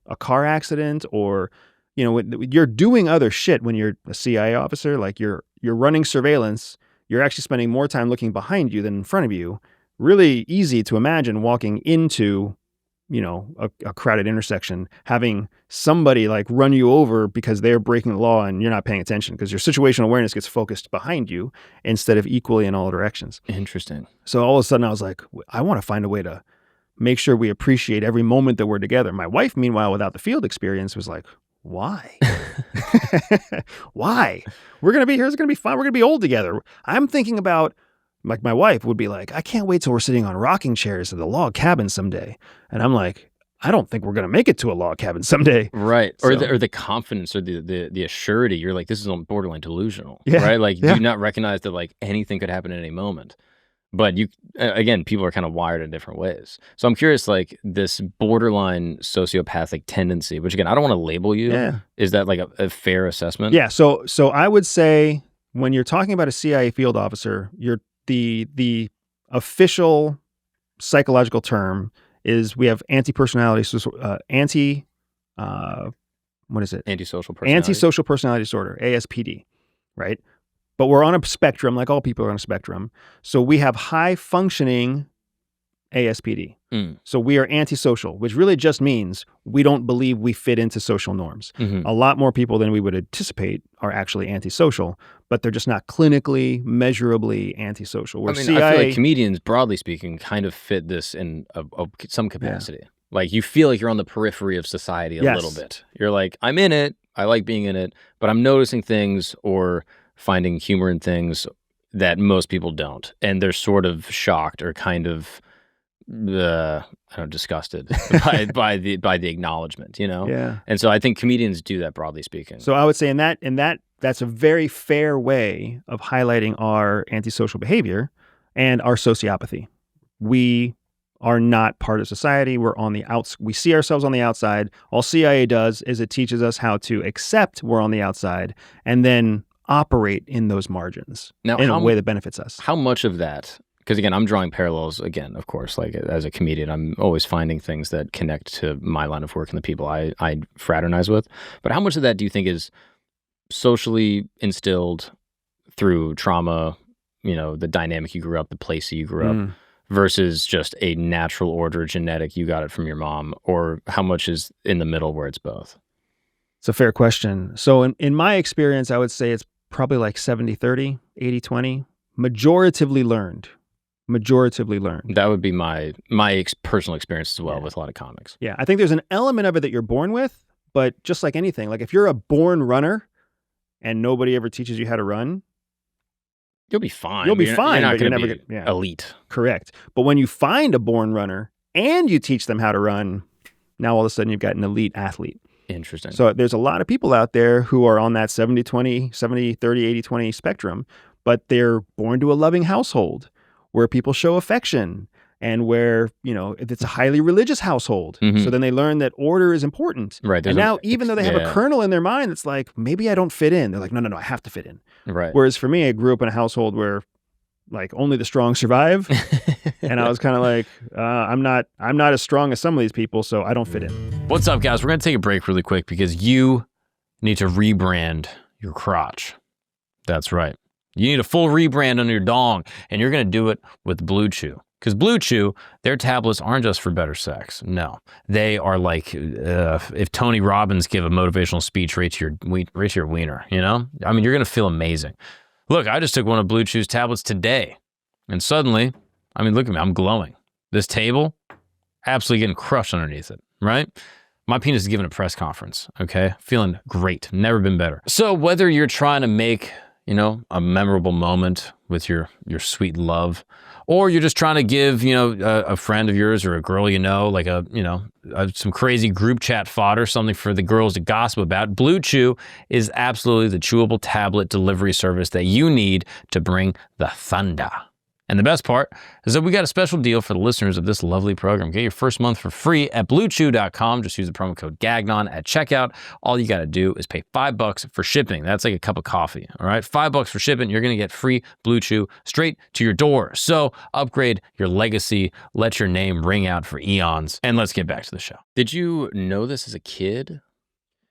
a car accident or, you're doing other shit when you're a CIA officer, like you're running surveillance. You're actually spending more time looking behind you than in front of you. Really easy to imagine walking into a crowded intersection, having somebody like run you over because they're breaking the law and you're not paying attention because your situational awareness gets focused behind you instead of equally in all directions. Interesting. So all of a sudden I was like, I want to find a way to make sure we appreciate every moment that we're together. My wife, meanwhile, without the field experience, was like, why? Why? We're going to be here. It's going to be fun. We're going to be old together. I'm thinking about, like, my wife would be like, I can't wait till we're sitting on rocking chairs at the log cabin someday. And I'm like, I don't think we're going to make it to a log cabin someday. Right. So, or the confidence or the assurity. You're like, this is on borderline delusional. Yeah. Right. Like, Yeah. do not recognize that like anything could happen at any moment. But again, people are kind of wired in different ways. So I'm curious, like this borderline sociopathic tendency, which again, I don't want to label you. Yeah. Is that like a fair assessment? Yeah. So I would say when you're talking about a CIA field officer, the official psychological term is we have antisocial personality disorder, ASPD, right? But we're on a spectrum, like all people are on a spectrum. So we have high functioning ASPD. So we are antisocial, which really just means we don't believe we fit into social norms. Mm-hmm. A lot more people than we would anticipate are actually antisocial, but they're just not clinically, measurably antisocial. I feel like comedians, broadly speaking, kind of fit this in some capacity. Yeah. Like you feel like you're on the periphery of society a little bit. You're like, I'm in it. I like being in it, but I'm noticing things or finding humor in things that most people don't. And they're sort of shocked or kind of disgusted by the acknowledgement, Yeah. And so I think comedians do that, broadly speaking. So I would say in that's a very fair way of highlighting our antisocial behavior and our sociopathy. We are not part of society. We're on the outs. We see ourselves on the outside. All CIA does is it teaches us how to accept we're on the outside and then operate in those margins in a way that benefits us. How much of that? Because again, I'm drawing parallels again, of course, like as a comedian, I'm always finding things that connect to my line of work and the people I fraternize with. But how much of that do you think is socially instilled through trauma, the dynamic you grew up, the place you grew up, versus just a natural order, genetic, you got it from your mom, or how much is in the middle where it's both? It's a fair question. So in my experience, I would say it's probably like 70-30, 80-20, majoritively learned. That would be my personal experience as well with a lot of comics. Yeah, I think there's an element of it that you're born with, but just like anything, like if you're a born runner and nobody ever teaches you how to run, you'll be fine. You're not going to be elite. Correct. But when you find a born runner and you teach them how to run, now all of a sudden you've got an elite athlete. Interesting. So there's a lot of people out there who are on that 70-20, 70-30, 80-20 spectrum, but they're born to a loving household where people show affection and where, it's a highly religious household. So then they learn that order is important. Right. And now even though they have a kernel in their mind that's like, maybe I don't fit in. They're like, no, I have to fit in. Right. Whereas for me, I grew up in a household where like only the strong survive. And I was kind of like, I'm not as strong as some of these people, so I don't fit in. What's up, guys? We're going to take a break really quick because you need to rebrand your crotch. That's right. You need a full rebrand on your dong, and you're going to do it with Blue Chew. Because Blue Chew, their tablets aren't just for better sex. No, they are like if Tony Robbins gave a motivational speech right to your wiener, you know? I mean, you're going to feel amazing. Look, I just took one of Blue Chew's tablets today, and suddenly, I mean, look at me, I'm glowing. This table, absolutely getting crushed underneath it, right? My penis is giving a press conference, okay? Feeling great, never been better. So whether you're trying to make, you know, a memorable moment with your sweet love, or you're just trying to give, you know, a friend of yours or a girl you know, like some crazy group chat fodder, something for the girls to gossip about, Blue Chew is absolutely the chewable tablet delivery service that you need to bring the thunder. And the best part is that we got a special deal for the listeners of this lovely program. Get your first month for free at bluechew.com. Just use the promo code GAGNON at checkout. All you got to do is pay $5 for shipping. That's like a cup of coffee, all right? $5 for shipping. You're going to get free Blue Chew straight to your door. So upgrade your legacy. Let your name ring out for eons. And let's get back to the show. Did you know this as a kid?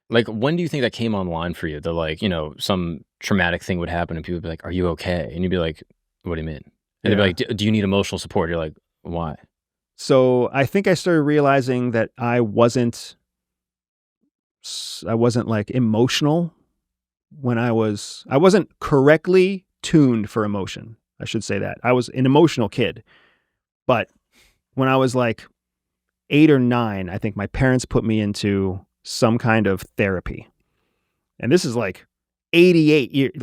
Like, when do you think that came online for you? That, like, you know, some traumatic thing would happen and people would be like, are you okay? And you'd be like, what do you mean? And they'd be like, do you need emotional support? You're like, why? So I think I started realizing that I wasn't like emotional when I wasn't correctly tuned for emotion. I should say that. I was an emotional kid. But when I was like 8 or 9, I think my parents put me into some kind of therapy. And this is like 1988,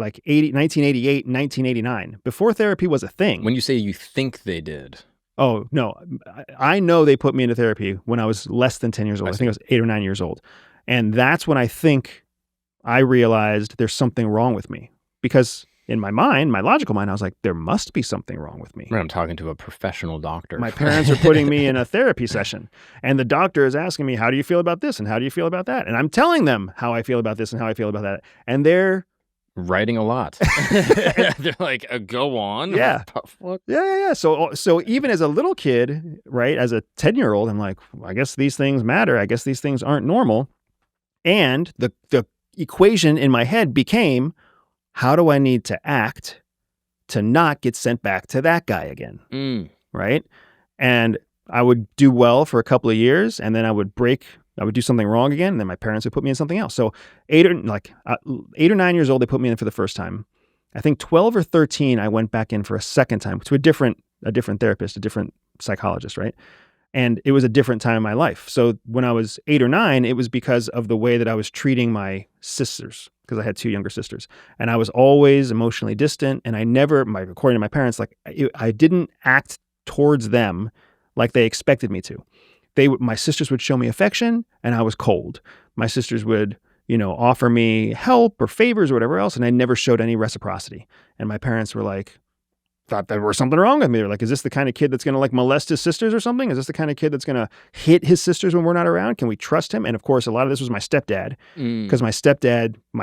1989, before therapy was a thing. When you say you think they did. Oh, no. I know they put me into therapy when I was less than 10 years old. I think I was 8 or 9 years old. And that's when I think I realized there's something wrong with me. Because in my mind, my logical mind, I was like, there must be something wrong with me. Right, I'm talking to a professional doctor. My parents are putting me in a therapy session. And the doctor is asking me, how do you feel about this? And how do you feel about that? And I'm telling them how I feel about this and how I feel about that. And they're writing a lot. They're like, go on. Yeah. Yeah. So even as a little kid, right, as a 10-year-old, I'm like, I guess these things matter. I guess these things aren't normal. And the equation in my head became, how do I need to act to not get sent back to that guy again? Right? And I would do well for a couple of years, and then I would do something wrong again, and then my parents would put me in something else. So 8 or 9 years old, they put me in for the first time. I think 12 or 13, I went back in for a second time to a different therapist, a different psychologist, right? And it was a different time in my life. So when I was 8 or 9, it was because of the way that I was treating my sisters, because I had 2 younger sisters. And I was always emotionally distant, and according to my parents, like I didn't act towards them like they expected me to. My sisters would show me affection, and I was cold. My sisters would, offer me help or favors or whatever else, and I never showed any reciprocity. And my parents were like, thought there was something wrong with me. They're like, is this the kind of kid that's going to like molest his sisters or something? Is this the kind of kid that's going to hit his sisters when we're not around? Can we trust him? And of course, a lot of this was my stepdad, because my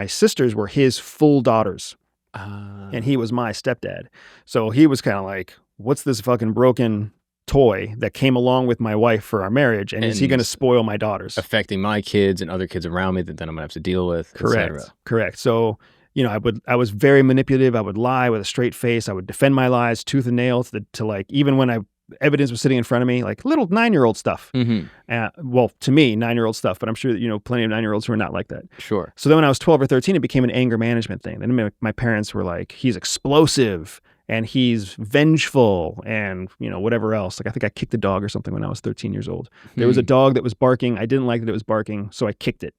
sisters were his full daughters, and he was my stepdad. So he was kind of like, what's this fucking broken toy that came along with my wife for our marriage, and is he going to spoil my daughters? Affecting my kids and other kids around me that then I'm going to have to deal with, Correct. So, I was very manipulative. I would lie with a straight face. I would defend my lies tooth and nail to like, even when evidence was sitting in front of me, like little 9-year-old stuff. Well, to me, 9-year-old stuff, but I'm sure that, plenty of 9-year-olds who are not like that. Sure. So then when I was 12 or 13, it became an anger management thing. Then my parents were like, he's explosive and he's vengeful and, whatever else. Like, I think I kicked a dog or something when I was 13 years old. There was a dog that was barking. I didn't like that it was barking, so I kicked it.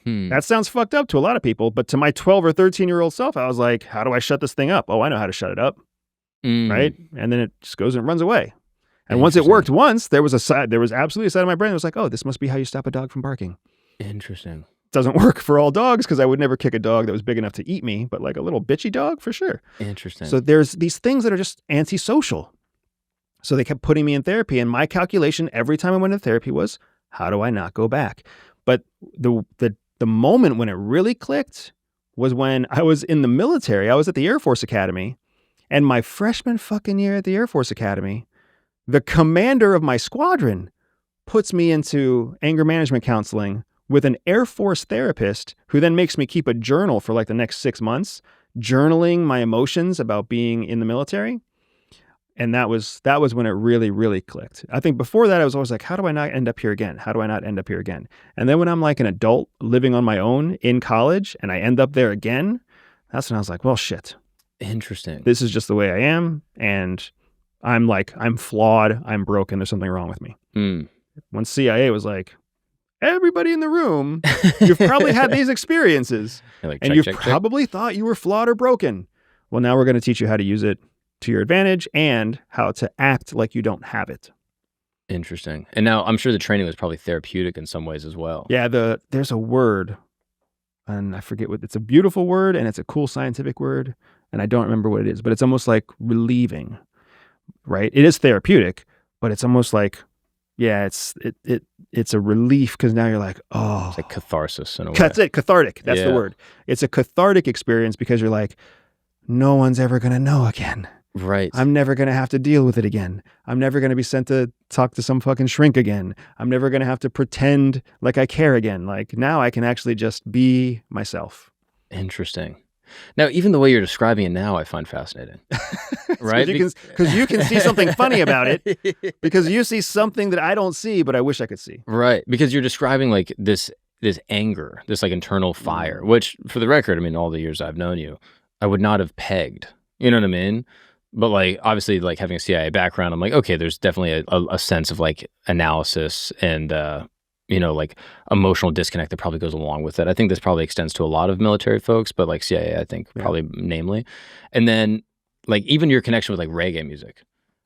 That sounds fucked up to a lot of people, but to my 12 or 13-year-old self, I was like, how do I shut this thing up? Oh, I know how to shut it up. Right? And then it just goes and runs away. And once it worked there was absolutely a side of my brain that was like, oh, this must be how you stop a dog from barking. Interesting. Doesn't work for all dogs, because I would never kick a dog that was big enough to eat me, but like a little bitchy dog, for sure. Interesting. So there's these things that are just antisocial. So they kept putting me in therapy, and my calculation every time I went to therapy was, how do I not go back? But the moment when it really clicked was when I was in the military. I was at the Air Force Academy, And my freshman fucking year at the Air Force Academy, the commander of my squadron puts me into anger management counseling with an Air Force therapist who then makes me keep a journal for like the next 6 months, journaling my emotions about being in the military. And that was when it really, really clicked. I think before that, I was always like, how do I not end up here again? How do I not end up here again? And then when I'm like an adult living on my own in college and I end up there again, that's when I was like, well, shit. Interesting. This is just the way I am. And I'm flawed. I'm broken. There's something wrong with me. When CIA was like, everybody in the room, you've probably had these experiences. Like, and you've probably thought you were flawed or broken. Well, now we're going to teach you how to use it to your advantage and how to act like you don't have it. Interesting. And now I'm sure the training was probably therapeutic in some ways as well. Yeah, there's a word, and I forget what, it's a beautiful word and it's a cool scientific word, and I don't remember what it is, but it's almost like relieving, right? It is therapeutic, but it's almost like, yeah, it's a relief because now you're like, oh. It's like catharsis in a way. That's it, cathartic. That's the word. It's a cathartic experience because you're like, no one's ever going to know again. Right. I'm never going to have to deal with it again. I'm never going to be sent to talk to some fucking shrink again. I'm never going to have to pretend like I care again. Like now I can actually just be myself. Interesting. Now, even the way you're describing it now, I find fascinating. Right? Because you can see something funny about it because you see something that I don't see, but I wish I could see. Right. Because you're describing like this anger, this like internal fire, which for the record, I mean, all the years I've known you, I would not have pegged. You know what I mean? But like, obviously, like having a CIA background, I'm like, okay, there's definitely a sense of like analysis and, like emotional disconnect that probably goes along with it. I think this probably extends to a lot of military folks, but like CIA, I think probably namely. And then like even your connection with like reggae music,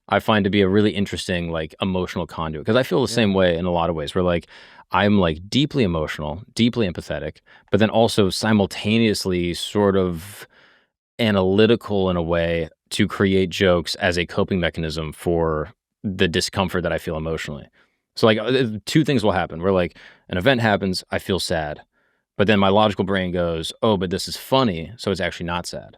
I find to be a really interesting like emotional conduit because I feel the same way in a lot of ways where like I'm like deeply emotional, deeply empathetic, but then also simultaneously sort of analytical in a way to create jokes as a coping mechanism for the discomfort that I feel emotionally. So like two things will happen where like an event happens, I feel sad, but then my logical brain goes, oh, but this is funny. So it's actually not sad.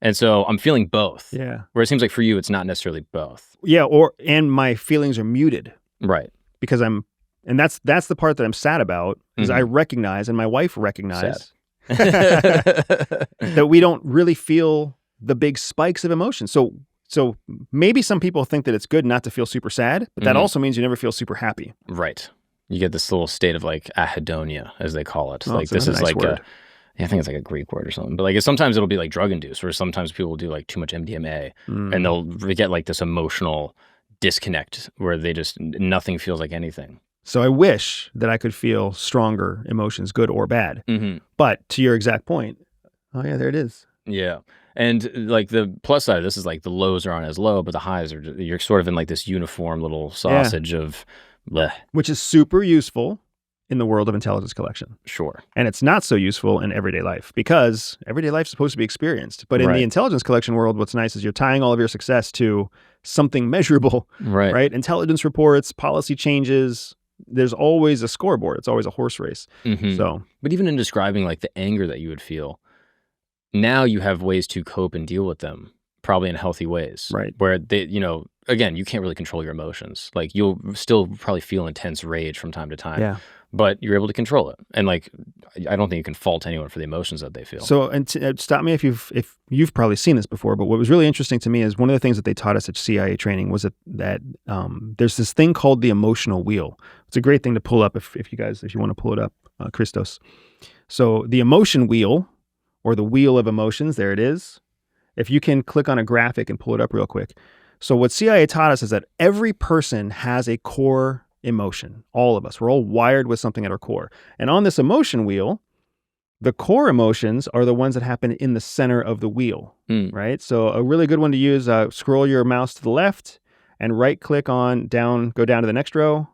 And so I'm feeling both. Yeah. Where it seems like for you, it's not necessarily both. Yeah. And my feelings are muted. Right. Because and that's the part that I'm sad about is I recognize, and my wife recognized that we don't really feel the big spikes of emotion. So maybe some people think that it's good not to feel super sad, but that also means you never feel super happy. Right. You get this little state of like ahedonia, as they call it. Oh, like this is nice like word. I think it's like a Greek word or something. But like sometimes it'll be like drug induced, where sometimes people will do like too much MDMA and they'll get like this emotional disconnect where they just nothing feels like anything. So I wish that I could feel stronger emotions, good or bad. But to your exact point, oh yeah, there it is. Yeah. And like the plus side of this is like the lows aren't as low, but the highs are, you're sort of in like this uniform little sausage of bleh. Which is super useful in the world of intelligence collection. Sure. And it's not so useful in everyday life because everyday life is supposed to be experienced. But in the intelligence collection world, what's nice is you're tying all of your success to something measurable, right? Intelligence reports, policy changes. There's always a scoreboard. It's always a horse race. So, but even in describing like the anger that you would feel, now you have ways to cope and deal with them, probably in healthy ways. Right. Where they, again, you can't really control your emotions. Like you'll still probably feel intense rage from time to time. Yeah. But you're able to control it. And like, I don't think you can fault anyone for the emotions that they feel. So, and stop me if you've probably seen this before, but what was really interesting to me is one of the things that they taught us at CIA training was that there's this thing called the emotional wheel. It's a great thing to pull up if you want to pull it up, Christos. So the emotion wheel, or the wheel of emotions, there it is. If you can click on a graphic and pull it up real quick. So what CIA taught us is that every person has a core emotion. All of us. We're all wired with something at our core. And on this emotion wheel, the core emotions are the ones that happen in the center of the wheel, right? So a really good one to use, scroll your mouse to the left and right click on go down to the next row.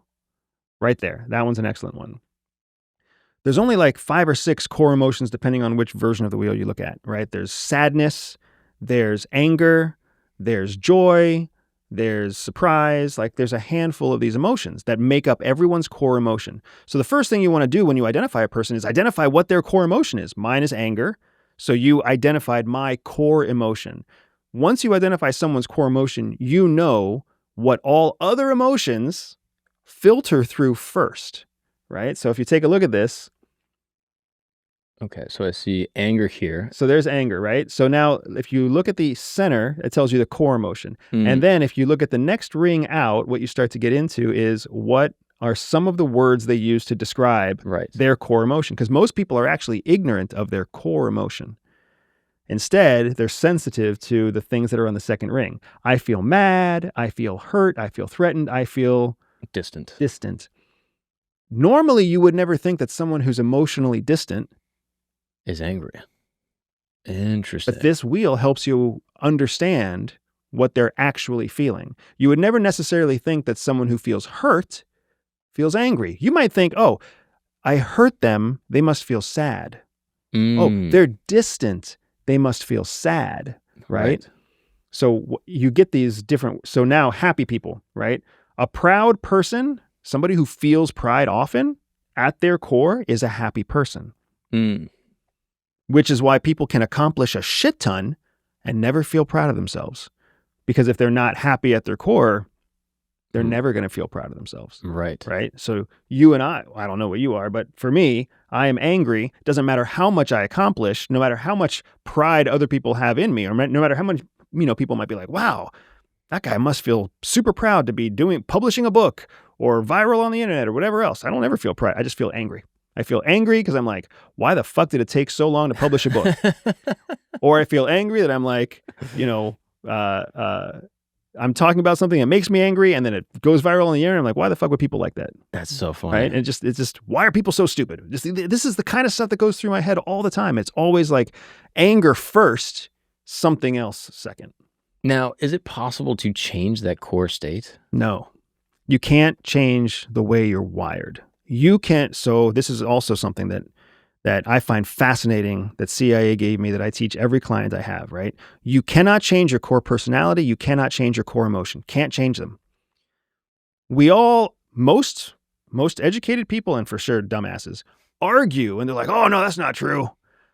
Right there. That one's an excellent one. There's only like 5 or 6 core emotions depending on which version of the wheel you look at, right? There's sadness, there's anger, there's joy, there's surprise. Like there's a handful of these emotions that make up everyone's core emotion. So the first thing you want to do when you identify a person is identify what their core emotion is. Mine is anger. So you identified my core emotion. once you identify someone's core emotion, you know what all other emotions filter through first, right? So if you take a look at this. Okay, so I see anger here. So there's anger, right? So now if you look at the center, it tells you the core emotion. And then if you look at the next ring out, what you start to get into is what are some of the words they use to describe their core emotion. Because most people are actually ignorant of their core emotion. Instead, they're sensitive to the things that are on the second ring. I feel mad, I feel hurt, I feel threatened, I feel distant. Normally, you would never think that someone who's emotionally distant is angry. Interesting. But this wheel helps you understand what they're actually feeling. You would never necessarily think that someone who feels hurt feels angry. You might think, oh, I hurt them, they must feel sad. Oh, they're distant, they must feel sad, right? So you get these different, so now happy people, right? A proud person, somebody who feels pride often, at their core is a happy person. Which is why people can accomplish a shit ton and never feel proud of themselves. Because if they're not happy at their core, they're never going to feel proud of themselves. Right. So you and I don't know what you are, but for me, I am angry. Doesn't matter how much I accomplish, no matter how much pride other people have in me, or no matter how much, people might be like, wow, that guy must feel super proud to be publishing a book or viral on the internet or whatever else. I don't ever feel pride. I just feel angry. I feel angry because I'm like, why the fuck did it take so long to publish a book? Or I feel angry that I'm like, I'm talking about something that makes me angry and then it goes viral on the internet. I'm like, why the fuck would people like that? That's so funny. Right? And it's just, why are people so stupid? This is the kind of stuff that goes through my head all the time. It's always like anger first, something else second. Now, is it possible to change that core state? No. You can't change the way you're wired. You can't. So this is also something that I find fascinating that CIA gave me that I teach every client I have, right? You cannot change your core personality. You cannot change your core emotion. Can't change them. We all, most educated people, and for sure dumbasses, argue and they're like, oh no, that's not true.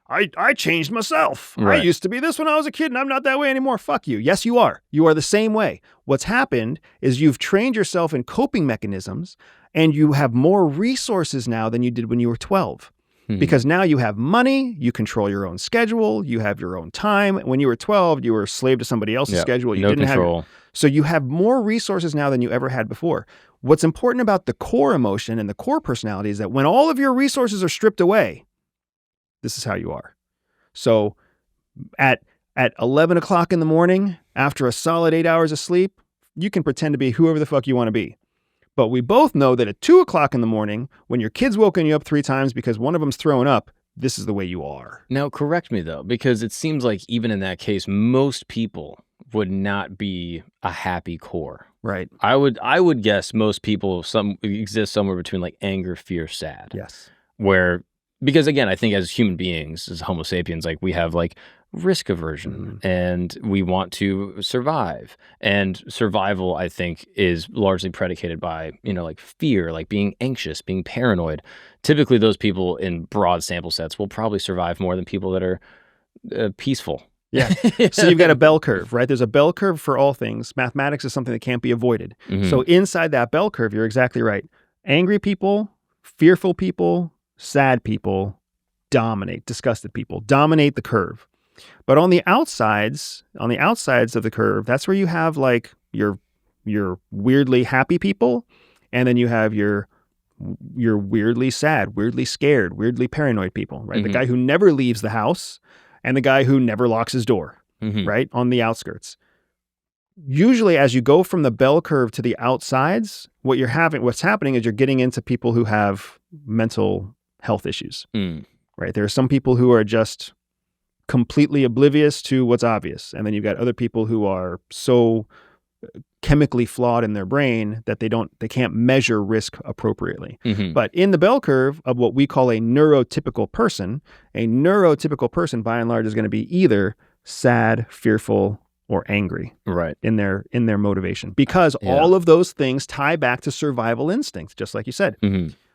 I changed myself. Right. I used to be this when I was a kid and I'm not that way anymore. Fuck you. Yes, you are. You are the same way. What's happened is you've trained yourself in coping mechanisms and you have more resources now than you did when you were 12. Because now you have money, you control your own schedule, you have your own time. When you were 12, you were a slave to somebody else's schedule. You didn't control. So you have more resources now than you ever had before. What's important about the core emotion and the core personality is that when all of your resources are stripped away, this is how you are. So at 11 o'clock in the morning, after a solid 8 hours of sleep, you can pretend to be whoever the fuck you want to be. But we both know that at 2 o'clock in the morning, when your kid's woken you up 3 times because one of them's throwing up, this is the way you are. Now, correct me though, because it seems like even in that case, most people would not be a happy core. Right. I would guess most people exist somewhere between like anger, fear, sad. Yes. Because again, I think as human beings, as Homo sapiens, like we have like risk aversion and we want to survive. And survival, I think, is largely predicated by, like fear, like being anxious, being paranoid. Typically, those people in broad sample sets will probably survive more than people that are peaceful. Yeah. So you've got a bell curve, right? There's a bell curve for all things. Mathematics is something that can't be avoided. So inside that bell curve, you're exactly right. Angry people, fearful people, sad people dominate. Disgusted people dominate the curve. But on the outsides of the curve, that's where you have like your weirdly happy people, and then you have your weirdly sad, weirdly scared, weirdly paranoid people, right? The guy who never leaves the house and the guy who never locks his door, right? On the outskirts. Usually as you go from the bell curve to the outsides, what's happening is you're getting into people who have mental health issues, right? There are some people who are just completely oblivious to what's obvious. And then you've got other people who are so chemically flawed in their brain that they can't measure risk appropriately. But in the bell curve of what we call a neurotypical person by and large is going to be either sad, fearful, or angry, right? In their motivation, because all of those things tie back to survival instincts, just like you said.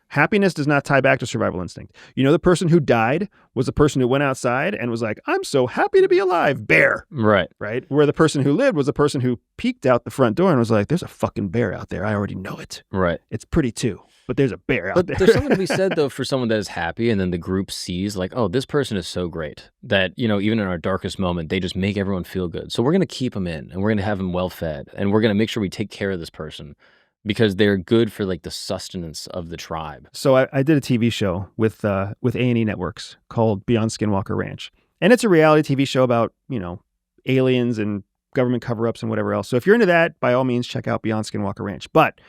Happiness does not tie back to survival instinct. You know, the person who died was the person who went outside and was like, I'm so happy to be alive, bear. Right. Right? Where the person who lived was the person who peeked out the front door and was like, there's a fucking bear out there. I already know it. Right. It's pretty too, but there's a bear out there. But there's something to be said, though, for someone that is happy and then the group sees like, oh, this person is so great that, you know, even in our darkest moment, they just make everyone feel good. So we're going to keep them in and we're going to have them well fed and we're going to make sure we take care of this person. Because they're good for like the sustenance of the tribe. So I did a TV show with A&E Networks called Beyond Skinwalker Ranch. And it's a reality TV show about, you know, aliens and government cover-ups and whatever else. So if you're into that, by all means, check out Beyond Skinwalker Ranch. But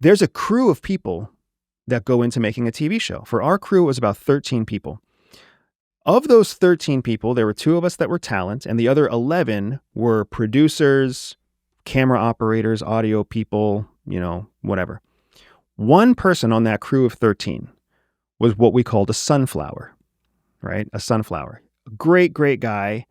there's a crew of people that go into making a TV show. For our crew, it was about 13 people. Of those 13 people, there were 2 of us that were talent, and the other 11 were producers, camera operators, audio people, you know, whatever. One person on that crew of 13 was what we called a sunflower, right? A sunflower. Great, great guy.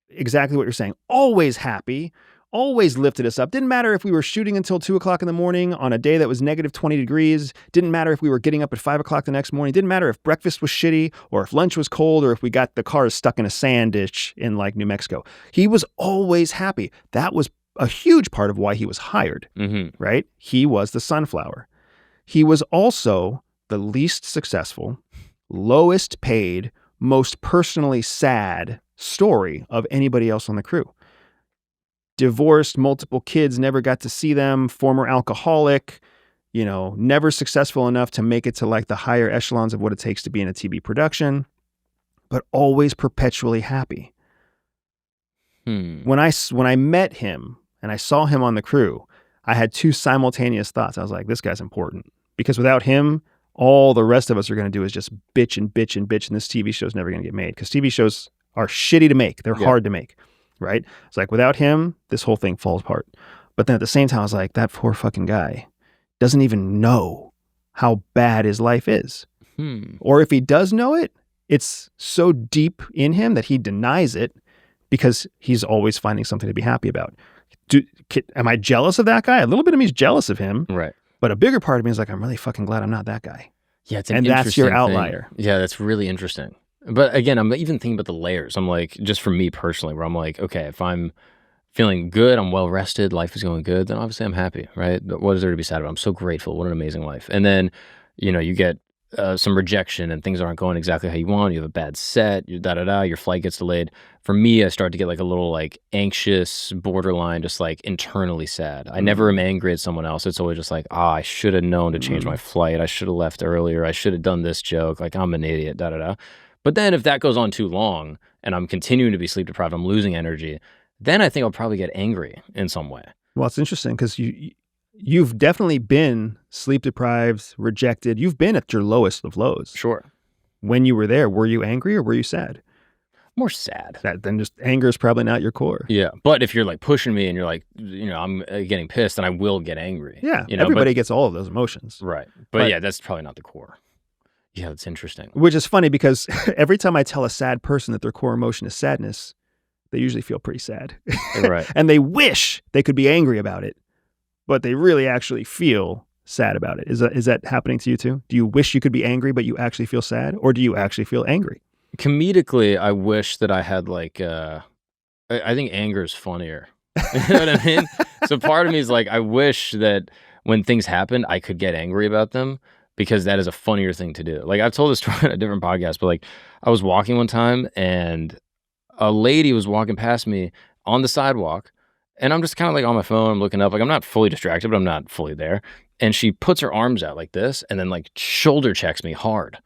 Exactly what you're saying. Always happy. Always lifted us up. Didn't matter if we were shooting until 2 o'clock in the morning on a day that was negative 20 degrees. Didn't matter if we were getting up at 5 o'clock the next morning. Didn't matter if breakfast was shitty or if lunch was cold or if we got the cars stuck in a sand ditch in like New Mexico. He was always happy. That was a huge part of why he was hired, right? He was the sunflower. He was also the least successful, lowest paid, most personally sad story of anybody else on the crew. Divorced, multiple kids, never got to see them, former alcoholic, you know, never successful enough to make it to like the higher echelons of what it takes to be in a TV production, but always perpetually happy. When I met him and I saw him on the crew, I had 2 simultaneous thoughts. I was like, this guy's important because without him, all the rest of us are going to do is just bitch and bitch and bitch. And this TV show is never going to get made because TV shows are shitty to make. They're hard to make. Right? It's like, without him, this whole thing falls apart. But then at the same time, I was like, that poor fucking guy doesn't even know how bad his life is. Or if he does know it, it's so deep in him that he denies it because he's always finding something to be happy about. Am I jealous of that guy? A little bit of me is jealous of him. Right. But a bigger part of me is like, I'm really fucking glad I'm not that guy. Yeah, it's and that's your outlier. Yeah, that's really interesting. But again, I'm even thinking about the layers. I'm like, just for me personally, where I'm like, okay, if I'm feeling good, I'm well rested, life is going good, then obviously I'm happy, right? What is there to be sad about? I'm so grateful. What an amazing life. And then, you know, you get some rejection and things aren't going exactly how you want. You have a bad set, your flight gets delayed. For me, I start to get like a little like anxious, borderline, just like internally sad. I never am angry at someone else. It's always just like, I should have known to change my flight. I should have left earlier. I should have done this joke. Like, I'm an idiot, But then if that goes on too long and I'm continuing to be sleep deprived, I'm losing energy, then I think I'll probably get angry in some way. Well, it's interesting because you've definitely been sleep deprived, rejected. You've been at your lowest of lows. Sure. When you were there, were you angry or were you sad? More sad. Then just anger is probably not your core. Yeah. But if you're like pushing me and you're like, you know, I'm getting pissed, then I will get angry. Yeah. You know, everybody gets all of those emotions. Right. But yeah, that's probably not the core. Yeah, that's interesting. Which is funny because every time I tell a sad person that their core emotion is sadness, they usually feel pretty sad. Right. And they wish they could be angry about it, but they really actually feel sad about it. Is that happening to you too? Do you wish you could be angry, but you actually feel sad? Or do you actually feel angry? Comedically, I wish that I had like, I think anger is funnier. You know what I mean? So part of me is like, I wish that when things happen, I could get angry about them. Because that is a funnier thing to do. Like, I've told this story on a different podcast, but like, I was walking one time and a lady was walking past me on the sidewalk and I'm just kind of like on my phone, I'm looking up, like I'm not fully distracted, but I'm not fully there. And she puts her arms out like this and then like shoulder checks me hard.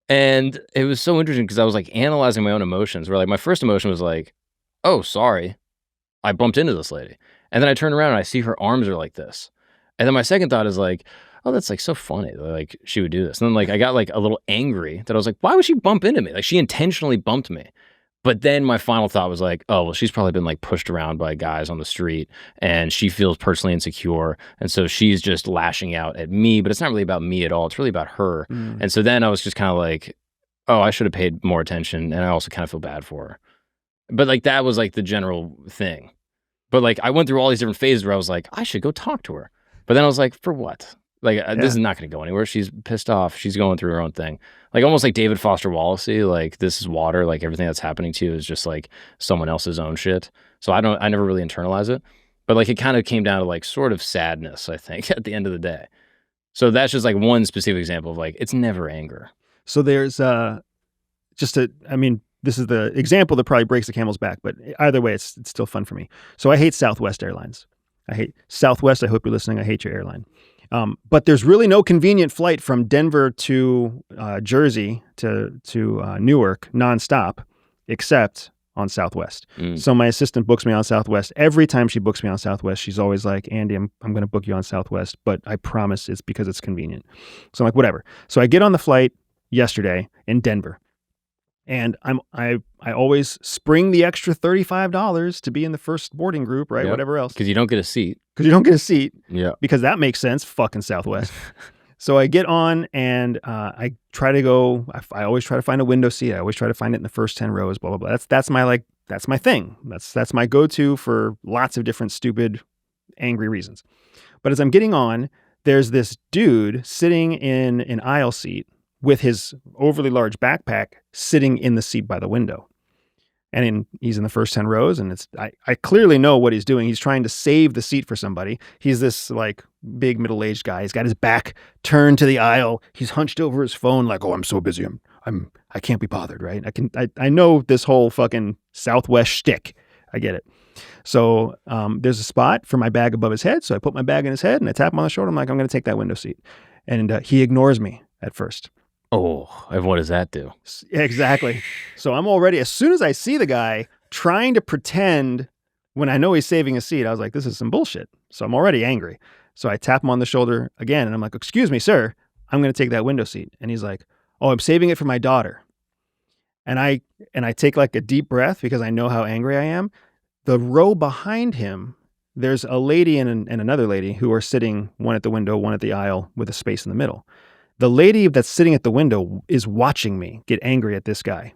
And it was so interesting because I was like analyzing my own emotions where like my first emotion was like, oh, sorry, I bumped into this lady. And then I turn around and I see her arms are like this. And then my second thought is like, oh, that's like so funny. Like she would do this. And then like I got like a little angry that I was like, why would she bump into me? Like she intentionally bumped me. But then my final thought was like, oh, well, she's probably been like pushed around by guys on the street and she feels personally insecure. And so she's just lashing out at me, but it's not really about me at all. It's really about her. And so then I was just kind of like, oh, I should have paid more attention. And I also kind of feel bad for her. But like that was like the general thing. But like I went through all these different phases where I was like, I should go talk to her. But then I was like, for what? Like, this is not going to go anywhere. She's pissed off. She's going through her own thing. Like, almost like David Foster Wallace-y, like, this is water. Like, everything that's happening to you is just, like, someone else's own shit. So I never really internalize it. But, like, it kind of came down to, like, sort of sadness, I think, at the end of the day. So that's just, like, one specific example of, like, it's never anger. So there's I mean, this is the example that probably breaks the camel's back, but either way, it's still fun for me. So I hate Southwest Airlines. I hate Southwest. I hope you're listening. I hate your airline. But there's really no convenient flight from Denver to Jersey to Newark nonstop, except on Southwest. So my assistant books me on Southwest. Every time she books me on Southwest, she's always like, Andy, I'm going to book you on Southwest, but I promise it's because it's convenient. So I'm like, whatever. So I get on the flight yesterday in Denver, and I always spring the extra $35 to be in the first boarding group, right? Yep. Whatever else. Because you don't get a seat. Yeah. Because that makes sense. Fucking Southwest. So I get on and I try to go. I always try to find a window seat. I always try to find it in the first 10 rows. Blah blah blah. That's my thing. That's my go-to for lots of different stupid, angry reasons. But as I'm getting on, there's this dude sitting in an aisle seat with his overly large backpack sitting in the seat by the window. And he's in the first 10 rows, and I clearly know what he's doing. He's trying to save the seat for somebody. He's this like big middle-aged guy. He's got his back turned to the aisle. He's hunched over his phone like, oh, I'm so busy. I can't be bothered, right? I know this whole fucking Southwest shtick. I get it. So there's a spot for my bag above his head. So I put my bag in his head and I tap him on the shoulder. I'm like, I'm going to take that window seat. And he ignores me at first. Oh, and what does that do? Exactly. So I'm already, as soon as I see the guy trying to pretend when I know he's saving a seat, I was like, this is some bullshit. So I'm already angry. So I tap him on the shoulder again and I'm like, excuse me, sir, I'm going to take that window seat. And he's like, oh, I'm saving it for my daughter. And I take like a deep breath because I know how angry I am. The row behind him, there's a lady and another lady who are sitting, one at the window, one at the aisle with a space in the middle. The lady that's sitting at the window is watching me get angry at this guy,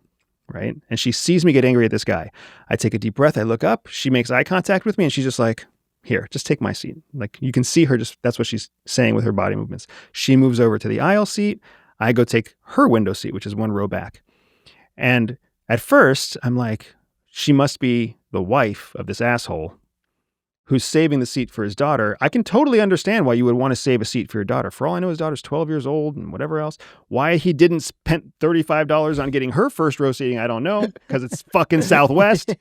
right? And she sees me get angry at this guy. I take a deep breath. I look up. She makes eye contact with me, and she's just like, here, just take my seat. Like, you can see her that's what she's saying with her body movements. She moves over to the aisle seat. I go take her window seat, which is one row back. And at first, I'm like, she must be the wife of this asshole who's saving the seat for his daughter. I can totally understand why you would want to save a seat for your daughter. For all I know, his daughter's 12 years old and whatever else. Why he didn't spend $35 on getting her first row seating, I don't know, because it's fucking Southwest.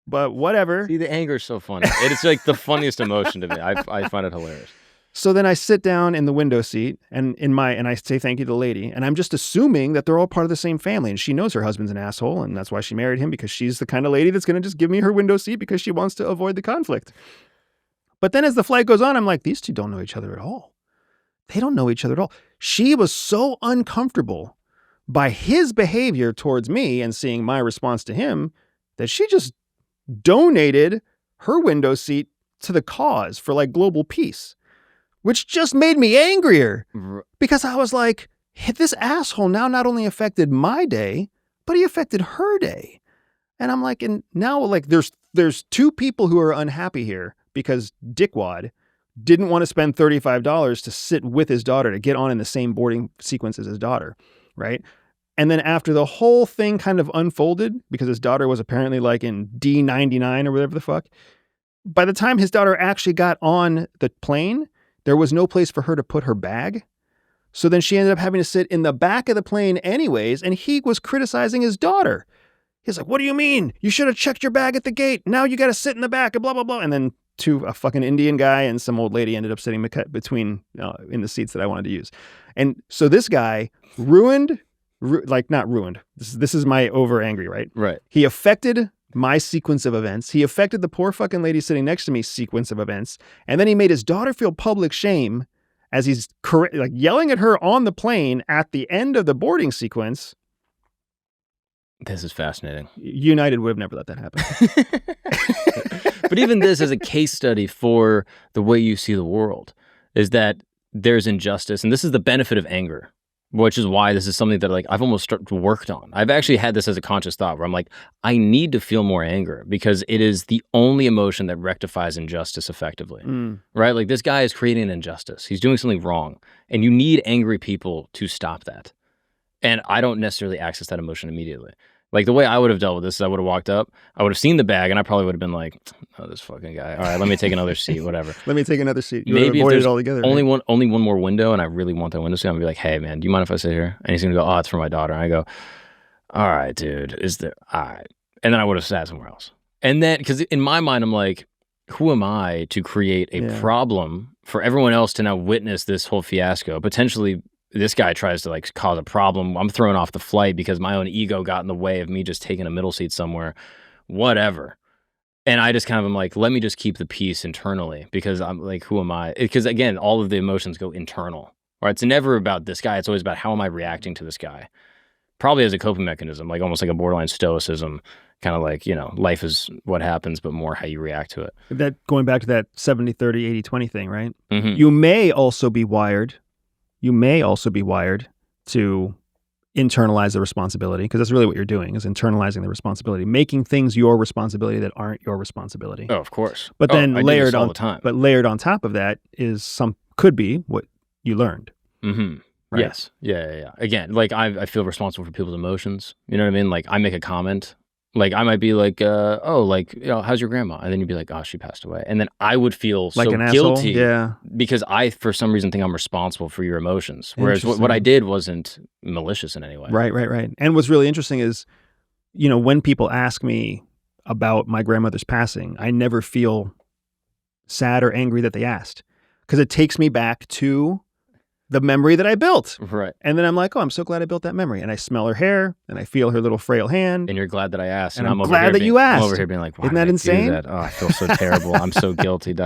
But whatever. See, the anger is so funny. It's like the funniest emotion to me. I find it hilarious. So then I sit down in the window seat and I say thank you to the lady. And I'm just assuming that they're all part of the same family. And she knows her husband's an asshole. And that's why she married him, because she's the kind of lady that's going to just give me her window seat because she wants to avoid the conflict. But then as the flight goes on, I'm like, these two don't know each other at all. They don't know each other at all. She was so uncomfortable by his behavior towards me and seeing my response to him that she just donated her window seat to the cause for like global peace. Which just made me angrier because I was like, this asshole now not only affected my day, but he affected her day. And I'm like, and now like there's two people who are unhappy here because Dickwad didn't want to spend $35 to sit with his daughter to get on in the same boarding sequence as his daughter, right? And then after the whole thing kind of unfolded, because his daughter was apparently like in D99 or whatever the fuck, by the time his daughter actually got on the plane, there was no place for her to put her bag. So then she ended up having to sit in the back of the plane anyways, and he was criticizing his daughter. He's like, what do you mean? You should have checked your bag at the gate. Now you got to sit in the back and blah, blah, blah. And then a fucking Indian guy and some old lady ended up sitting between in the seats that I wanted to use. And so this guy not ruined. This is my over angry, right? Right. He affected my sequence of events. He affected the poor fucking lady sitting next to me sequence of events. And then he made his daughter feel public shame as he's yelling at her on the plane at the end of the boarding sequence. This is fascinating. United would have never let that happen. But even this as a case study for the way you see the world is that there's injustice. And this is the benefit of anger. Which is why this is something that like I've almost worked on. I've actually had this as a conscious thought where I'm like, I need to feel more anger because it is the only emotion that rectifies injustice effectively, right? Like this guy is creating an injustice. He's doing something wrong, and you need angry people to stop that. And I don't necessarily access that emotion immediately. Like the way I would have dealt with this is I would have walked up, I would have seen the bag, and I probably would have been like, "Oh, this fucking guy. All right, let me take another seat, whatever." Let me take another seat. You Maybe if avoid there's it altogether. only one more window, and I really want that window seat, I'm gonna be like, "Hey, man, do you mind if I sit here?" And he's gonna go, "Oh, it's for my daughter." And I go, "All right, dude, all right?" And then I would have sat somewhere else. And then, because in my mind, I'm like, who am I to create a problem for everyone else to now witness this whole fiasco? Potentially, this guy tries to like cause a problem. I'm thrown off the flight because my own ego got in the way of me just taking a middle seat somewhere, whatever. And I just kind of am like, let me just keep the peace internally because I'm like, who am I? Because again, all of the emotions go internal, right? It's never about this guy. It's always about how am I reacting to this guy? Probably as a coping mechanism, like almost like a borderline stoicism, kind of like, life is what happens, but more how you react to it. That going back to that 70-30, 80-20 thing, right? Mm-hmm. You may also be wired to internalize the responsibility, because that's really what you're doing, is internalizing the responsibility, making things your responsibility that aren't your responsibility. Oh, of course. But then layered all the time. But layered on top of that is could be what you learned. Mm-hmm. Right? Yes. Yeah. Again, like I feel responsible for people's emotions. You know what I mean? Like I make a comment. Like I might be like, oh, like, how's your grandma? And then you'd be like, oh, she passed away. And then I would feel like so an guilty because I, for some reason, think I'm responsible for your emotions. Whereas what I did wasn't malicious in any way. Right. And what's really interesting is, when people ask me about my grandmother's passing, I never feel sad or angry that they asked, because it takes me back to the memory that I built. Right. And then I'm like, oh, I'm so glad I built that memory. And I smell her hair and I feel her little frail hand. And you're glad that I asked. And I'm glad that you asked. I'm over here being like, why isn't that insane? Do that? Oh, I feel so terrible. I'm so guilty,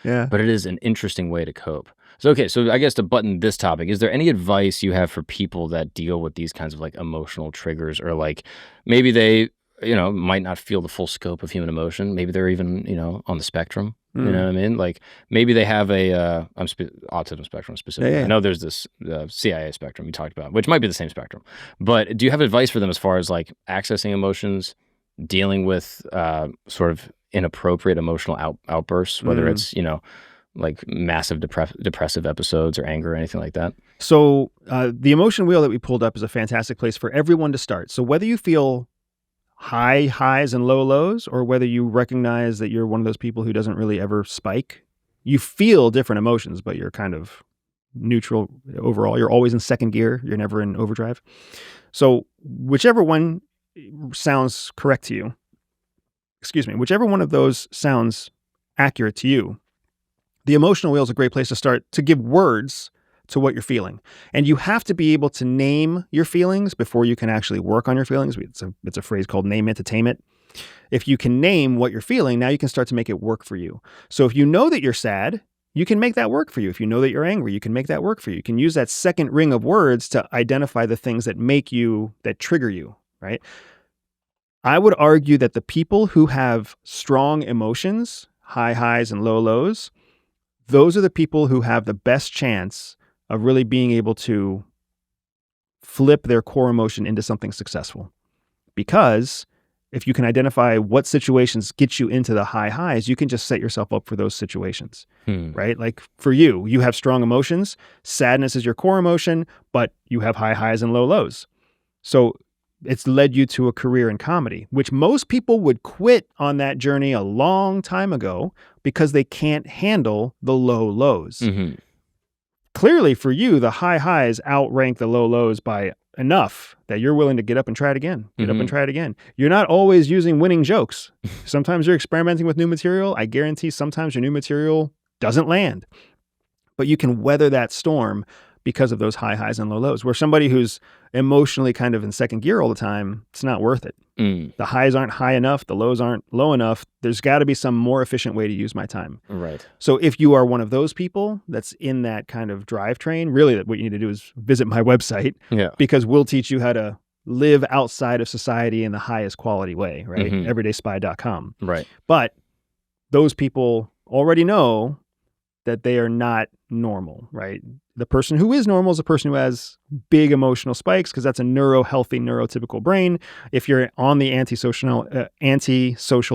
Yeah. But it is an interesting way to cope. So, okay. So I guess to button this topic, is there any advice you have for people that deal with these kinds of like emotional triggers, or like maybe they, might not feel the full scope of human emotion. Maybe they're even, on the spectrum. You know what I mean? Like maybe they have a autism spectrum specifically. Yeah. I know there's this CIA spectrum you talked about, which might be the same spectrum. But do you have advice for them as far as like accessing emotions, dealing with sort of inappropriate emotional outbursts, whether it's, like massive depressive episodes or anger or anything like that? So the emotion wheel that we pulled up is a fantastic place for everyone to start. So whether you feel high highs and low lows, or whether you recognize that you're one of those people who doesn't really ever spike, you feel different emotions, but you're kind of neutral overall. You're always in second gear. You're never in overdrive. So whichever one sounds correct to you, whichever one of those sounds accurate to you, the emotional wheel is a great place to start to give words to what you're feeling. And you have to be able to name your feelings before you can actually work on your feelings. It's a phrase called name it to tame it. If you can name what you're feeling, now you can start to make it work for you. So if you know that you're sad, you can make that work for you. If you know that you're angry, you can make that work for you. You can use that second ring of words to identify the things that that trigger you, right? I would argue that the people who have strong emotions, high highs and low lows, those are the people who have the best chance of really being able to flip their core emotion into something successful. Because if you can identify what situations get you into the high highs, you can just set yourself up for those situations, right? Like for you have strong emotions. Sadness is your core emotion, but you have high highs and low lows. So it's led you to a career in comedy, which most people would quit on that journey a long time ago because they can't handle the low lows. Mm-hmm. Clearly for you, the high highs outrank the low lows by enough that you're willing to get up and try it again. Get up and try it again. You're not always using winning jokes. Sometimes you're experimenting with new material. I guarantee sometimes your new material doesn't land. But you can weather that storm because of those high highs and low lows. Where somebody who's emotionally kind of in second gear all the time, it's not worth it. The highs aren't high enough. The lows aren't low enough. There's got to be some more efficient way to use my time. Right. So if you are one of those people that's in that kind of drivetrain, really what you need to do is visit my website, because we'll teach you how to live outside of society in the highest quality way, right? EverydaySpy.com. Right. But those people already know that they are not normal, right? The person who is normal is a person who has big emotional spikes because that's a healthy, neurotypical brain. If you're on the antisocial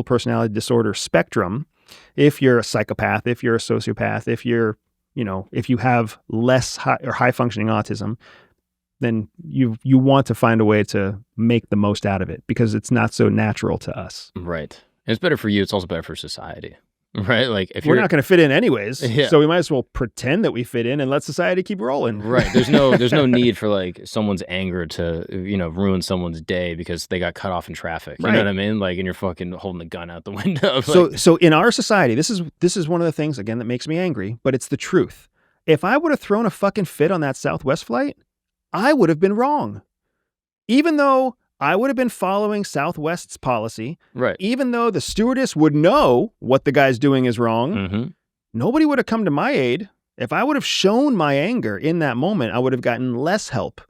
personality disorder spectrum, if you're a psychopath, if you're a sociopath, if you're, if you have less high functioning autism, then you want to find a way to make the most out of it because it's not so natural to us. Right. And it's better for you. It's also better for society. Right? Like if we're not going to fit in anyways, yeah. So we might as well pretend that we fit in and let society keep rolling. Right. There's no need for like someone's anger to, ruin someone's day because they got cut off in traffic. You know what I mean? Like, and you're fucking holding the gun out the window. So in our society, this is one of the things again that makes me angry, but it's the truth. If I would have thrown a fucking fit on that Southwest flight, I would have been wrong. Even though I would have been following Southwest's policy. Right. Even though the stewardess would know what the guy's doing is wrong, nobody would have come to my aid. If I would have shown my anger in that moment, I would have gotten less help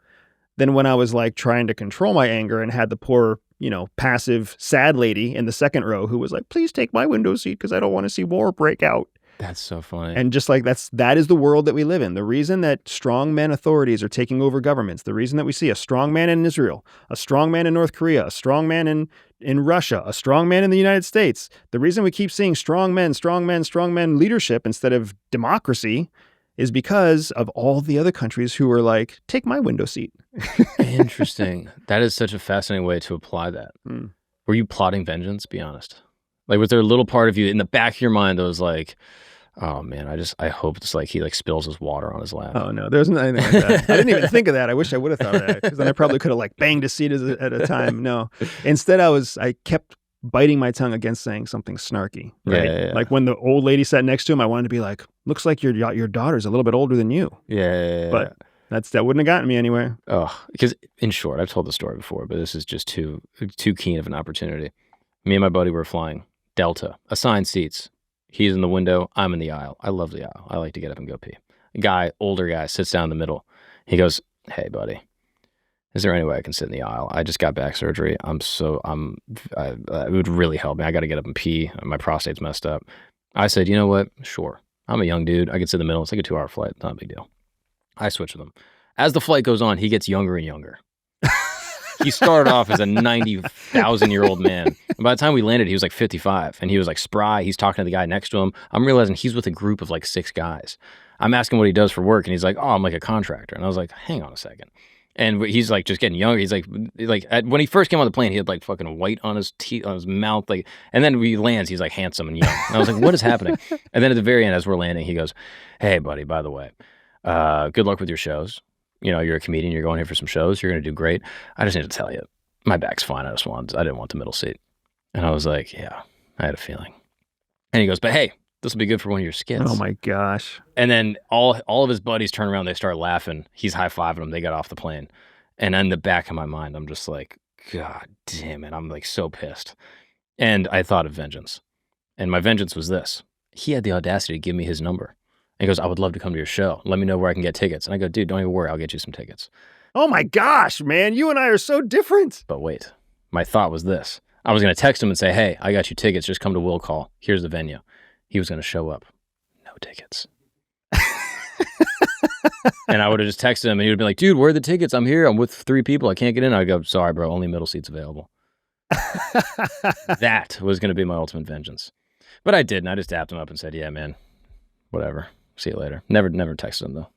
than when I was like trying to control my anger and had the poor, passive, sad lady in the second row who was like, please take my window seat because I don't want to see war break out. That's so funny. And just like that is the world that we live in. The reason that strongman authorities are taking over governments, the reason that we see a strongman in Israel, a strongman in North Korea, a strongman in Russia, a strongman in the United States, the reason we keep seeing strongmen leadership instead of democracy is because of all the other countries who are like, take my window seat. Interesting. That is such a fascinating way to apply that. Were you plotting vengeance? Be honest. Like, was there a little part of you in the back of your mind that was like, oh man, I hope it's like he like spills his water on his lap? Oh no, there wasn't anything like that. I didn't even think of that. I wish I would have thought of that because then I probably could have like banged a seat at a time. No, instead I kept biting my tongue against saying something snarky. Right? Yeah. Like when the old lady sat next to him, I wanted to be like, looks like your daughter's a little bit older than you. Yeah. But that wouldn't have gotten me anywhere. Oh, because in short, I've told the story before, but this is just too keen of an opportunity. Me and my buddy were flying Delta, assigned seats. He's in the window. I'm in the aisle. I love the aisle. I like to get up and go pee. Older guy, sits down in the middle. He goes, hey, buddy, is there any way I can sit in the aisle? I just got back surgery. It would really help me. I got to get up and pee. My prostate's messed up. I said, you know what? Sure. I'm a young dude. I can sit in the middle. It's like a 2-hour flight. Not a big deal. I switch with him. As the flight goes on, he gets younger and younger. He started off as a 90,000-year-old man. And by the time we landed, he was like 55. And he was like spry. He's talking to the guy next to him. I'm realizing he's with a group of like 6 guys. I'm asking what he does for work. And he's like, oh, I'm like a contractor. And I was like, hang on a second. And he's like just getting younger. He's like when he first came on the plane, he had like fucking white on his teeth, on his mouth. Like, and then when he lands, he's like handsome and young. And I was like, what is happening? And then at the very end, as we're landing, he goes, hey, buddy, by the way, good luck with your shows. You're a comedian, you're going here for some shows, you're going to do great. I just need to tell you, my back's fine. I didn't want the middle seat. And I was like, yeah, I had a feeling. And he goes, but hey, this will be good for one of your skits. Oh my gosh. And then all of his buddies turn around, they start laughing. He's high-fiving them, they got off the plane. And in the back of my mind, I'm just like, God damn it. I'm like so pissed. And I thought of vengeance. And my vengeance was this. He had the audacity to give me his number. And he goes, I would love to come to your show. Let me know where I can get tickets. And I go, dude, don't even worry. I'll get you some tickets. Oh my gosh, man. You and I are so different. But wait, my thought was this. I was going to text him and say, hey, I got you tickets. Just come to Will Call. Here's the venue. He was going to show up. No tickets. And I would have just texted him and he would be like, dude, where are the tickets? I'm here. I'm with 3 people. I can't get in. I'd go, sorry, bro. Only middle seats available. That was going to be my ultimate vengeance. But I didn't. I just dapped him up and said, yeah, man, whatever. See you later. Never texted him though.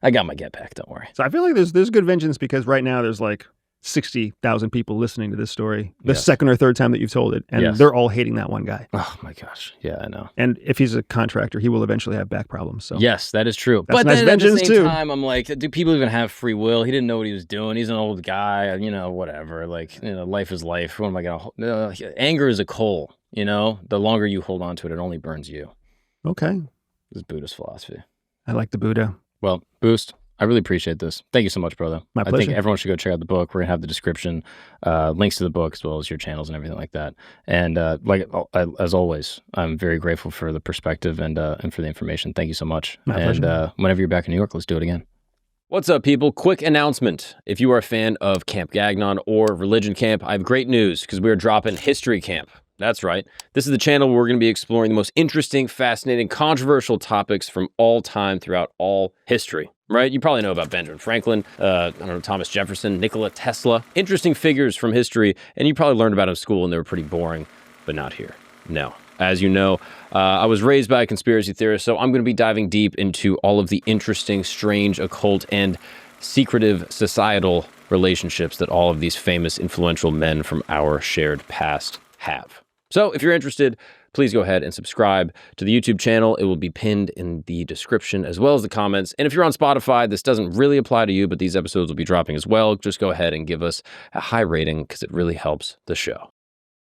I got my get back. Don't worry. So I feel like there's good vengeance because right now there's like 60,000 people listening to this story the second or third time that you've told it, and they're all hating that one guy. Oh my gosh. Yeah, I know. And if he's a contractor, he will eventually have back problems. So yes, that is true. That's but nice then vengeance at the same too. time, I'm like, do people even have free will? He didn't know what he was doing. He's an old guy. Whatever. Like, life is life. What am I gonna? Anger is a coal. The longer you hold on to it, it only burns you. Okay. This is Buddhist philosophy. I like the Buddha. Well, Boost, I really appreciate this. Thank you so much, brother. My pleasure. I think everyone should go check out the book. We're going to have the description, links to the book, as well as your channels and everything like that. And as always, I'm very grateful for the perspective and for the information. Thank you so much. My pleasure. Whenever you're back in New York, let's do it again. What's up, people? Quick announcement. If you are a fan of Camp Gagnon or Religion Camp, I have great news because we are dropping History Camp. That's right. This is the channel where we're going to be exploring the most interesting, fascinating, controversial topics from all time throughout all history. Right? You probably know about Benjamin Franklin, Thomas Jefferson, Nikola Tesla. Interesting figures from history, and you probably learned about them in school and they were pretty boring, but not here. No. As you know, I was raised by a conspiracy theorist, so I'm going to be diving deep into all of the interesting, strange, occult, and secretive societal relationships that all of these famous, influential men from our shared past have. So if you're interested, please go ahead and subscribe to the YouTube channel. It will be pinned in the description as well as the comments. And if you're on Spotify, this doesn't really apply to you, but these episodes will be dropping as well. Just go ahead and give us a high rating because it really helps the show.